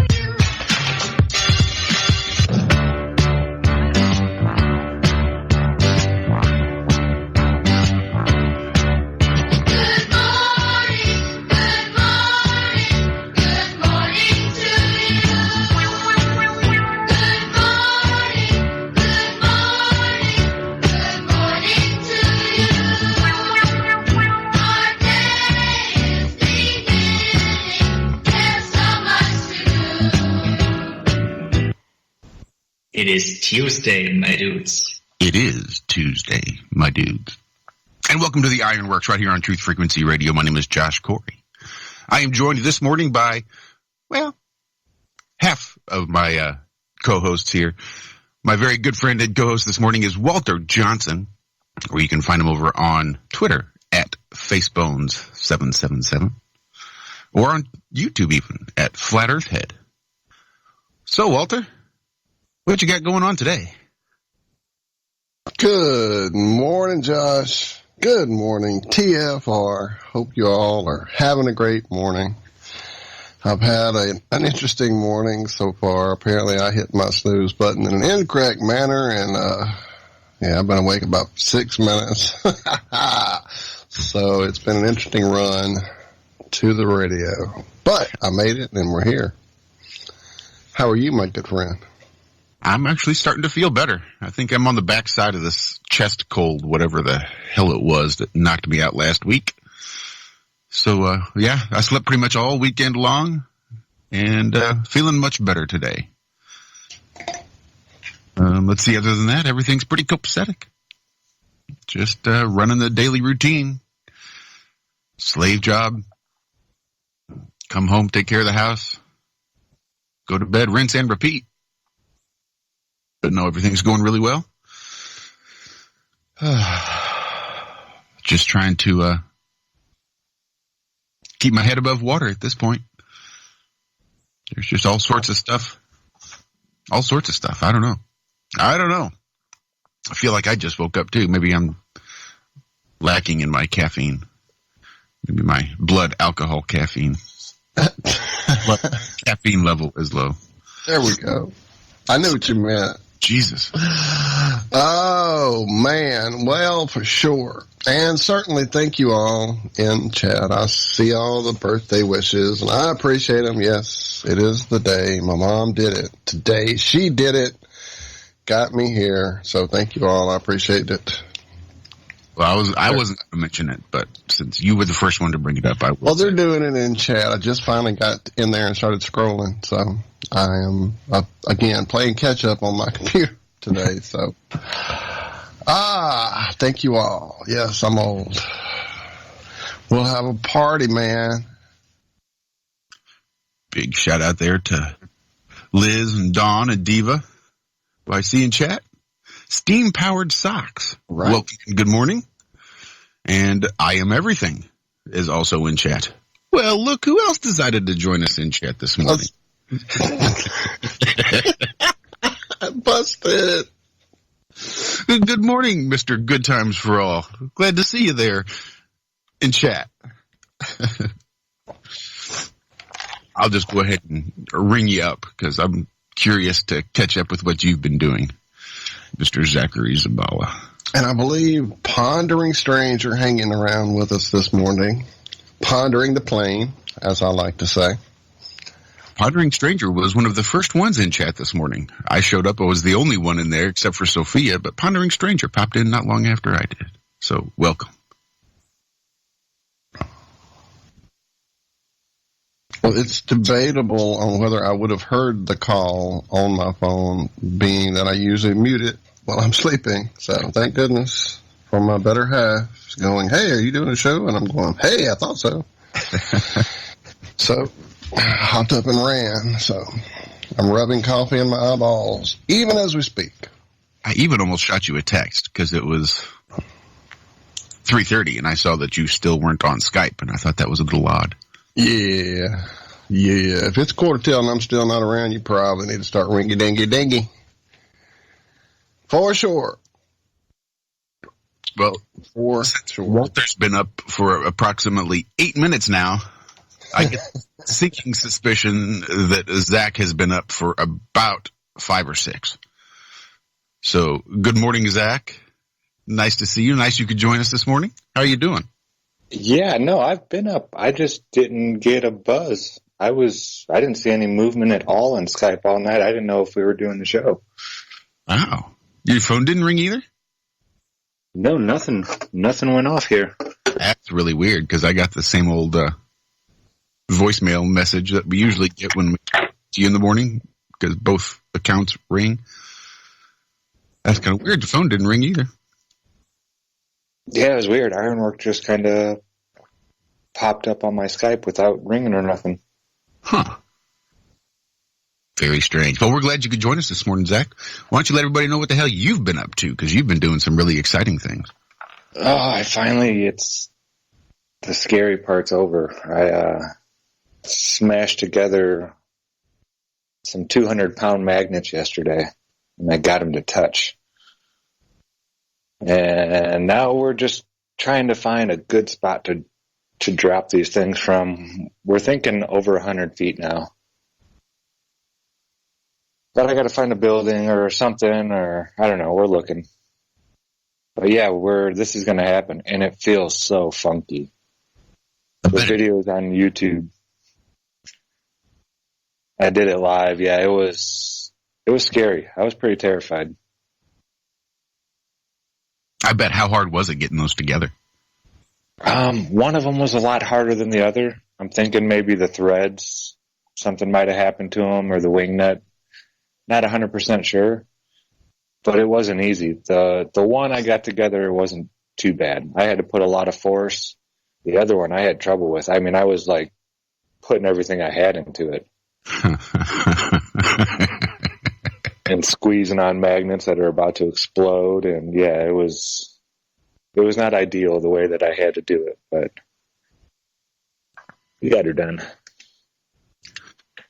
It is Tuesday, my dudes. It is Tuesday, my dudes. And welcome to the Ironworks right here on Truth Frequency Radio. My name is Josh Corey. I am joined this morning by, well, half of my co-hosts here. My very good friend and co-host this morning is Walter Johnson, or you can find him over on Twitter at Facebones777, or on YouTube even at Flat Earth Head. So, Walter, what you got going on today? Good morning, Josh. Good morning, TFR. Hope you all are having a great morning. I've had an interesting morning so far. Apparently, I hit my snooze button in an incorrect manner, and I've been awake about 6 minutes. So it's been an interesting run to the radio. But I made it, and we're here. How are you, my good friend? I'm actually starting to feel better. I think I'm on the backside of this chest cold, whatever the hell it was that knocked me out last week. So, I slept pretty much all weekend long and feeling much better today. Let's see, other than that, everything's pretty copacetic. Just running the daily routine. Slave job. Come home, take care of the house. Go to bed, rinse and repeat. But no, everything's going really well. Just trying to keep my head above water at this point. There's just all sorts of stuff. All sorts of stuff. I don't know. I feel like I just woke up too. Maybe I'm lacking in my caffeine. Maybe my blood alcohol caffeine. Caffeine level is low. There we go. I knew what you meant. Jesus. Oh, man. Well, for sure. And certainly thank you all in chat. I see all the birthday wishes, and I appreciate them. Yes, it is the day. My mom did it today. She did it. Got me here. So thank you all. I appreciate it. Well, I wasn't going to mention it, but since you were the first one to bring it up, I will. Well, they're doing it in chat. I just finally got in there and started scrolling, so I am, again, playing catch-up on my computer today, so. Thank you all. Yes, I'm old. We'll have a party, man. Big shout-out there to Liz and Dawn and Diva, who I see in chat. Steam-powered socks. Right. Welcome. Good morning. And I Am Everything is also in chat. Well, look, who else decided to join us in chat this morning? Busted. Good morning, Mr. Good Times for All. Glad to see you there in chat. I'll just go ahead and ring you up because I'm curious to catch up with what you've been doing, Mr. Zachary Zabawa. And I believe Pondering Stranger hanging around with us this morning. Pondering the plane, as I like to say. Pondering Stranger was one of the first ones in chat this morning. I showed up. I was the only one in there except for Sophia, but Pondering Stranger popped in not long after I did. So, welcome. Well, it's debatable on whether I would have heard the call on my phone, being that I usually mute it while I'm sleeping. So thank goodness for my better half going, hey, are you doing a show? And I'm going, hey, I thought so. So I hopped up and ran. So I'm rubbing coffee in my eyeballs, even as we speak. I even almost shot you a text because it was 3:30, and I saw that you still weren't on Skype, and I thought that was a little odd. Yeah. If it's 1:45 and I'm still not around, you probably need to start ringy-dingy-dingy. For sure. Well, Walter's been up for approximately 8 minutes now. I get sinking suspicion that Zach has been up for about 5 or 6. So, good morning, Zach. Nice to see you. Nice you could join us this morning. How are you doing? Yeah, no, I've been up. I just didn't get a buzz. I didn't see any movement at all on Skype all night. I didn't know if we were doing the show. Oh. Your phone didn't ring either? No, nothing. Nothing went off here. That's really weird because I got the same old voicemail message that we usually get when we see you in the morning because both accounts ring. That's kind of weird. The phone didn't ring either. Yeah, it was weird. Ironwork just kind of popped up on my Skype without ringing or nothing. Huh. Very strange. Well, we're glad you could join us this morning, Zach. Why don't you let everybody know what the hell you've been up to? Because you've been doing some really exciting things. Oh, it's the scary part's over. I smashed together some 200-pound magnets yesterday, and I got them to touch. And now we're just trying to find a good spot to drop these things from. We're thinking over 100 feet now. But I got to find a building or something, or I don't know. We're looking. But yeah, this is going to happen, and it feels so funky. The video's on YouTube. I did it live. Yeah, it was scary. I was pretty terrified. I bet. How hard was it getting those together? One of them was a lot harder than the other. I'm thinking maybe the threads, something might have happened to them, or the wing nut. Not 100% sure, but it wasn't easy. The one I got together wasn't too bad. I had to put a lot of force. The other one I had trouble with. I mean, I was like putting everything I had into it. And squeezing on magnets that are about to explode. And yeah, it was not ideal the way that I had to do it, but we got her done.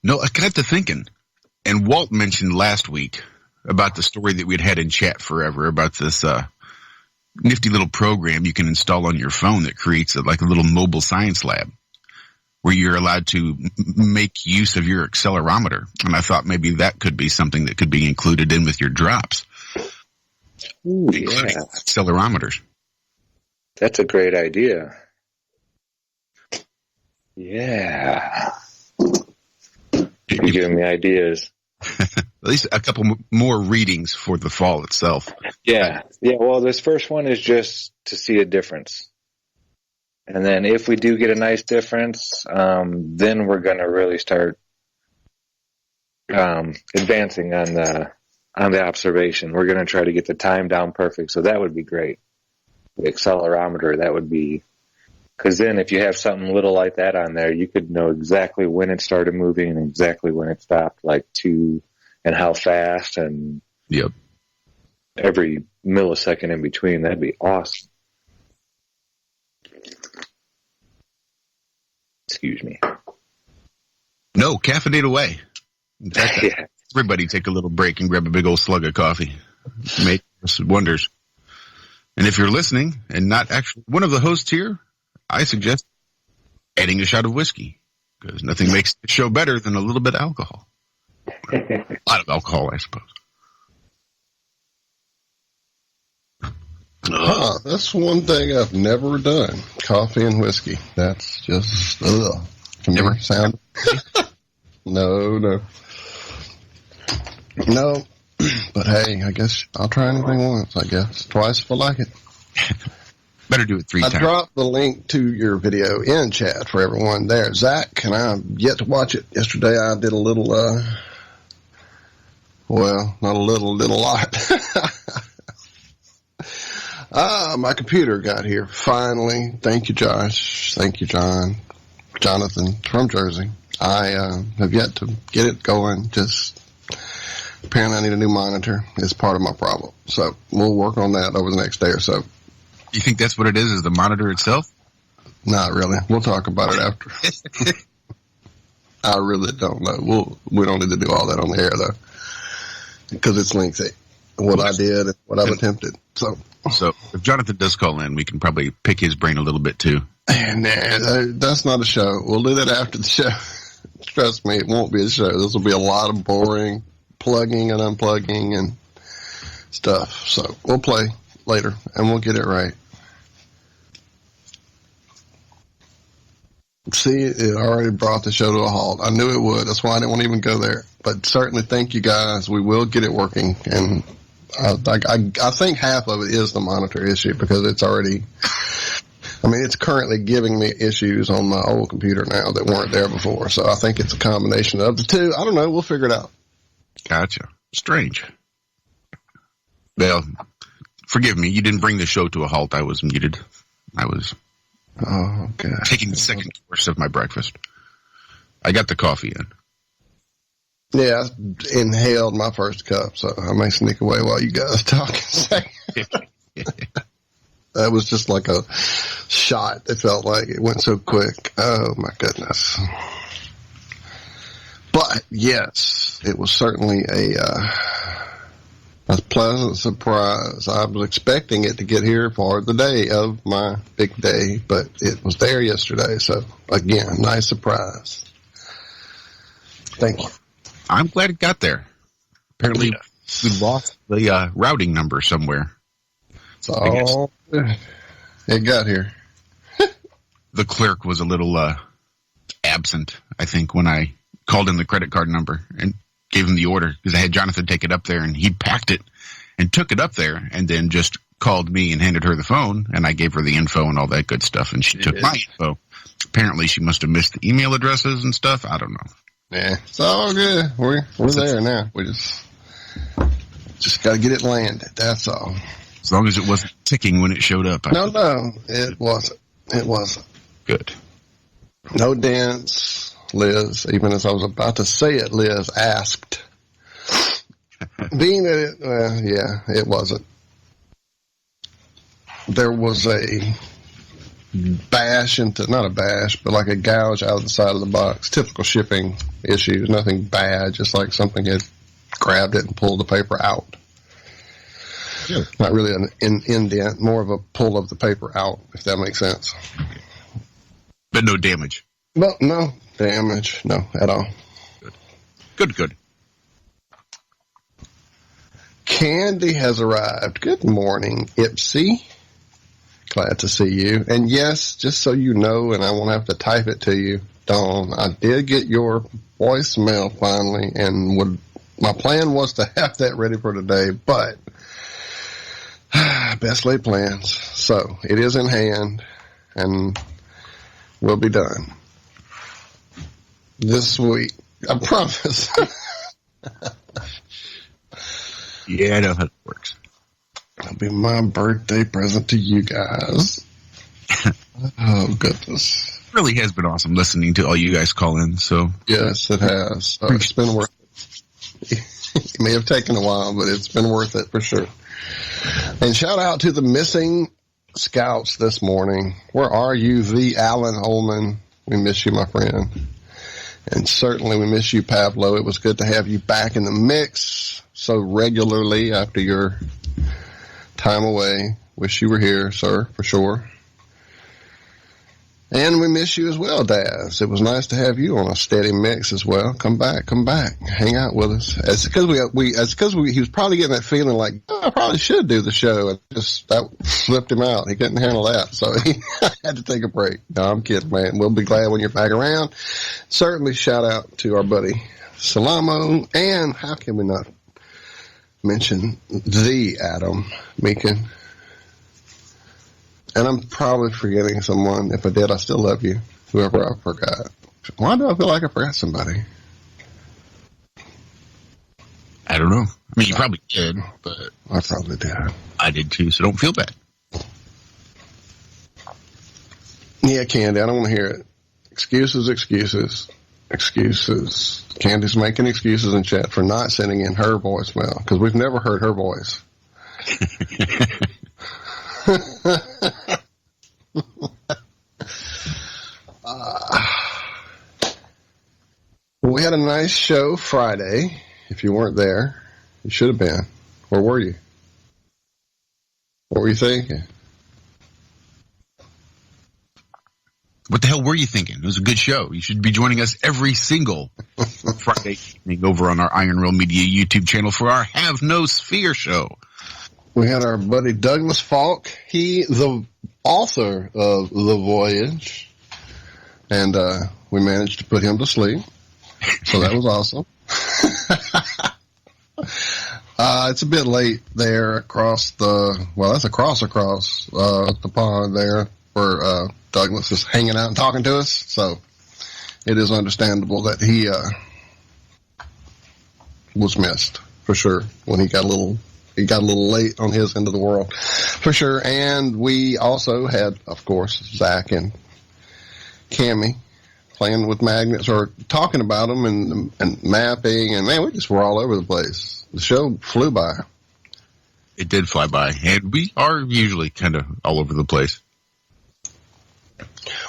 No, I got to thinking, and Walt mentioned last week about the story that we'd had in chat forever about this nifty little program you can install on your phone that creates a little mobile science lab where you're allowed to make use of your accelerometer. And I thought maybe that could be something that could be included in with your drops. Ooh, yeah. Accelerometers. That's a great idea. Yeah. You're giving me ideas. At least a couple more readings for the fall itself. Yeah. Yeah, well, this first one is just to see a difference. And then if we do get a nice difference, then we're going to really start advancing on the observation. We're going to try to get the time down perfect, so that would be great. The accelerometer, that would be... Because then if you have something little like that on there, you could know exactly when it started moving and exactly when it stopped, and how fast, and yep, every millisecond in between. That'd be awesome. Excuse me. No, caffeinate away. In fact, yeah. Everybody take a little break and grab a big old slug of coffee. Make wonders. And if you're listening and not actually one of the hosts here, I suggest adding a shot of whiskey, because nothing makes the show better than a little bit of alcohol. A lot of alcohol, I suppose. That's one thing I've never done. Coffee and whiskey. That's just, Can never sound. No. But hey, I guess I'll try anything once, I guess. Twice if I like it. Better do it 3 times. I dropped the link to your video in chat for everyone there. Zach, and I've yet to watch it. Yesterday I did a little, not a little lot. My computer got here finally. Thank you, Josh. Thank you, Jonathan from Jersey. I have yet to get it going. Just apparently I need a new monitor. It's part of my problem. So we'll work on that over the next day or so. You think that's what it is the monitor itself? Not really. We'll talk about it after. I really don't know. We don't need to do all that on the air, though, because it's lengthy. What I did and what I've attempted. So if Jonathan does call in, we can probably pick his brain a little bit, too. Nah, that's not a show. We'll do that after the show. Trust me, it won't be a show. This will be a lot of boring plugging and unplugging and stuff. So we'll play later, and we'll get it right. See, it already brought the show to a halt. I knew it would. That's why I didn't want to even go there. But certainly, thank you guys. We will get it working. And I think half of it is the monitor issue because it's already, it's currently giving me issues on my old computer now that weren't there before. So I think it's a combination of the two. I don't know. We'll figure it out. Gotcha. Strange. Well, forgive me. You didn't bring the show to a halt. I was muted. I was taking the second course of my breakfast. I got the coffee in. Yeah, I inhaled my first cup, so I may sneak away while you guys talk a second. That was just like a shot. It felt like it went so quick. Oh, my goodness. But, yes, it was certainly a pleasant surprise. I was expecting it to get here for the day of my big day, but it was there yesterday. So, again, nice surprise. Thank you. I'm glad it got there. Apparently, we lost the routing number somewhere. So, it got here. The clerk was a little absent, I think, when I called in the credit card number and gave him the order because I had Jonathan take it up there, and he packed it and took it up there and then just called me and handed her the phone, and I gave her the info and all that good stuff, and she took my info. Apparently, she must have missed the email addresses and stuff. I don't know. Yeah, it's all good. We're there now. We just got to get it landed. That's all. As long as it wasn't ticking when it showed up. No, it wasn't. It wasn't. Good. No dents, Liz. Even as I was about to say it, Liz asked. Being that it wasn't. There was a bash not a bash, but like a gouge out of the side of the box. Typical shipping issues. Nothing bad, just like something had grabbed it and pulled the paper out. Sure. Not really an indent, more of a pull of the paper out, if that makes sense. But no damage. Well, no damage, no, at all. Good. Candy has arrived. Good morning, Ipsy. Glad to see you. And yes, just so you know, and I won't have to type it to you, Dawn, I did get your voicemail finally, and my plan was to have that ready for today, but best laid plans. So it is in hand, and we'll be done this week. I promise. Yeah, I know how it works. It'll be my birthday present to you guys. Oh, goodness. It really has been awesome listening to all you guys call in. So yes, it has. It's been worth it. It may have taken a while, but it's been worth it for sure. And shout out to the missing scouts this morning. Where are you, the Alan Holman? We miss you, my friend. And certainly we miss you, Pablo. It was good to have you back in the mix so regularly after your time away. Wish you were here, sir, for sure. And we miss you as well, Daz. It was nice to have you on a steady mix as well. Come back, hang out with us. It's because he was probably getting that feeling like, I probably should do the show, and just that flipped him out. He couldn't handle that, so he had to take a break. No, I'm kidding, man. We'll be glad when you're back around. Certainly, shout out to our buddy Salamo, and how can we not mention the Adam Meekin? And I'm probably forgetting someone. If I did, I still love you, whoever I forgot. Why do I feel like I forgot somebody? I don't know. I mean, you probably did, but I probably did. I did too, so don't feel bad. Yeah, Candy, I don't want to hear it. Excuses. Candy's making excuses in chat for not sending in her voicemail, because we've never heard her voice. had a nice show Friday. If you weren't there, you should have been. Where were you? What were you thinking? What the hell were you thinking? It was a good show. You should be joining us every single Friday evening over on our Iron Rail Media YouTube channel for our Have No Sphere show. We had our buddy Douglas Falk. He, the author of The Voyage. And we managed to put him to sleep. So that was awesome. It's a bit late there across the pond there where Douglas is hanging out and talking to us. So it is understandable that he was missed for sure when he got a little late on his end of the world for sure. And we also had, of course, Zach and Cammie playing with magnets or talking about them and mapping, and man, we just were all over the place. The show flew by. It did fly by, and we are usually kind of all over the place.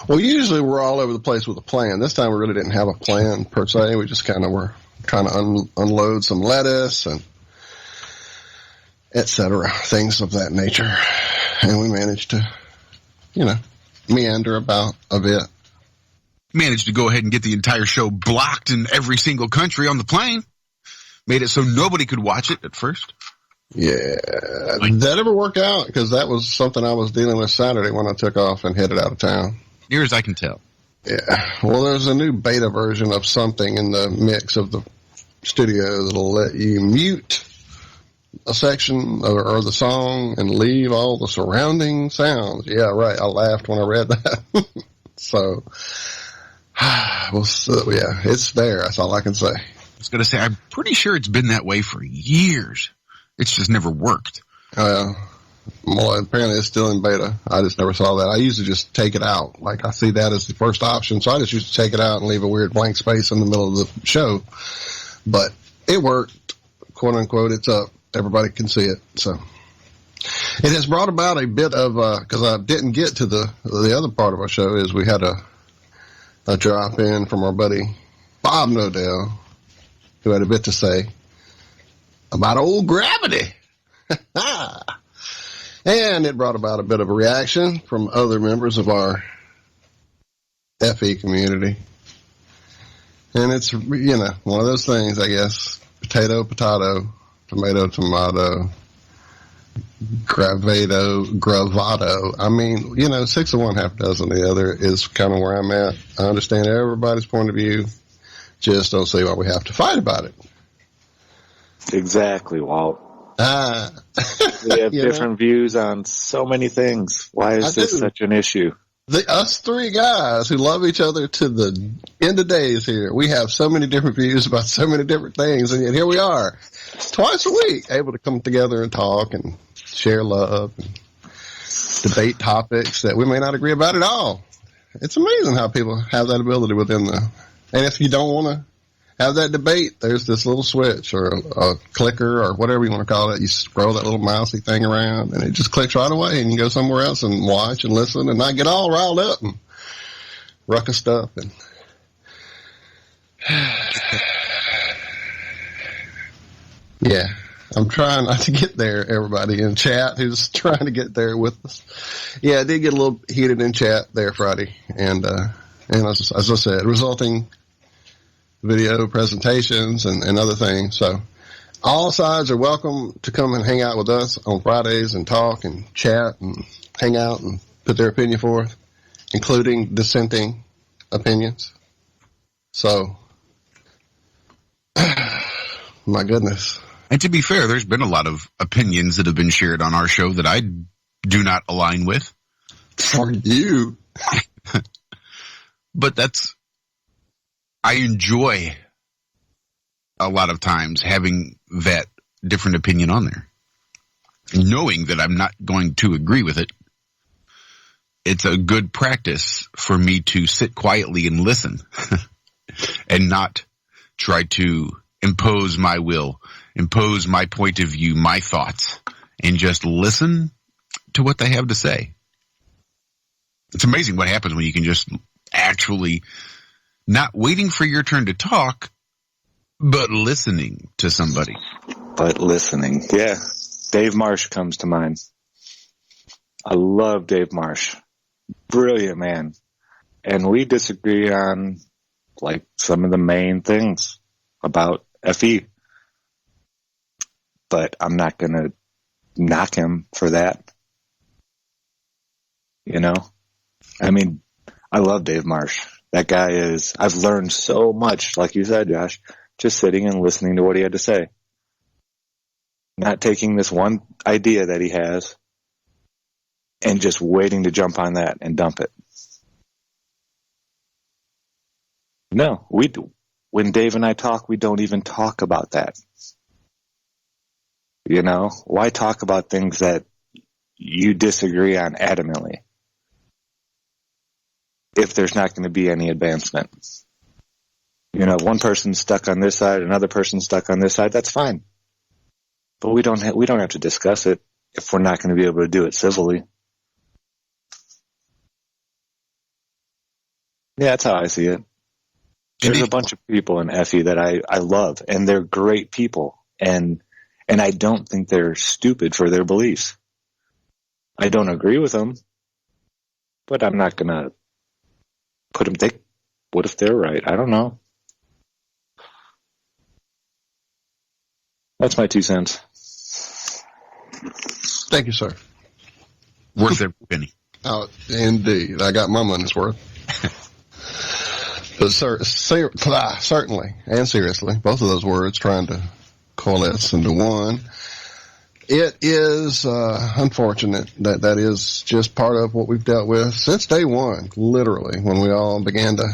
Well, usually we're all over the place with a plan. This time we really didn't have a plan per se. We just kind of were trying to unload some lettuce and etc., things of that nature, and we managed to, meander about a bit. Managed to go ahead and get the entire show blocked in every single country on the plane. Made it so nobody could watch it at first. Yeah. Did that ever work out? Because that was something I was dealing with Saturday when I took off and headed out of town. Near as I can tell. Yeah. Well, there's a new beta version of something in the mix of the studio that'll let you mute a section or the song and leave all the surrounding sounds. Yeah, right. I laughed when I read that. So... well, yeah, it's there. That's all I can say. I was going to say, I'm pretty sure it's been that way for years. It's just never worked. Well, apparently it's still in beta. I just never saw that. I used to just take it out. Like, I see that as the first option, so I just used to take it out and leave a weird blank space in the middle of the show. But it worked. Quote, unquote, it's up. Everybody can see it. So it has brought about a bit of, because I didn't get to the other part of our show, is we had a drop in from our buddy Bob Nodell, who had a bit to say about old gravity. And it brought about a bit of a reaction from other members of our FE community. And it's, one of those things, I guess. Potato, potato, tomato, tomato, gravado. I mean, 6 of one, half dozen of the other is kind of where I'm at. I understand everybody's point of view. Just don't see why we have to fight about it. Exactly, Walt. We have different views on so many things. Why is this such an issue? Us three guys who love each other to the end of days here, we have so many different views about so many different things, and yet here we are, twice a week, able to come together and talk and share love and debate topics that we may not agree about at all. It's amazing how people have that ability within and if you don't want to have that debate, there's this little switch or a clicker or whatever you want to call it. You scroll that little mousy thing around and it just clicks right away, and you can go somewhere else and watch and listen and not get all riled up and ruckus stuff. And yeah, I'm trying not to get there, everybody in chat who's trying to get there with us. Yeah, I did get a little heated in chat there Friday, and as I said, resulting video presentations and other things. So all sides are welcome to come and hang out with us on Fridays and talk and chat and hang out and put their opinion forth, including dissenting opinions. So, my goodness. And to be fair, there's been a lot of opinions that have been shared on our show that I do not align with. For you. But I enjoy a lot of times having that different opinion on there. Knowing that I'm not going to agree with it, it's a good practice for me to sit quietly and listen and not try to impose my will, impose my point of view, my thoughts, and just listen to what they have to say. It's amazing what happens when you can just actually, not waiting for your turn to talk, But listening to somebody. But listening. Yeah. Dave Marsh comes to mind. I love Dave Marsh. Brilliant man. And we disagree on like some of the main things about FE. But I'm not going to knock him for that. You know? I mean, I love Dave Marsh. That guy is, I've learned so much, like you said, Josh, just sitting and listening to what he had to say. Not taking this one idea that he has and just waiting to jump on that and dump it. No, we do. When Dave and I talk, we don't even talk about that. You know, why talk about things that you disagree on adamantly if there's not going to be any advancement? You know, one person's stuck on this side, another person's stuck on this side, that's fine. But we don't have to discuss it if we're not going to be able to do it civilly. Yeah, that's how I see it. There's a bunch of people in FE that I love, and they're great people, and I don't think they're stupid for their beliefs. I don't agree with them, but I'm not going to put them, what if they're right? I don't know. That's my 2 cents. Thank you, sir. Worth every penny. Oh, indeed. I got my money's worth. But certainly and seriously, both of those words trying to coalesce into one. It is unfortunate that is just part of what we've dealt with since day one, literally, when we all began to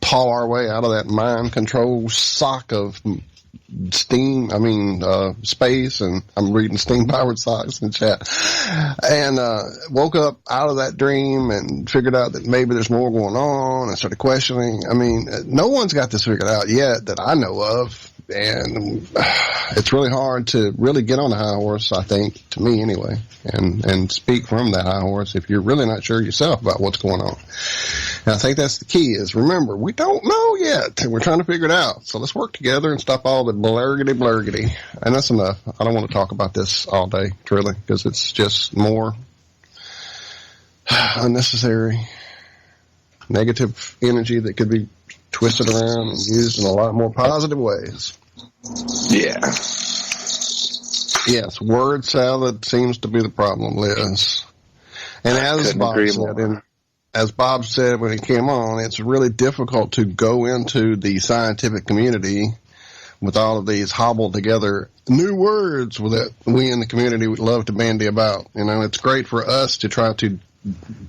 paw our way out of that mind control sock of space, and I'm reading steam-powered socks in chat, and woke up out of that dream and figured out that maybe there's more going on and started questioning. I mean, no one's got this figured out yet that I know of, and it's really hard to really get on the high horse, I think, to me anyway, and speak from that high horse if you're really not sure yourself about what's going on. And I think that's the key is, remember, we don't know yet, and we're trying to figure it out. So let's work together and stop all the blurgity. And that's enough. I don't want to talk about this all day, truly, because it's just more unnecessary negative energy that could be twisted around and used in a lot more positive ways. Yeah. Yes, word salad seems to be the problem, Liz. And as Bob said when he came on, it's really difficult to go into the scientific community with all of these hobbled together new words that we in the community would love to bandy about. You know, it's great for us to try to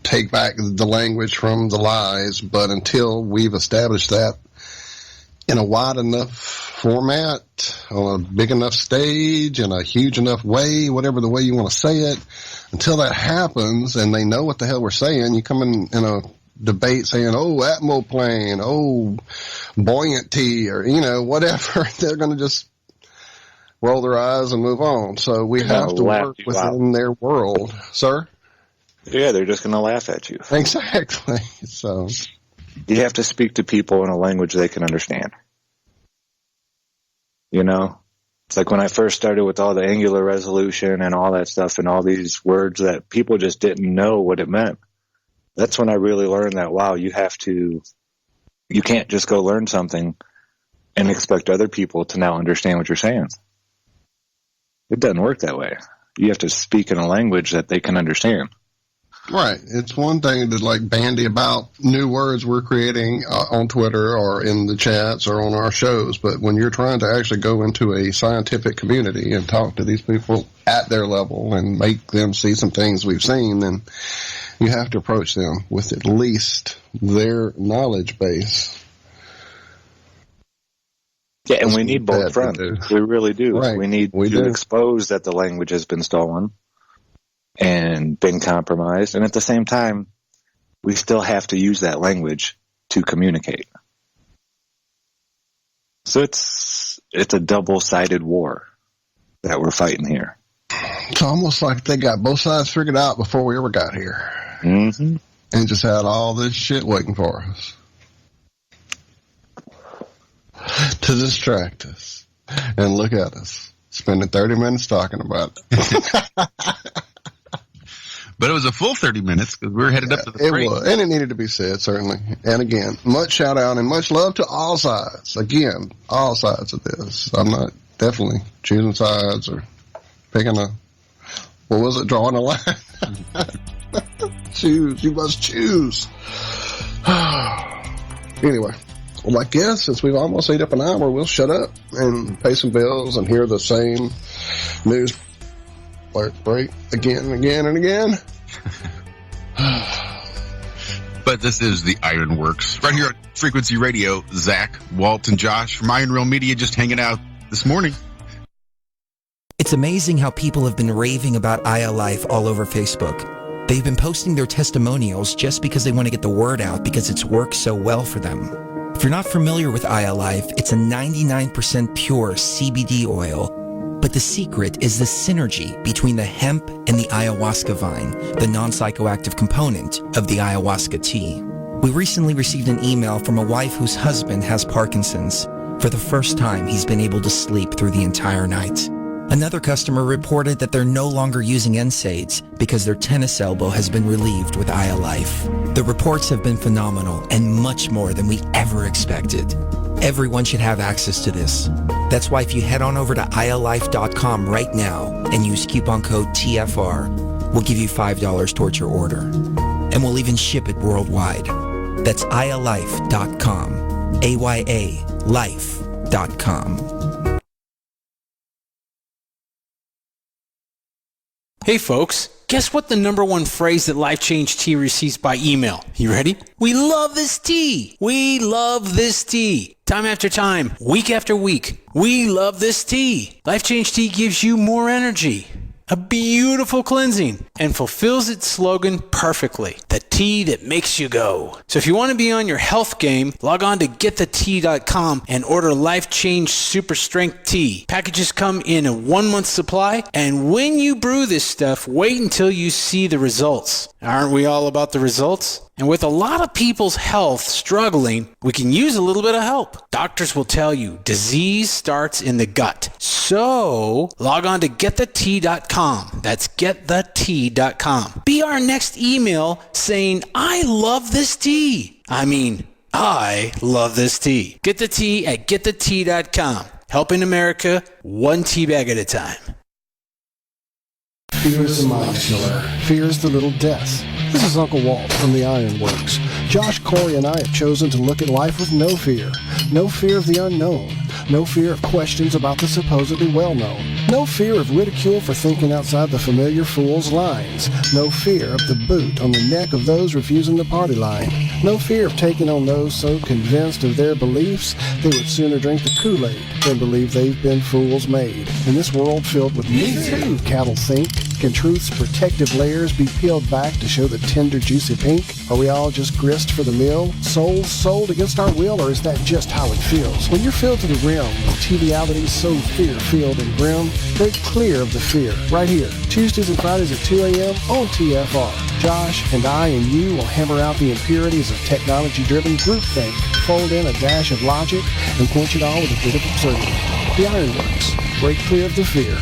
take back the language from the lies, but until we've established that in a wide enough format, on a big enough stage, in a huge enough way, whatever the way you want to say it, until that happens and they know what the hell we're saying, you come in a debate saying, oh, atmoplane, oh, buoyancy, or, you know, whatever, they're going to just roll their eyes and move on. So we have to work within their world. Sir? Yeah, they're just going to laugh at you. Exactly. So you have to speak to people in a language they can understand. You know? It's like when I first started with all the angular resolution and all that stuff and all these words that people just didn't know what it meant. That's when I really learned that, wow, you can't just go learn something and expect other people to now understand what you're saying. It doesn't work that way. You have to speak in a language that they can understand. Right. It's one thing to like bandy about new words we're creating on Twitter or in the chats or on our shows, but when you're trying to actually go into a scientific community and talk to these people at their level and make them see some things we've seen, then you have to approach them with at least their knowledge base. Yeah, and we need both fronts. We really do. Right. We need to expose that the language has been stolen and been compromised, and at the same time, we still have to use that language to communicate. So it's a double-sided war that we're fighting here. It's almost like they got both sides figured out before we ever got here. Mm-hmm. And just had all this shit waiting for us. to distract us. And look at us, spending 30 minutes talking about it. But it was a full 30 minutes because we were headed up to the break. It was, and it needed to be said, certainly. And again, much shout out and much love to all sides. Again, all sides of this. I'm not definitely choosing sides or picking drawing a line. Choose. You must choose. Anyway, well, I guess since we've almost ate up an hour, we'll shut up and pay some bills and hear the same news break again and again and again. But this is the Ironworks. Right here on Frequency Radio, Zach, Walt, and Josh from Iron Rail Media just hanging out this morning. It's amazing how people have been raving about iLife all over Facebook. They've been posting their testimonials just because they want to get the word out because it's worked so well for them. If you're not familiar with iLife, it's a 99% pure CBD oil. But the secret is the synergy between the hemp and the ayahuasca vine, the non-psychoactive component of the ayahuasca tea. We recently received an email from a wife whose husband has Parkinson's. For the first time, he's been able to sleep through the entire night. Another customer reported that they're no longer using NSAIDs because their tennis elbow has been relieved with iLife. The reports have been phenomenal and much more than we ever expected. Everyone should have access to this. That's why if you head on over to iLife.com right now and use coupon code TFR, we'll give you $5 towards your order. And we'll even ship it worldwide. That's iLife.com. AYA life.com. Hey folks, guess what the number one phrase that Life Change Tea receives by email? You ready? We love this tea. We love this tea. Time after time, week after week, we love this tea. Life Change Tea gives you more energy, a beautiful cleansing, and fulfills its slogan perfectly. The tea that makes you go. So if you want to be on your health game, log on to getthetea.com and order Life Change Super Strength Tea. Packages come in a 1-month supply, and when you brew this stuff, wait until you see the results. Aren't we all about the results? And with a lot of people's health struggling, we can use a little bit of help. Doctors will tell you disease starts in the gut. So log on to getthetea.com. That's getthetea.com. Be our next email saying, I love this tea. I love this tea. Get the tea at getthetea.com. Helping America one tea bag at a time. Fear is the mind killer. Fear is the little death. This is Uncle Walt from the Ironworks. Josh, Corey, and I have chosen to look at life with no fear. No fear of the unknown. No fear of questions about the supposedly well-known. No fear of ridicule for thinking outside the familiar fool's lines. No fear of the boot on the neck of those refusing the party line. No fear of taking on those so convinced of their beliefs they would sooner drink the Kool-Aid than believe they've been fools made. In this world filled with me too, cattle think, can truth's protective layers be peeled back to show the tender, juicy pink? Are we all just grist for the mill? Souls sold against our will, or is that just how it feels? When you're filled to the rim with TV-alities so fear-filled and grim, break clear of the fear. Right here, Tuesdays and Fridays at 2 a.m. on TFR. Josh and I and you will hammer out the impurities of technology-driven groupthink, fold in a dash of logic, and quench it all with a bit of absurdity. The Ironworks. Break clear of the fear.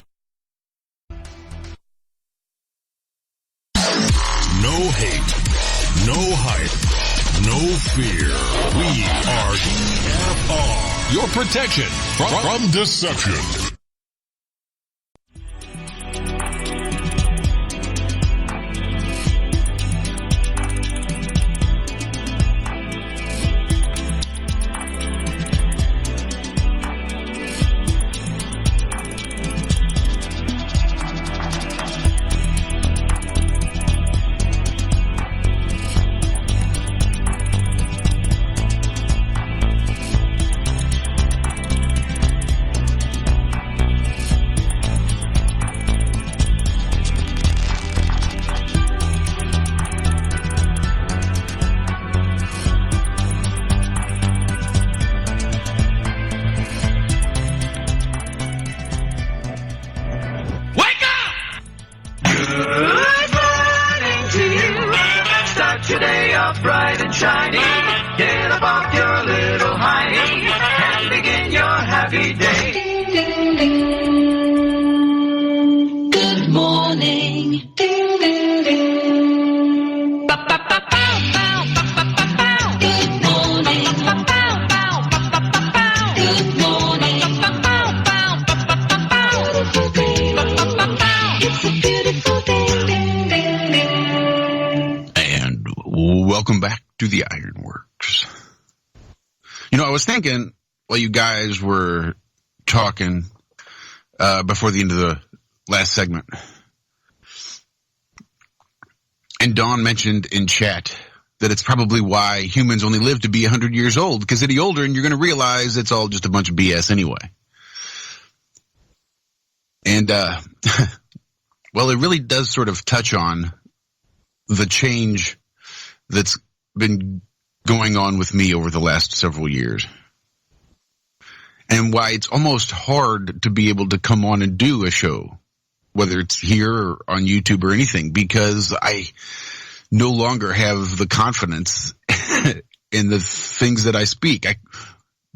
No hate, no hype, no fear. We are TFR, your protection from deception. Bright and shiny, get up off your little hiney and begin Welcome back to the Ironworks. You know, I was thinking while you guys were talking before the end of the last segment, and Dawn mentioned in chat that it's probably why humans only live to be 100 years old, because any older and you're going to realize it's all just a bunch of BS anyway. And, well, it really does sort of touch on the change that's been going on with me over the last several years. And why it's almost hard to be able to come on and do a show, whether it's here or on YouTube or anything, because I no longer have the confidence in the things that I speak.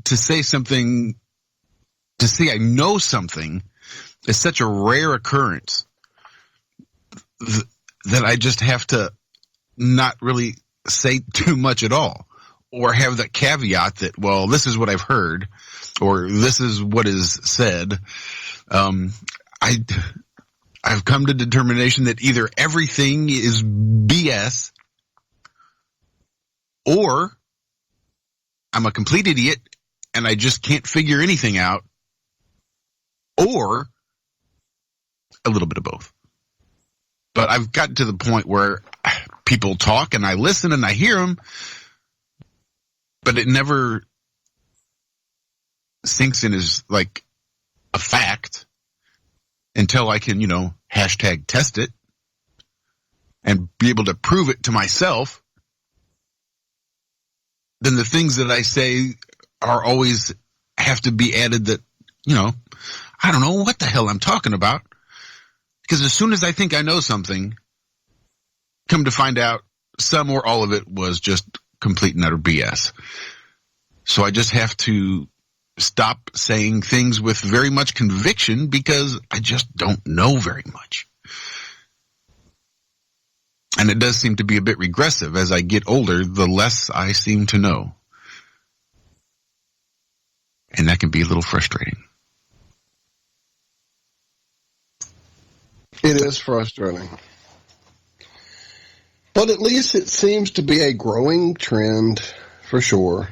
To say I know something is such a rare occurrence that I just have to not really say too much at all, or have that caveat that, well, this is what I've heard, or this is what is said. I've come to determination that either everything is BS, or I'm a complete idiot and I just can't figure anything out, or a little bit of both. But I've gotten to the point where people talk and I listen and I hear them, but it never sinks in as like a fact until I can, hashtag test it and be able to prove it to myself. Then the things that I say are always have to be added that, I don't know what the hell I'm talking about. Because as soon as I think I know something, come to find out some or all of it was just complete and utter BS. So I just have to stop saying things with very much conviction because I just don't know very much. And it does seem to be a bit regressive. As I get older, the less I seem to know. And that can be a little frustrating. It is frustrating. But at least it seems to be a growing trend for sure.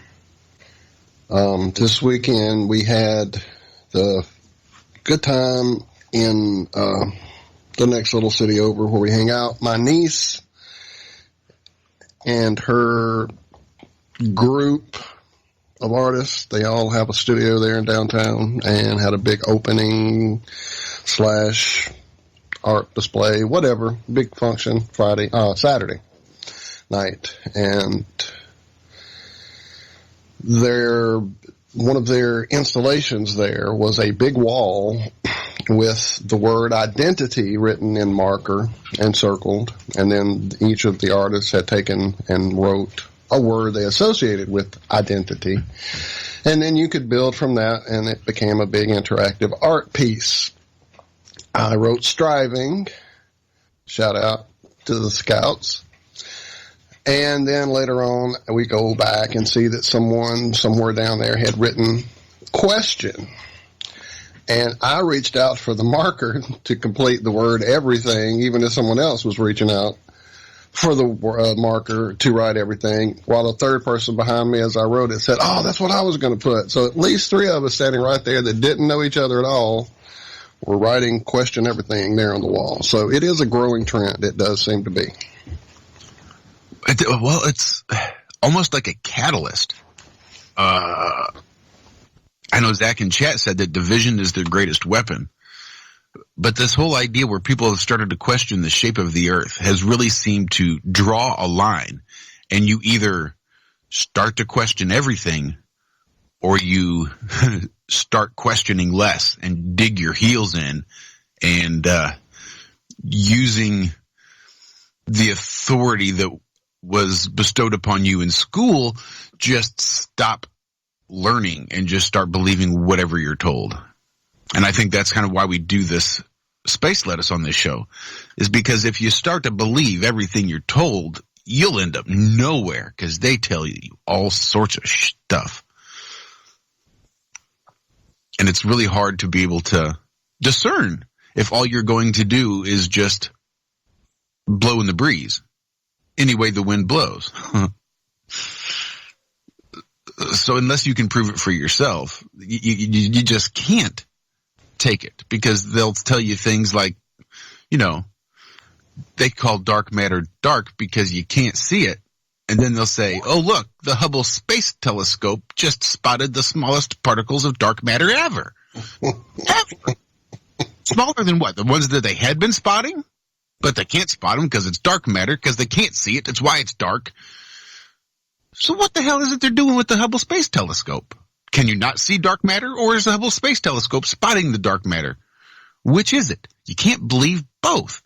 This weekend we had the good time in the next little city over where we hang out. My niece and her group of artists, they all have a studio there in downtown, and had a big opening / art display, whatever, big function Saturday night. And one of their installations there was a big wall with the word identity written in marker and circled, and then each of the artists had taken and wrote a word they associated with identity, and then you could build from that, and it became a big interactive art piece. I wrote striving, shout out to the Scouts. And then later on, we go back and see that someone somewhere down there had written question. And I reached out for the marker to complete the word everything, even if someone else was reaching out for the marker to write everything, while the third person behind me, as I wrote it, said, oh, that's what I was going to put. So at least three of us standing right there that didn't know each other at all were writing question everything there on the wall. So it is a growing trend. It does seem to be. Well, it's almost like a catalyst. I know Zach in chat said that division is the greatest weapon. But this whole idea where people have started to question the shape of the earth has really seemed to draw a line. And you either start to question everything, or you start questioning less and dig your heels in, and using the authority that was bestowed upon you in school, just stop learning and just start believing whatever you're told. And I think that's kind of why we do this space lettuce on this show, is because if you start to believe everything you're told, you'll end up nowhere, because they tell you all sorts of stuff. And it's really hard to be able to discern if all you're going to do is just blow in the breeze. any way the wind blows. So unless you can prove it for yourself, you just can't take it, because they'll tell you things like, they call dark matter dark because you can't see it. And then they'll say, oh, look, the Hubble Space Telescope just spotted the smallest particles of dark matter ever. Ever. Smaller than what? The ones that they had been spotting? But they can't spot them because it's dark matter, because they can't see it. That's why it's dark. So what the hell is it they're doing with the Hubble Space Telescope? Can you not see dark matter, or is the Hubble Space Telescope spotting the dark matter? Which is it? You can't believe both.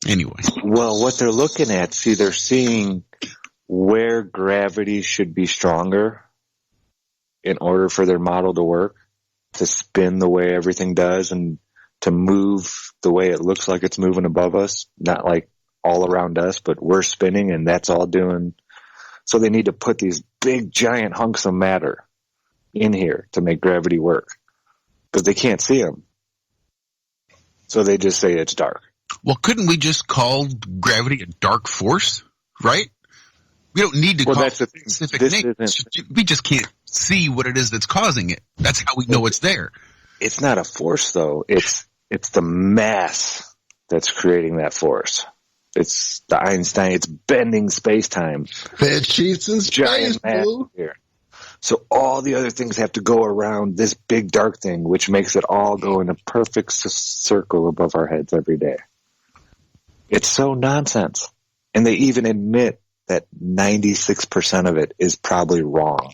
Anyway. Well, what they're looking at, they're seeing where gravity should be stronger in order for their model to work, to spin the way everything does and to move the way it looks like it's moving above us, not like all around us, but we're spinning and that's all doing. So they need to put these big giant hunks of matter in here to make gravity work, because they can't see them. So they just say it's dark. Well, couldn't we just call gravity a dark force, right? We don't need to call it a specific name. We just can't see what it is that's causing it. That's how we know it's there. It's not a force, though. It's the mass that's creating that force. It's the Einstein. It's bending space-time. Bed sheets in space, blue. Here. So all the other things have to go around this big dark thing, which makes it all go in a perfect circle above our heads every day. It's so nonsense. And they even admit that 96% of it is probably wrong.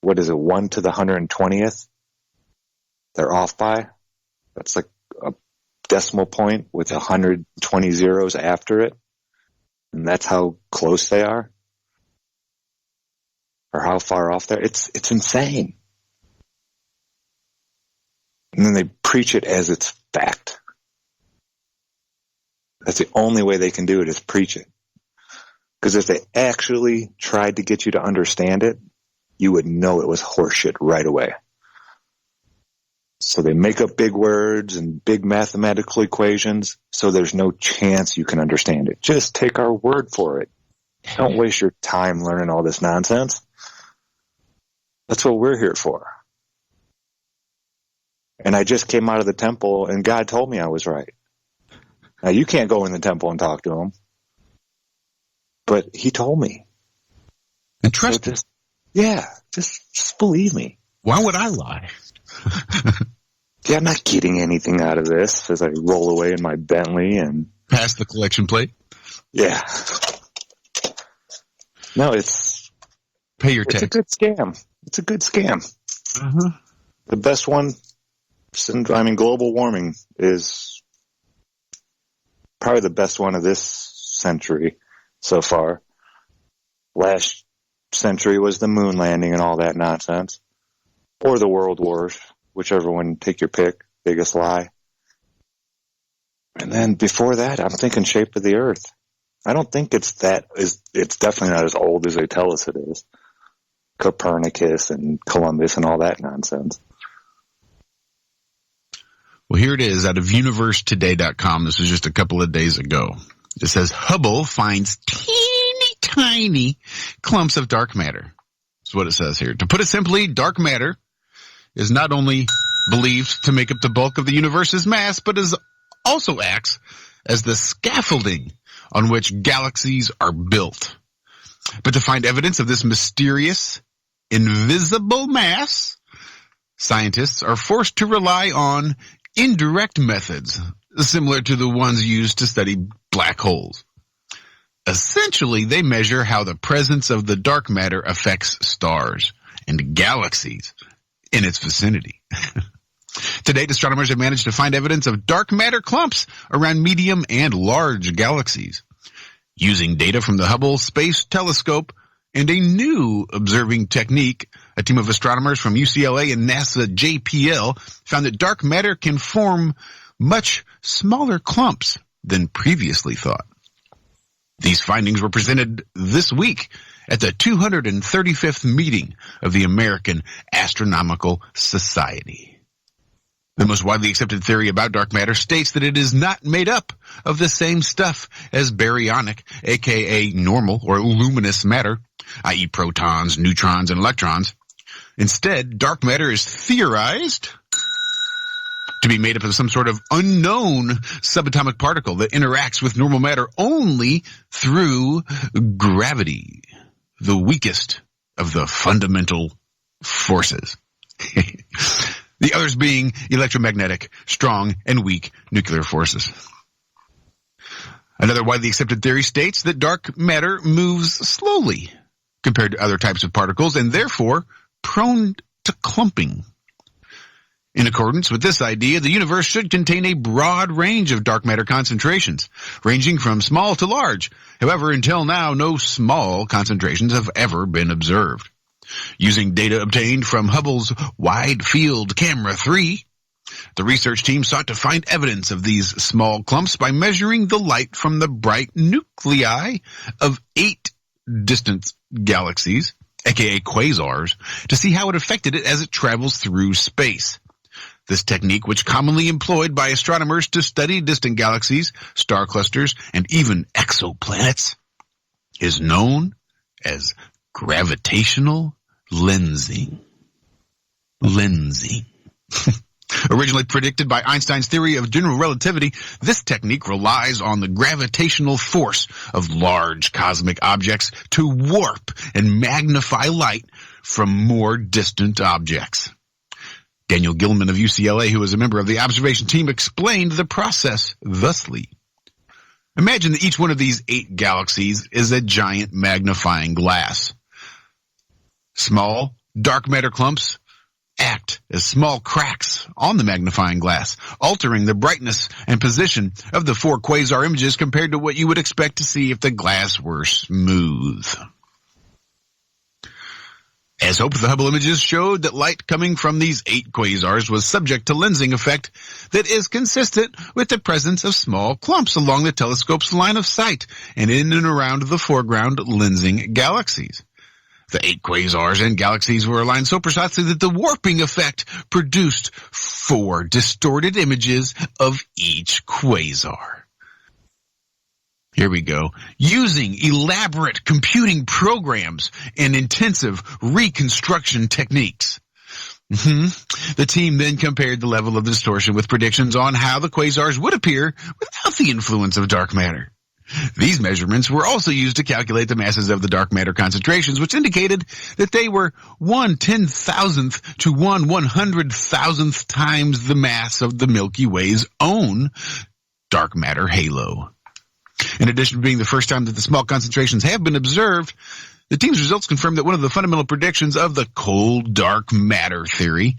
What is it, 1 to the 120th? They're off by? That's like a decimal point with 120 zeros after it. And that's how close they are? Or how far off they're? It's insane. And then they preach it as it's fact. That's the only way they can do it, is preach it. Because if they actually tried to get you to understand it, you would know it was horseshit right away. So they make up big words and big mathematical equations, so there's no chance you can understand it. Just take our word for it. Don't waste your time learning all this nonsense. That's what we're here for. And I just came out of the temple, and God told me I was right. Now, you can't go in the temple and talk to him. But he told me. And trust me. Just believe me. Why would I lie? Yeah, I'm not getting anything out of this as I roll away in my Bentley and... Pass the collection plate? Yeah. No, it's... Pay your tax. It's a good scam. It's a good scam. Uh-huh. The best one, global warming is probably the best one of this century so far. Last century was the moon landing and all that nonsense. Or the world wars, whichever one, take your pick, biggest lie. And then before that, I'm thinking shape of the earth. I don't think it's definitely not as old as they tell us it is. Copernicus and Columbus and all that nonsense. Well, here it is out of universetoday.com. This was just a couple of days ago. It says Hubble finds teeny tiny clumps of dark matter. That's what it says here. To put it simply, dark matter is not only believed to make up the bulk of the universe's mass, but also acts as the scaffolding on which galaxies are built. But to find evidence of this mysterious, invisible mass, scientists are forced to rely on indirect methods, similar to the ones used to study black holes. Essentially, they measure how the presence of the dark matter affects stars and galaxies in its vicinity. To date, astronomers have managed to find evidence of dark matter clumps around medium and large galaxies. Using data from the Hubble Space Telescope and a new observing technique, a team of astronomers from UCLA and NASA JPL found that dark matter can form much smaller clumps than previously thought. These findings were presented this week at the 235th meeting of the American Astronomical Society. The most widely accepted theory about dark matter states that it is not made up of the same stuff as baryonic, aka normal or luminous matter, i.e. protons, neutrons, and electrons. Instead, dark matter is theorized to be made up of some sort of unknown subatomic particle that interacts with normal matter only through gravity, the weakest of the fundamental forces. The others being electromagnetic, strong, and weak nuclear forces. Another widely accepted theory states that dark matter moves slowly compared to other types of particles and therefore prone to clumping. In accordance with this idea, the universe should contain a broad range of dark matter concentrations, ranging from small to large. However, until now, no small concentrations have ever been observed. Using data obtained from Hubble's Wide Field Camera 3, the research team sought to find evidence of these small clumps by measuring the light from the bright nuclei of 8 distant galaxies, aka quasars, to see how it affected it as it travels through space. This technique, which commonly employed by astronomers to study distant galaxies, star clusters, and even exoplanets, is known as gravitational lensing. Originally predicted by Einstein's theory of general relativity, this technique relies on the gravitational force of large cosmic objects to warp and magnify light from more distant objects. Daniel Gilman of UCLA, who was a member of the observation team, explained the process thusly. Imagine that each one of these 8 galaxies is a giant magnifying glass. Small, dark matter clumps act as small cracks on the magnifying glass, altering the brightness and position of the 4 quasar images compared to what you would expect to see if the glass were smooth. As hoped, the Hubble images showed that light coming from these 8 quasars was subject to lensing effect that is consistent with the presence of small clumps along the telescope's line of sight and in and around the foreground lensing galaxies. The 8 quasars and galaxies were aligned so precisely that the warping effect produced 4 distorted images of each quasar. Here we go. Using elaborate computing programs and intensive reconstruction techniques. The team then compared the level of distortion with predictions on how the quasars would appear without the influence of dark matter. These measurements were also used to calculate the masses of the dark matter concentrations, which indicated that they were 1/10,000th to 1/100,000th times the mass of the Milky Way's own dark matter halo. In addition to being the first time that the small concentrations have been observed, the team's results confirm that one of the fundamental predictions of the cold dark matter theory.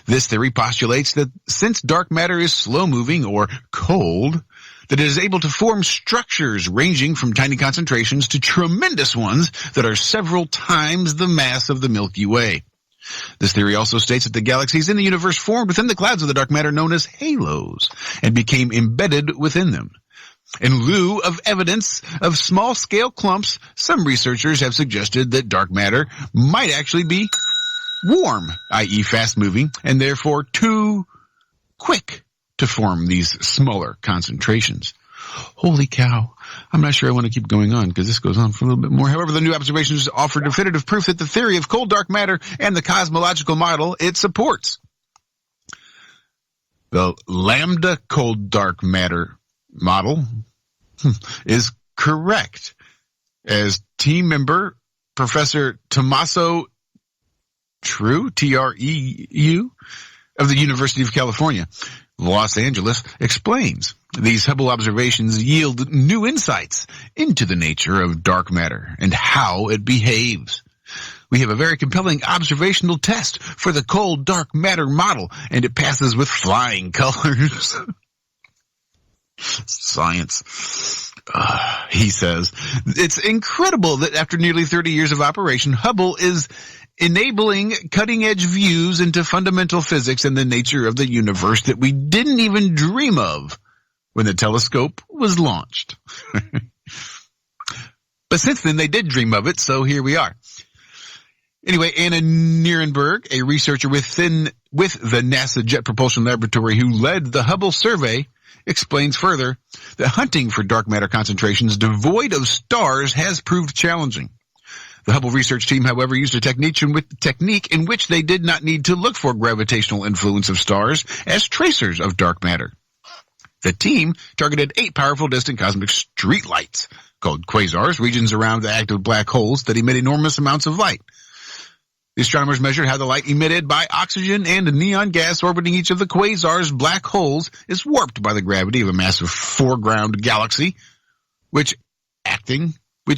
This theory postulates that since dark matter is slow-moving or cold, that it is able to form structures ranging from tiny concentrations to tremendous ones that are several times the mass of the Milky Way. This theory also states that the galaxies in the universe formed within the clouds of the dark matter known as halos and became embedded within them. In lieu of evidence of small-scale clumps, some researchers have suggested that dark matter might actually be warm, i.e. fast-moving, and therefore too quick to form these smaller concentrations. Holy cow. I'm not sure I want to keep going on because this goes on for a little bit more. However, the new observations offer definitive proof that the theory of cold dark matter and the cosmological model it supports. The lambda cold dark matter model is correct, as team member Professor Tommaso Treu, Treu, of the University of California, Los Angeles, explains. These Hubble observations yield new insights into the nature of dark matter and how it behaves. We have a very compelling observational test for the cold dark matter model, and it passes with flying colors. Science. He says, it's incredible that after nearly 30 years of operation, Hubble is enabling cutting-edge views into fundamental physics and the nature of the universe that we didn't even dream of when the telescope was launched. But since then, they did dream of it, so here we are. Anyway, Anna Nierenberg, a researcher with the NASA Jet Propulsion Laboratory who led the Hubble survey, explains further that hunting for dark matter concentrations devoid of stars has proved challenging. The Hubble research team, however, used a technique in which they did not need to look for gravitational influence of stars as tracers of dark matter. The team targeted 8 powerful distant cosmic streetlights, called quasars, regions around the active black holes that emit enormous amounts of light. The astronomers measured how the light emitted by oxygen and neon gas orbiting each of the quasars' black holes is warped by the gravity of a massive foreground galaxy, which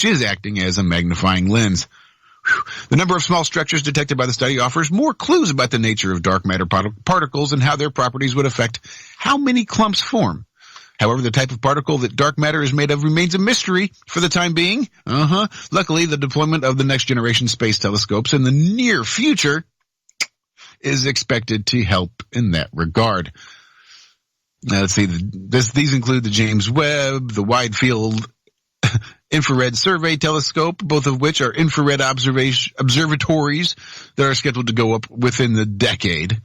is acting as a magnifying lens. The number of small structures detected by the study offers more clues about the nature of dark matter particles and how their properties would affect how many clumps form. However, the type of particle that dark matter is made of remains a mystery for the time being. Luckily, the deployment of the next generation space telescopes in the near future is expected to help in that regard. Now, let's see. These include the James Webb, the Wide Field Infrared Survey Telescope, both of which are infrared observatories that are scheduled to go up within the decade.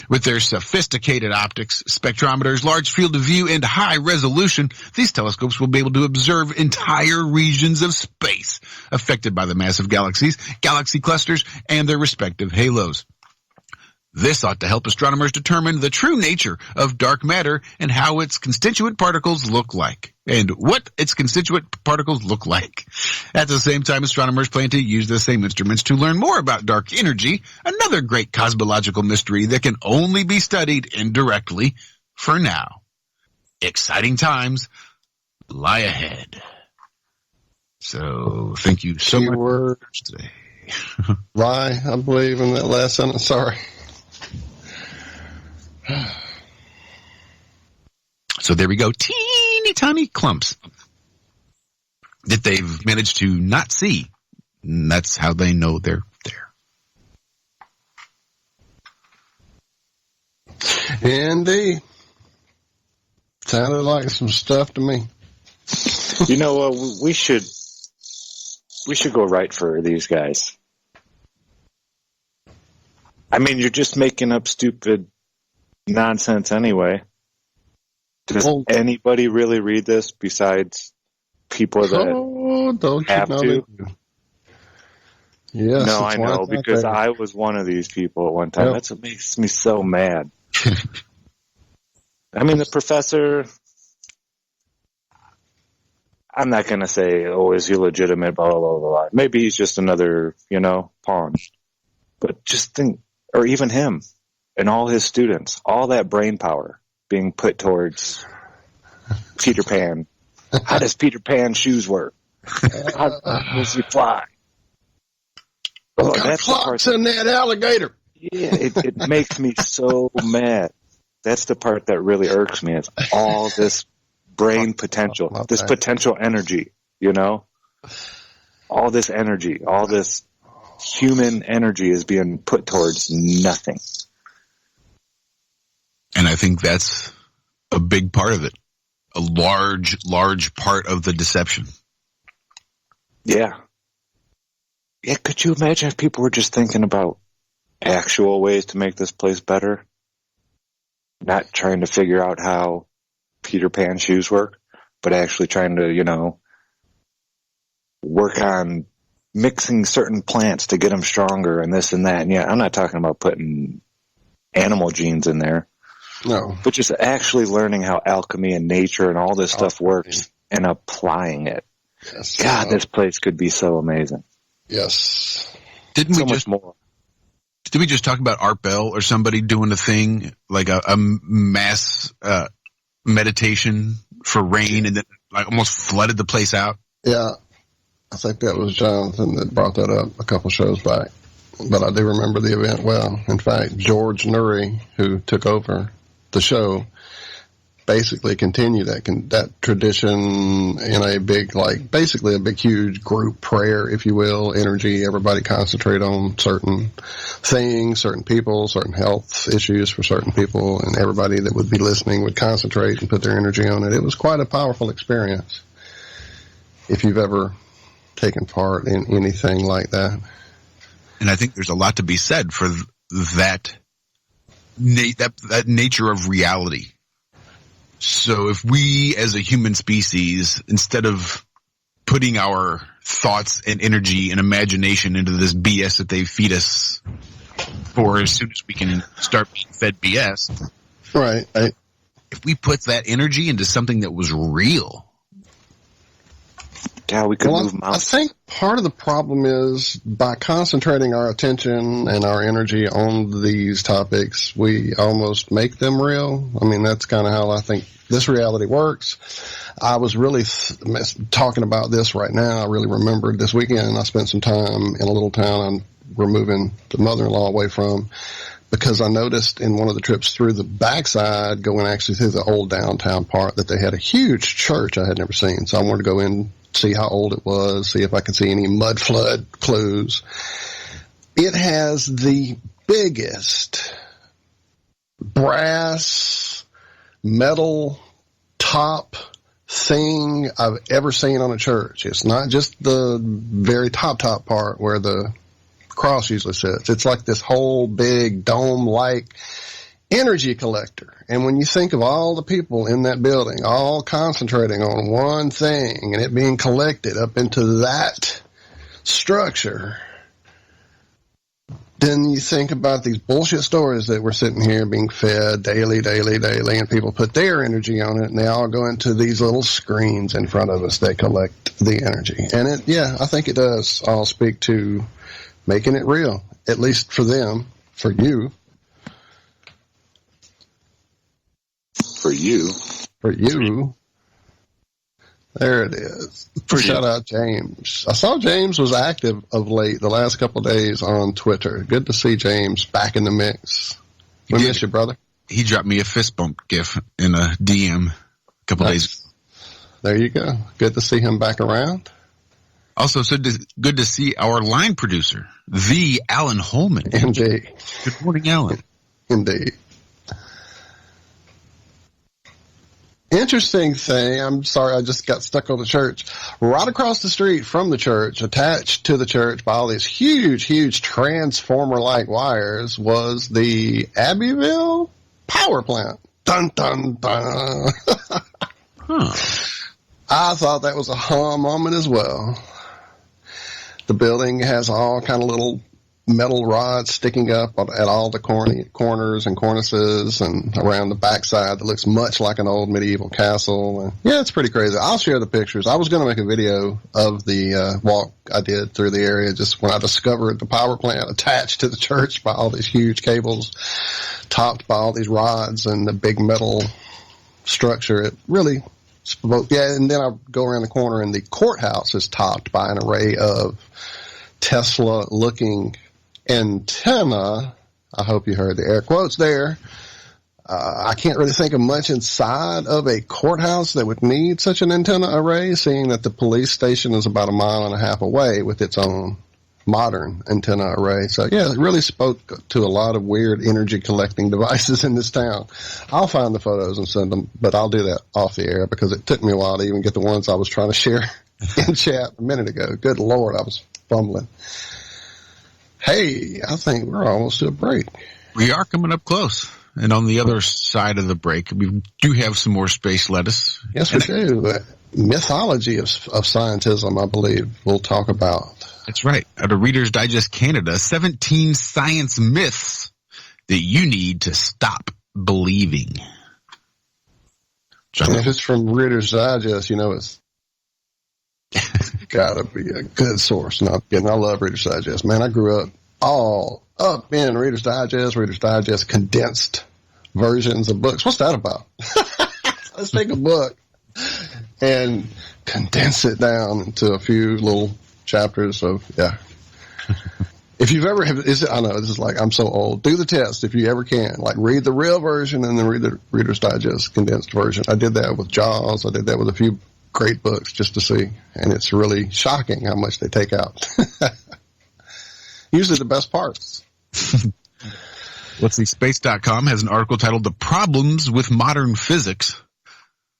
With their sophisticated optics, spectrometers, large field of view, and high resolution, these telescopes will be able to observe entire regions of space affected by the massive galaxies, galaxy clusters, and their respective halos. This ought to help astronomers determine the true nature of dark matter and how its constituent particles look like. And what its constituent particles look like. At the same time, astronomers plan to use the same instruments to learn more about dark energy, another great cosmological mystery that can only be studied indirectly for now. Exciting times lie ahead. So, thank you so much today. Lie, I believe, in that last sentence. Sorry. So there we go. Teeny tiny clumps that they've managed to not see. And that's how they know they're there. Indeed. Sounded like some stuff to me. You know what? We should go right for these guys. I mean, you're just making up stupid nonsense anyway. Does anybody really read this besides people that don't have you know to? Yes, no, I know, because I was one of these people at one time. Yep. That's what makes me so mad. I mean, the professor, I'm not going to say, is he legitimate, blah, blah, blah, blah. Maybe he's just another, pawn. But just think, or even him and all his students, all that brain power being put towards Peter Pan. How does Peter Pan's shoes work? How does he fly? What kind of clock's in that alligator? Yeah, it makes me so mad. That's the part that really irks me. Is all this brain potential, this potential energy, all this energy, all this human energy is being put towards nothing. And I think that's a big part of it. A large part of the deception. Yeah. Yeah, could you imagine if people were just thinking about actual ways to make this place better? Not trying to figure out how Peter Pan shoes work, but actually trying to, work on mixing certain plants to get them stronger and this and that. And yeah, I'm not talking about putting animal genes in there. No. But just actually learning how alchemy and nature and all this stuff works and applying it. Yes. God, this place could be so amazing. Yes. Didn't we just talk about Art Bell or somebody doing a thing like a mass meditation for rain and then almost flooded the place out? Yeah. I think that was Jonathan that brought that up a couple shows back. But I do remember the event well. In fact, George Nuri, who took over the show, basically continued that tradition in a big, basically a big, huge group prayer, if you will, energy. Everybody concentrate on certain things, certain people, certain health issues for certain people, and everybody that would be listening would concentrate and put their energy on it. It was quite a powerful experience. If you've ever taken part in anything like that. And I think there's a lot to be said for that nature of reality. So if we as a human species, instead of putting our thoughts and energy and imagination into this BS that they feed us for as soon as we can start being fed BS. Right. If we put that energy into something that was real. Yeah, we could move I mountains. think part of the problem is by concentrating our attention and our energy on these topics, we almost make them real. I mean, that's kind of how I think this reality works. I was really talking about this right now. I really remembered this weekend I spent some time in a little town we're moving the mother-in-law away from, because I noticed in one of the trips through the backside, going actually through the old downtown part, that they had a huge church I had never seen. So I wanted to go in, see how old it was, see if I could see any mud flood clues. It has the biggest brass metal top thing I've ever seen on a church. It's not just the very top part where the cross usually sits. It's like this whole big dome-like energy collector. And when you think of all the people in that building all concentrating on one thing and it being collected up into that structure, then you think about these bullshit stories that we're sitting here being fed daily, and people put their energy on it, and they all go into these little screens in front of us that collect the energy. And I think it does all speak to making it real, at least for them, for you. For you. There it is. Shout out James. I saw James was active of late the last couple of days on Twitter. Good to see James back in the mix. We miss you, brother. He dropped me a fist bump gif in a DM a couple days. There you go. Good to see him back around. Also, good to see our line producer, the Alan Holman. Indeed. Good morning, Alan. Indeed. Interesting thing, I'm sorry, I just got stuck on the church. Right across the street from the church, attached to the church by all these huge transformer-like wires, was the Abbeville power plant. Dun, dun, dun. I thought that was a moment as well. The building has all kind of little metal rods sticking up at all the corners and cornices and around the backside that looks much like an old medieval castle. And yeah, it's pretty crazy. I'll share the pictures. I was going to make a video of the walk I did through the area just when I discovered the power plant attached to the church by all these huge cables, topped by all these rods and the big metal structure. It really spoke. Yeah, and then I go around the corner and the courthouse is topped by an array of Tesla-looking antenna. I hope you heard the air quotes there. I can't really think of much inside of a courthouse that would need such an antenna array, seeing that the police station is about 1.5 miles away with its own modern antenna array. So yeah, it really spoke to a lot of weird energy collecting devices in this town. I'll find the photos and send them, but I'll do that off the air because it took me a while to even get the ones I was trying to share in chat a minute ago. Good Lord, I was fumbling. Hey, I think we're almost to a break. We are coming up close. And on the other side of the break, we do have some more space lettuce. Yes, we do. Mythology of scientism, I believe, we'll talk about. That's right. Out of Reader's Digest Canada, 17 science myths that you need to stop believing. And if it's from Reader's Digest, you know it's gotta be a good source. Not kidding. I love Reader's Digest. Man, I grew up all up in Reader's Digest condensed versions of books. What's that about? Let's take a book and condense it down into a few little chapters of, yeah. If you've ever, I know this is like, I'm so old. Do the test if you ever can. Like read the real version and then read the Reader's Digest condensed version. I did that with Jaws. I did that with a few great books just to see. And it's really shocking how much they take out. Usually the best parts. Let's see, space.com has an article titled The Problems with Modern Physics.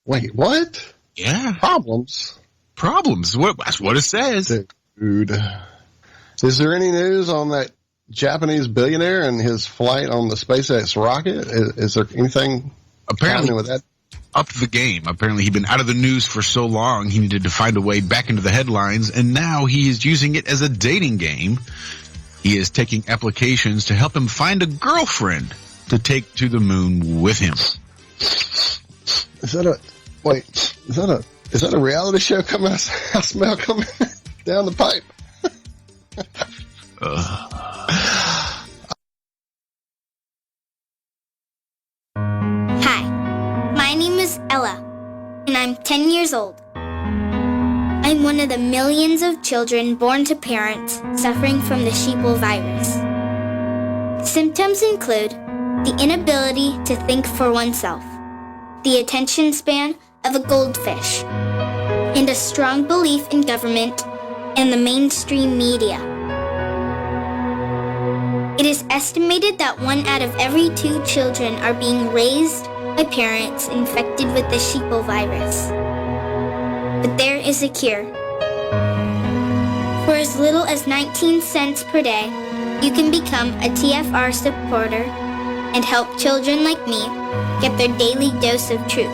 Wait, what? Yeah. Problems? That's what it says. Dude. Is there any news on that Japanese billionaire and his flight on the SpaceX rocket? Is there anything happening with that? Upped the game. Apparently he'd been out of the news for so long, he needed to find a way back into the headlines, and now he is using it as a dating game. He is taking applications to help him find a girlfriend to take to the moon with him. Is that a reality show coming? I smell coming down the pipe. Hi, my name is Ella, and I'm 10 years old. I'm one of the millions of children born to parents suffering from the sheeple virus. Symptoms include the inability to think for oneself, the attention span of a goldfish, and a strong belief in government and the mainstream media. It is estimated that 1 out of every 2 children are being raised by parents infected with the sheeple virus. But there is a cure. For as little as 19 cents per day, you can become a TFR supporter and help children like me get their daily dose of truth.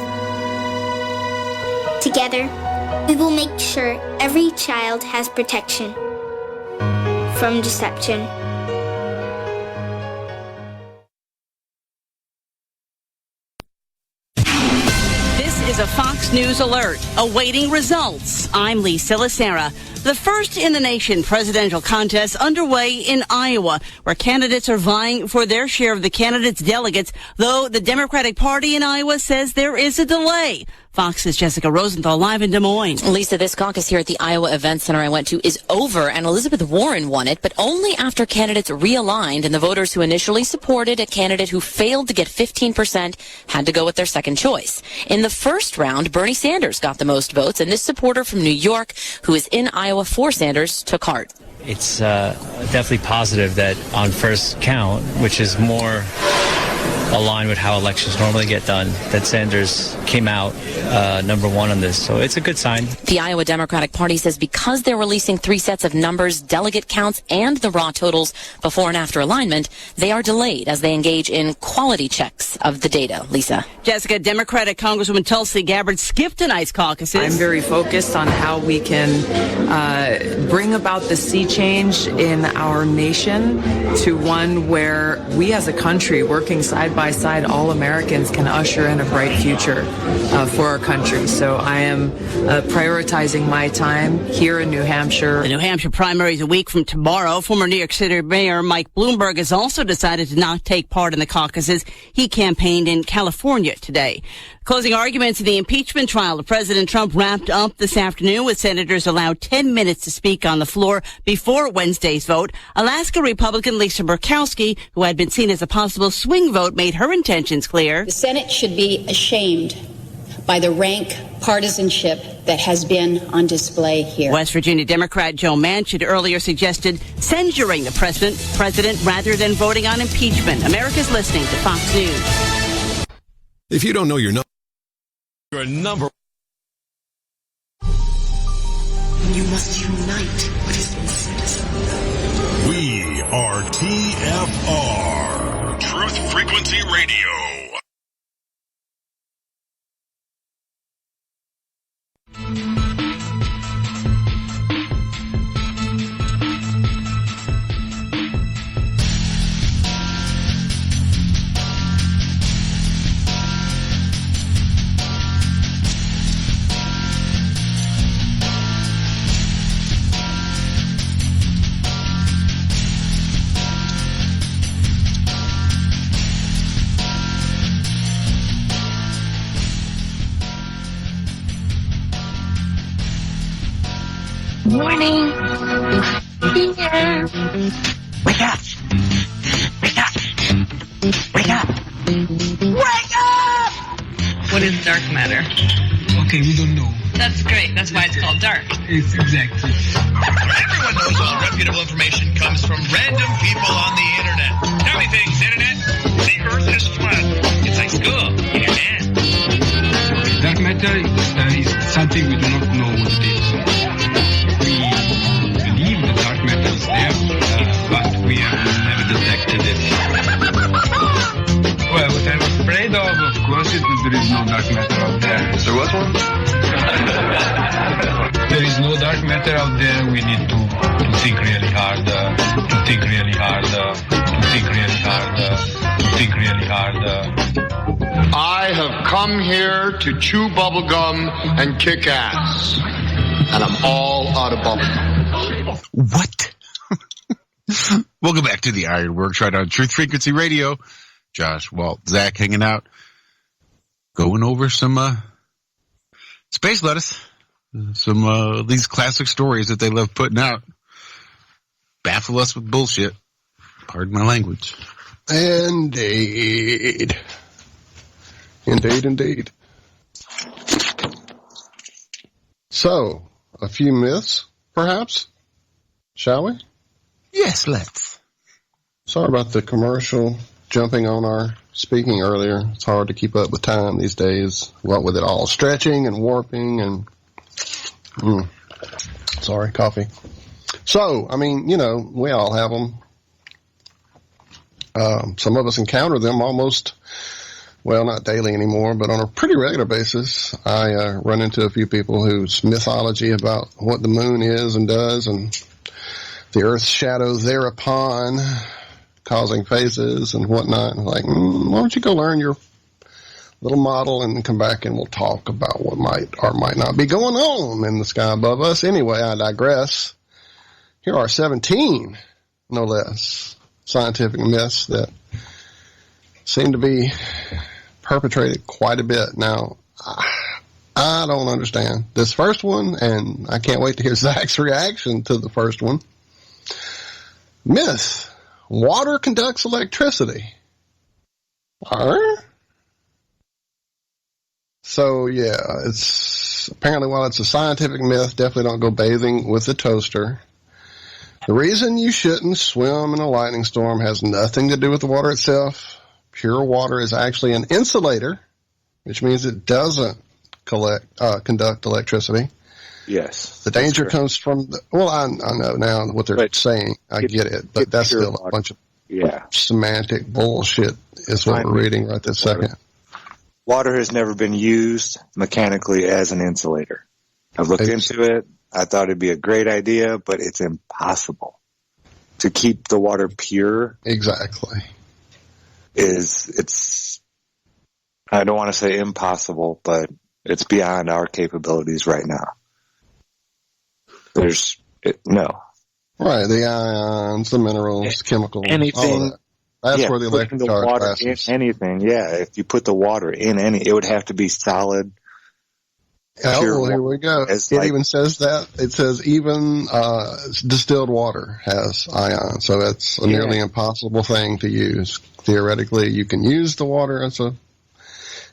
Together, we will make sure every child has protection from deception. This is a Fox News alert, awaiting results. I'm Lisa Lacera. The first in the nation presidential contest underway in Iowa, where candidates are vying for their share of the candidates' delegates, though the Democratic Party in Iowa says there is a delay. Fox's Jessica Rosenthal live in Des Moines. Lisa, this caucus here at the Iowa Event Center I went to is over, and Elizabeth Warren won it, but only after candidates realigned, and the voters who initially supported a candidate who failed to get 15% had to go with their second choice. In the first round, Bernie Sanders got the most votes, and this supporter from New York, who is in Iowa for Sanders, took heart. It's definitely positive that on first count, which is more aligned with how elections normally get done, that Sanders came out number one on this. So it's a good sign. The Iowa Democratic Party says because they're releasing 3 sets of numbers, delegate counts, and the raw totals before and after alignment, they are delayed as they engage in quality checks of the data. Lisa. Jessica, Democratic Congresswoman Tulsi Gabbard skipped tonight's caucuses. I'm very focused on how we can bring about the sea change in our nation to one where we as a country, working side by side, all Americans can usher in a bright future for our country. So I am prioritizing my time here in New Hampshire. The New Hampshire primary is a week from tomorrow. Former New York City Mayor Mike Bloomberg has also decided to not take part in the caucuses. He campaigned in California today. Closing arguments in the impeachment trial of President Trump wrapped up this afternoon with senators allowed 10 minutes to speak on the floor before Wednesday's vote. Alaska Republican Lisa Murkowski, who had been seen as a possible swing vote, made her intentions clear. The Senate should be ashamed by the rank partisanship that has been on display here. West Virginia Democrat Joe Manchin earlier suggested censuring the president rather than voting on impeachment. America's listening to Fox News. If you don't know your number. You must unite what has been said. We are TFR. Truth Frequency Radio. Morning. Here. Wake up. Wake up. Wake up. Wake up! What is dark matter? Okay, we don't know. That's great. That's why it's called dark. It's exactly. Everyone knows all reputable information comes from random people on the internet. Tell me things, internet. The earth is flat. It's like school. Internet. Dark matter is something we do not know what it is. We believe that dark matter is there, there is no dark matter out there. There was one? There is no dark matter out there. We need to think really hard, to think really hard, to think really hard, to think really hard. I have come here to chew bubblegum and kick ass. And I'm all out of bubblegum. What? Welcome back to the Ironworks right on Truth Frequency Radio. Josh, Walt, Zach hanging out. Going over some space lettuce. Some these classic stories that they love putting out. Baffle us with bullshit. Pardon my language. Indeed. Indeed. So, a few myths, perhaps? Shall we? Yes, let's. Sorry about the commercial jumping on our speaking earlier. It's hard to keep up with time these days. What with it all stretching and warping and... Sorry, coffee. So, I mean, we all have them. Some of us encounter them almost, well, not daily anymore, but on a pretty regular basis. I run into a few people whose mythology about what the moon is and does and the Earth's shadow thereupon causing phases and whatnot. Like, why don't you go learn your little model and come back and we'll talk about what might or might not be going on in the sky above us. Anyway, I digress. Here are 17, no less, scientific myths that seem to be perpetrated quite a bit. Now, I don't understand this first one, and I can't wait to hear Zach's reaction to the first one. Myth: water conducts electricity. So, yeah, it's apparently, while it's a scientific myth, definitely don't go bathing with a toaster. The reason you shouldn't swim in a lightning storm has nothing to do with the water itself. Pure water is actually an insulator, which means it doesn't conduct electricity. Yes. The danger comes from I know now what they're saying. I get it, but that's still a bunch of semantic bullshit is what we're reading right this second. Water has never been used mechanically as an insulator. I've looked into it. I thought it'd be a great idea, but it's impossible to keep the water pure. Exactly. It's I don't want to say impossible, but it's beyond our capabilities right now. No. Right, the ions, the minerals, chemicals, all of that. That's where the electric charge passes. Anything, if you put the water in it would have to be solid. Oh, well, here we go. It even says that. It says even distilled water has ions, so it's a nearly impossible thing to use. Theoretically, you can use the water as a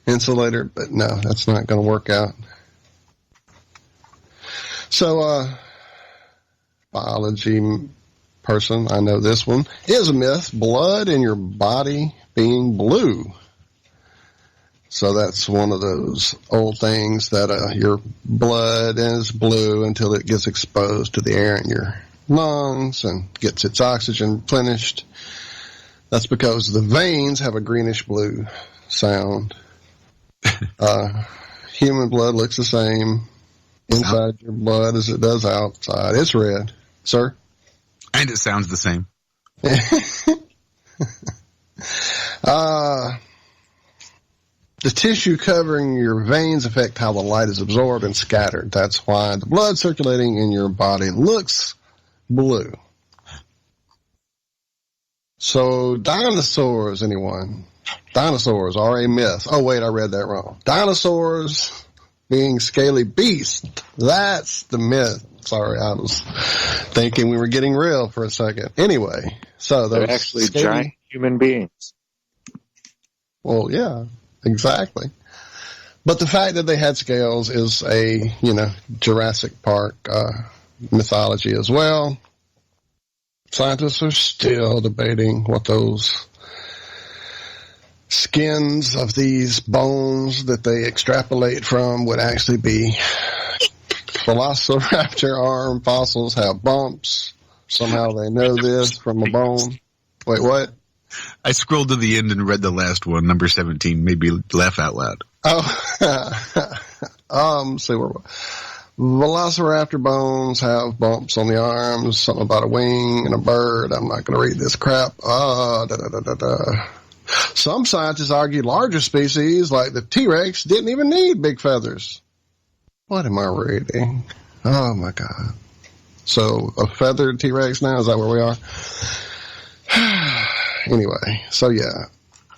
insulator, but no, that's not going to work out. So, biology person, I know this one, is a myth: blood in your body being blue. So that's one of those old things that your blood is blue until it gets exposed to the air in your lungs and gets its oxygen replenished. That's because the veins have a greenish blue sound. Human blood looks the same inside your blood as it does outside. It's red, sir. And it sounds the same. The tissue covering your veins affect how the light is absorbed and scattered. That's why the blood circulating in your body looks blue. So dinosaurs, anyone? Dinosaurs are a myth. Oh, wait, I read that wrong. Dinosaurs being scaly beasts. That's the myth. Sorry, I was thinking we were getting real for a second. Anyway, so they're actually giant human beings. Well, yeah. Exactly. But the fact that they had scales is a, Jurassic Park mythology as well. Scientists are still debating what those skins of these bones that they extrapolate from would actually be. Velociraptor arm fossils have bumps. Somehow they know this from a bone. Wait, what? I scrolled to the end and read the last one, number 17, made me laugh out loud. See where Velociraptor bones have bumps on the arms, something about a wing and a bird. I'm not going to read this crap. Some scientists argue larger species like the T-Rex didn't even need big feathers. What am I reading? Oh my God. So a feathered T-Rex now, is that where we are? Anyway, so yeah,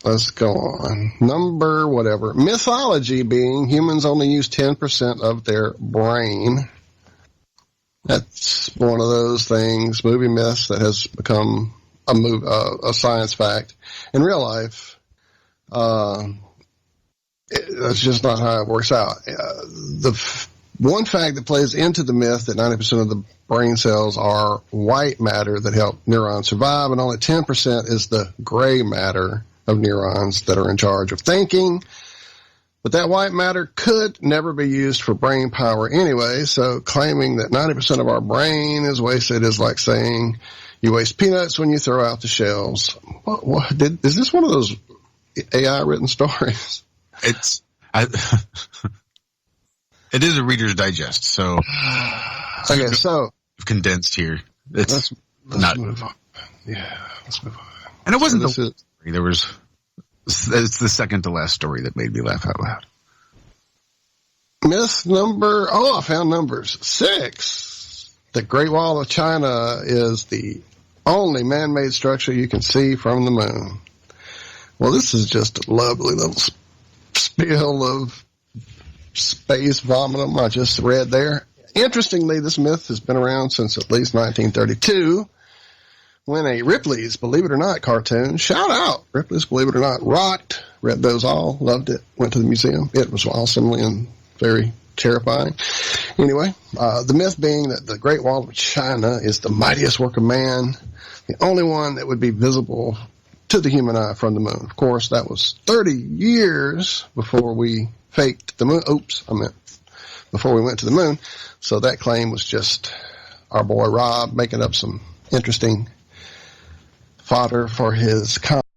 let's go on. Number whatever. Mythology being humans only use 10% of their brain. That's one of those things, movie myths, that has become a science fact. In real life, that's just not how it works out. One fact that plays into the myth that 90% of the brain cells are white matter that help neurons survive, and only 10% is the gray matter of neurons that are in charge of thinking. But that white matter could never be used for brain power anyway, so claiming that 90% of our brain is wasted is like saying you waste peanuts when you throw out the shells. Is this one of those AI written stories? It is a Reader's Digest, so okay, so condensed here. Let's move on. Yeah, let's move on. And it wasn't it's the second to last story that made me laugh out loud. Myth number, I found numbers 6. The Great Wall of China is the only man-made structure you can see from the moon. Well, this is just a lovely little spill of space vomitum I just read there. Interestingly, this myth has been around since at least 1932, when a Ripley's Believe It or Not cartoon, shout out, Ripley's Believe It or Not, rocked. Read those all, loved it, went to the museum. It was awesomely and very terrifying. Anyway, the myth being that the Great Wall of China is the mightiest work of man, the only one that would be visible to the human eye from the moon. Of course, that was 30 years before we faked the moon. Before we went to the moon. So that claim was just our boy Rob making up some interesting fodder for his